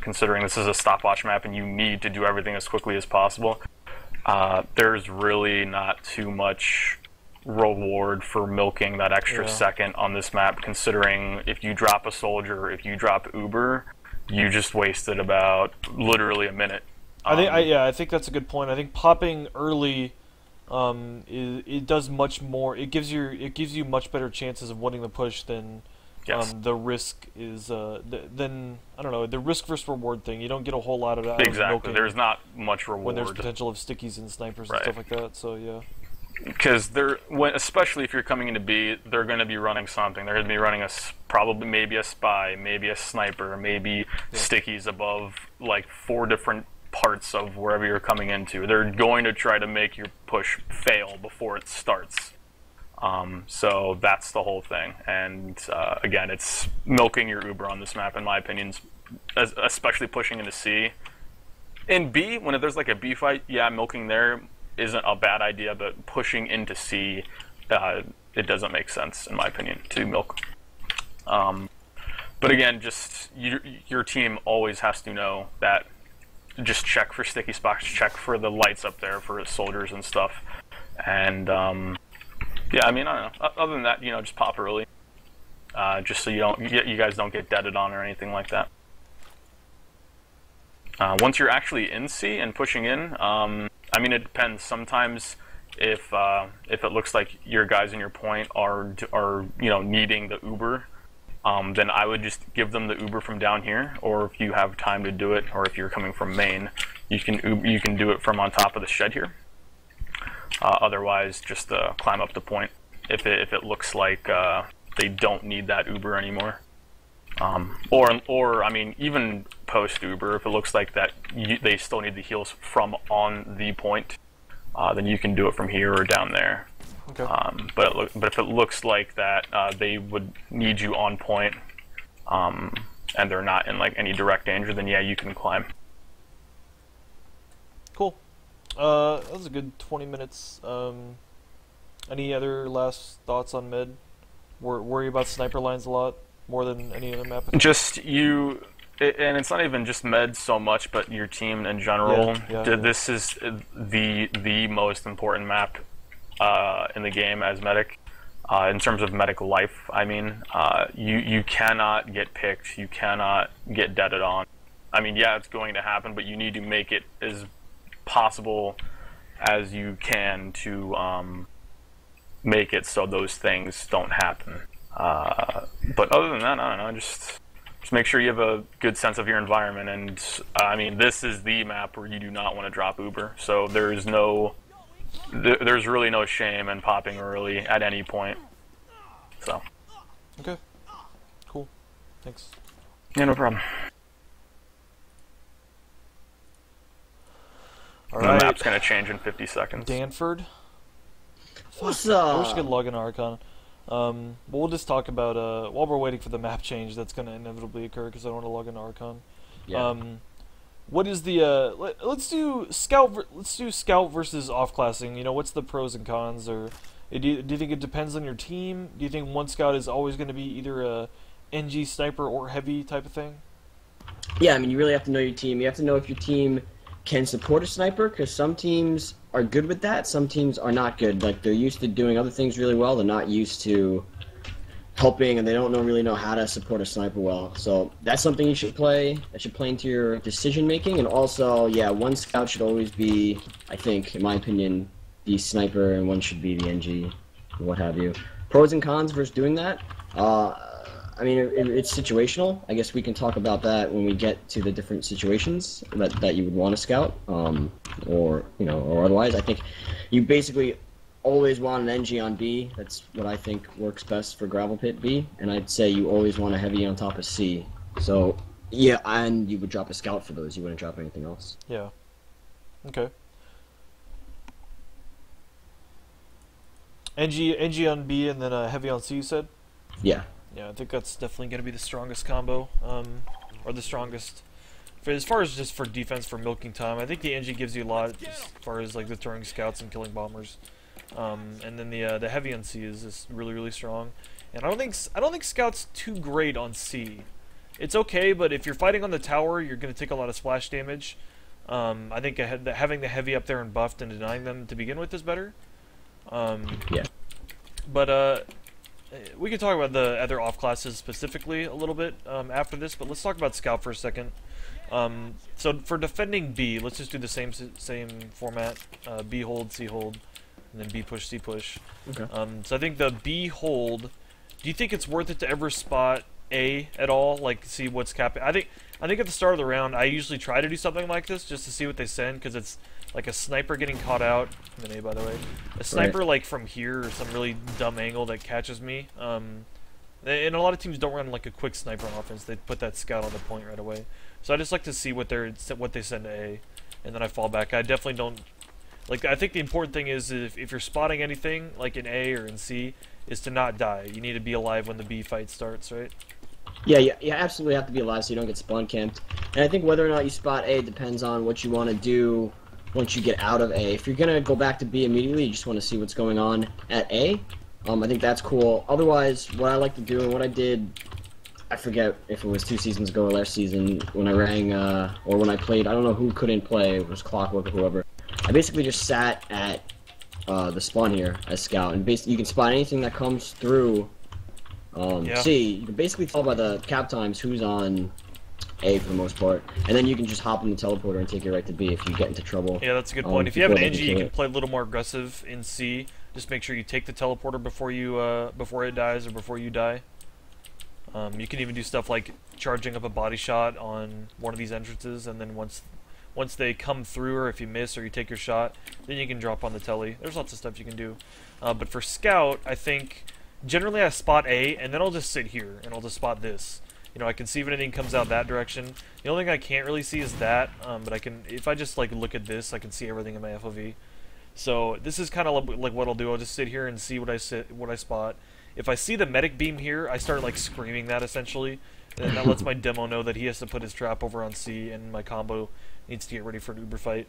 considering this is a stopwatch map and you need to do everything as quickly as possible, there's really not too much reward for milking that extra second on this map, considering if you drop a soldier, if you drop Uber, you just wasted about literally a minute. I think that's a good point. I think popping early, it does much more. It gives you much better chances of winning the push than the risk is. Than I don't know, the risk versus reward thing. You don't get a whole lot of that. Exactly. There's not much reward when there's potential of stickies and snipers and stuff like that. So yeah. Because especially if you're coming into B, they're going to be running something. They're going to be running probably maybe a spy, maybe a sniper, maybe stickies above like 4 different parts of wherever you're coming into. They're going to try to make your push fail before it starts. So that's the whole thing. And again, it's milking your Uber on this map, in my opinion, especially pushing into C. In B, when there's like a B fight, yeah, milking there isn't a bad idea, but pushing into C, it doesn't make sense, in my opinion, to milk. But again, just your team always has to know that. Just check for sticky spots, check for the lights up there for soldiers and stuff. And yeah, I mean, I don't know. Other than that, just pop early, just so you guys don't get deaded on or anything like that. Once you're actually in C and pushing in, I mean, it depends. Sometimes, if it looks like your guys in your point are needing the Uber, then I would just give them the Uber from down here. Or if you have time to do it, or if you're coming from main, you can do it from on top of the shed here. Otherwise, just climb up the point if it looks like they don't need that Uber anymore. Or I mean, even post Uber, if it looks like that they still need the heals from on the point, then you can do it from here or down there. Okay. But if it looks like that they would need you on point, and they're not in like any direct danger, then yeah, you can climb. Cool. That was a good 20 minutes. Any other last thoughts on mid? Worry about sniper lines a lot, more than any other map? Just and it's not even just med so much, but your team in general. Yeah. This is the most important map in the game as medic. In terms of medic life, I mean, you cannot get picked, you cannot get deaded on. I mean, yeah, it's going to happen, but you need to make it as possible as you can to make it so those things don't happen. But other than that, I don't know, just make sure you have a good sense of your environment. And I mean, this is the map where you do not want to drop Uber, so there's really no shame in popping early at any point. So. Okay. Cool. Thanks. Yeah, no problem. All The right. map's gonna change in 50 seconds. Danford. What's I wish I could log in Archon. But we'll just talk about while we're waiting for the map change that's going to inevitably occur because I don't want to log in Archon. Yeah. What is the let's do scout. Let's do scout versus off-classing. You know, what's the pros and cons? Or do you think it depends on your team? Do you think one scout is always going to be either a NG sniper or heavy type of thing? Yeah, I mean, you really have to know your team. You have to know if your team can support a sniper, because some teams are good with that, some teams are not good. Like, they're used to doing other things really well, they're not used to helping, and they don't really know how to support a sniper well. So that's something you should play. That should play into your decision making. And also, yeah, one scout should always be, I think, in my opinion, the sniper, and one should be the NG, or what have you. Pros and cons versus doing that. I mean, it's situational. I guess we can talk about that when we get to the different situations that you would want to scout, or otherwise. I think you basically always want an NG on B. That's what I think works best for Gravel Pit B. And I'd say you always want a heavy on top of C. So yeah, and you would drop a scout for those. You wouldn't drop anything else. Yeah. Okay. NG on B and then heavy on C, you said? Yeah. Yeah, I think that's definitely going to be the strongest combo, or the strongest. As far as just for defense, for milking time, I think the NG gives you a lot as far as like deterring scouts and killing bombers. And then the heavy on C is just really, really strong. And I don't think scout's too great on C. It's okay, but if you're fighting on the tower, you're going to take a lot of splash damage. I think having the heavy up there and buffed and denying them to begin with is better. Yeah. But we can talk about the other off classes specifically a little bit after this, but let's talk about scout for a second. So for defending B, let's just do the same format: B hold, C hold, and then B push, C push. Okay. So I think the B hold. Do you think it's worth it to ever spot A at all? Like see what's capping? I think at the start of the round, I usually try to do something like this just to see what they send, because it's like a sniper getting caught out. I'm an A, by the way. A sniper like from here or some really dumb angle that catches me. And a lot of teams don't run like a quick sniper on offense. They put that scout on the point right away. So I just like to see what they send to A, and then I fall back. I definitely don't like. I think the important thing is if you're spotting anything like in A or in C, is to not die. You need to be alive when the B fight starts, right? Yeah, you absolutely have to be alive so you don't get spawn camped. And I think whether or not you spot A depends on what you want to do once you get out of A. If you're gonna go back to B immediately, you just want to see what's going on at A. I think that's cool. Otherwise, what I like to do and what I did, I forget if it was 2 seasons ago or last season when I rang or when I played. I don't know who couldn't play. It was Clockwork or whoever. I basically just sat at the spawn here as scout, and basically you can spot anything that comes through. C. You can basically tell by the cap times who's on A for the most part, and then you can just hop in the teleporter and take it right to B if you get into trouble. Yeah, that's a good point. If you have an NG, you can play a little more aggressive in C. Just make sure you take the teleporter before you before it dies or before you die. You can even do stuff like charging up a body shot on one of these entrances, and then once they come through, or if you miss or you take your shot, then you can drop on the telly. There's lots of stuff you can do. But for scout, I think generally I spot A, and then I'll just sit here and I'll just spot this. You know, I can see if anything comes out that direction. The only thing I can't really see is that, but I can, if I just like look at this, I can see everything in my FOV. So this is kind of like what I'll do. I'll just sit here and see what I spot. If I see the medic beam here, I start like screaming that essentially, and that lets my demo know that he has to put his trap over on C, and my combo needs to get ready for an Uber fight.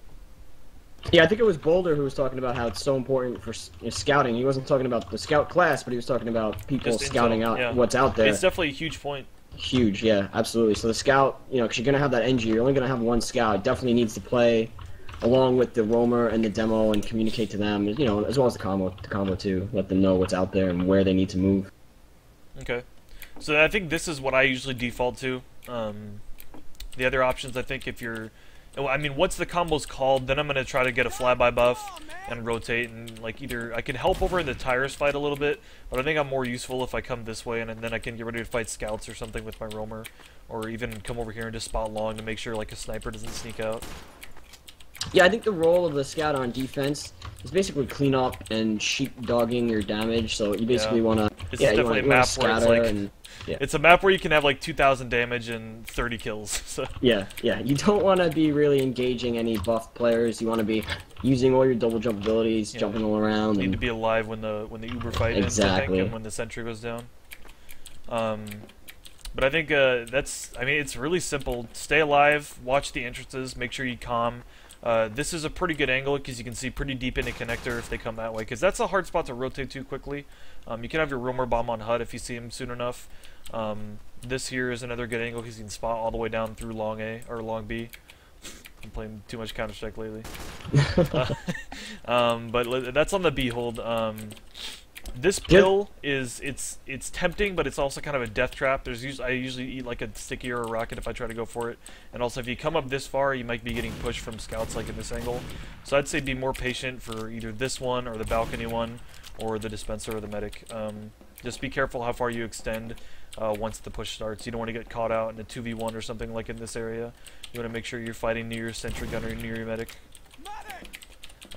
Yeah, I think it was Boulder who was talking about how it's so important for scouting. He wasn't talking about the scout class, but he was talking about people Just scouting intel, out yeah. what's out there. It's definitely a huge point. Huge, yeah, absolutely. So the scout, you know, because you're going to have that NG, you're only going to have one scout. It definitely needs to play along with the roamer and the demo, and communicate to them, you know, as well as the combo too. Let them know what's out there and where they need to move. Okay. So I think this is what I usually default to. The other options, I think, if you're... I mean, once the combo's called, then I'm going to try to get a flyby buff and rotate, and, like, either... I can help over in the tires fight a little bit, but I think I'm more useful if I come this way, and then I can get ready to fight scouts or something with my roamer, or even come over here and just spot long to make sure, like, a sniper doesn't sneak out. Yeah, I think the role of the scout on defense is basically clean up and sheepdogging your damage, so you basically want to... It's definitely a map where it's like... Yeah. It's a map where you can have like 2,000 damage and 30 kills. So. Yeah. You don't want to be really engaging any buff players. You want to be using all your double jump abilities, jumping all around. You need to be alive when the Uber fight ends, I think, and when the sentry goes down. But I think that's... I mean, it's really simple. Stay alive, watch the entrances, make sure you calm. This is a pretty good angle because you can see pretty deep into connector if they come that way, because that's a hard spot to rotate to quickly. You can have your roamer bomb on HUD if you see him soon enough. This here is another good angle because you can spot all the way down through long A or long B. I'm playing too much Counter-Strike lately. But that's on the B hold. This pill is it's tempting, but it's also kind of a death trap. I usually eat like a sticky or a rocket if I try to go for it. And also, if you come up this far, you might be getting pushed from scouts like in this angle. So I'd say be more patient for either this one or the balcony one, or the dispenser or the medic. Just be careful how far you extend once the push starts. You don't want to get caught out in a 2v1 or something like in this area. You want to make sure you're fighting near your sentry gunner, near your medic.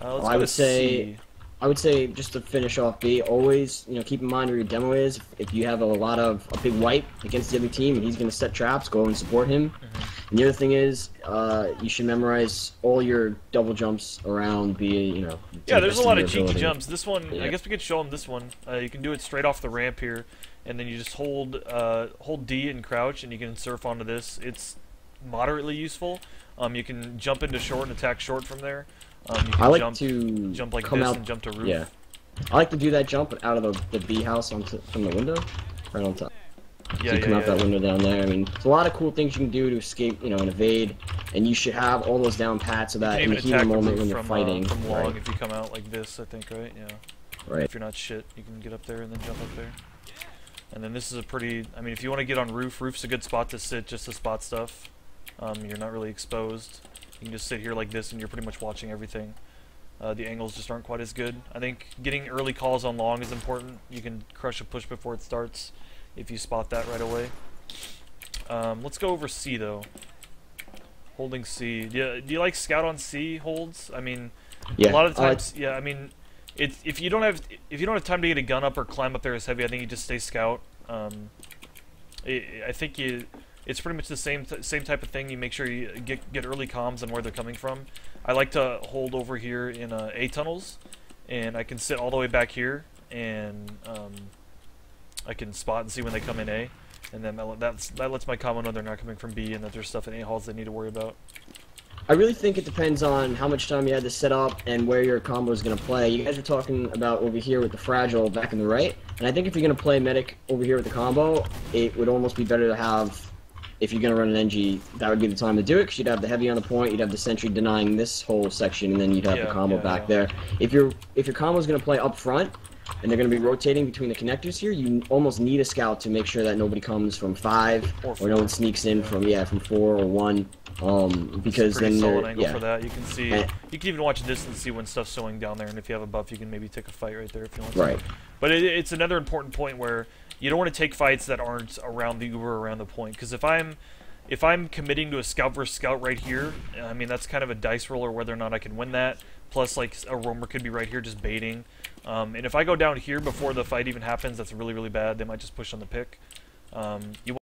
Let's go to C. I would say, just to finish off B, always, you know, keep in mind where your demo is. If you have a big wipe against the other team and he's going to set traps, go and support him. And the other thing is, you should memorize all your double jumps around B, you know. Yeah, there's a lot of cheeky jumps. This one, I guess we could show him this one. You can do it straight off the ramp here, and then you just hold D and crouch, and you can surf onto this. It's moderately useful. You can jump into short and attack short from there. You can I like jump like this and jump to roof. Yeah, I like to do that jump out of the B house from the window, right on top. Yeah, so you come out that window down there. I mean, there's a lot of cool things you can do to escape, you know, and evade. And you should have all those down pat so that in the heat of the moment when you're fighting, from long, if you come out like this, I think, right? Yeah. Right. If you're not shit, you can get up there and then jump up there. And then this is a pretty... I mean, if you want to get on roof, roof's a good spot to sit just to spot stuff. You're not really exposed. You can just sit here like this and you're pretty much watching everything. The angles just aren't quite as good. I think getting early calls on long is important. You can crush a push before it starts if you spot that right away. Let's go over C though. Holding C. Do you like scout on C holds? I mean, a lot of times, yeah. I mean, if you don't have time to get a gun up or climb up there as heavy, I think you just stay scout. I think it's pretty much the same type of thing. You make sure you get early comms on where they're coming from. I like to hold over here in A tunnels, and I can sit all the way back here, and I can spot and see when they come in A, and then that lets my combo know they're not coming from B and that there's stuff in A halls they need to worry about. I really think it depends on how much time you had to set up and where your combo is going to play. You guys were talking about over here with the fragile back in the right, and I think if you're going to play medic over here with the combo, it would almost be better to have... If you're going to run an NG, that would be the time to do it, because you'd have the heavy on the point, you'd have the sentry denying this whole section, and then you'd have the combo back there. If your combo is going to play up front, and they're going to be rotating between the connectors here, you almost need a scout to make sure that nobody comes from 5, or no one sneaks in from 4 or 1. Because then solid angle for that. You can see, you can even watch this and see when stuff's showing down there, and if you have a buff, you can maybe take a fight right there if you want to. Right. But it's another important point where you don't want to take fights that aren't around the Uber or around the point, because if I'm committing to a scout versus scout right here, I mean that's kind of a dice roller whether or not I can win that. Plus, like a roamer could be right here just baiting, and if I go down here before the fight even happens, that's really bad. They might just push on the pick. You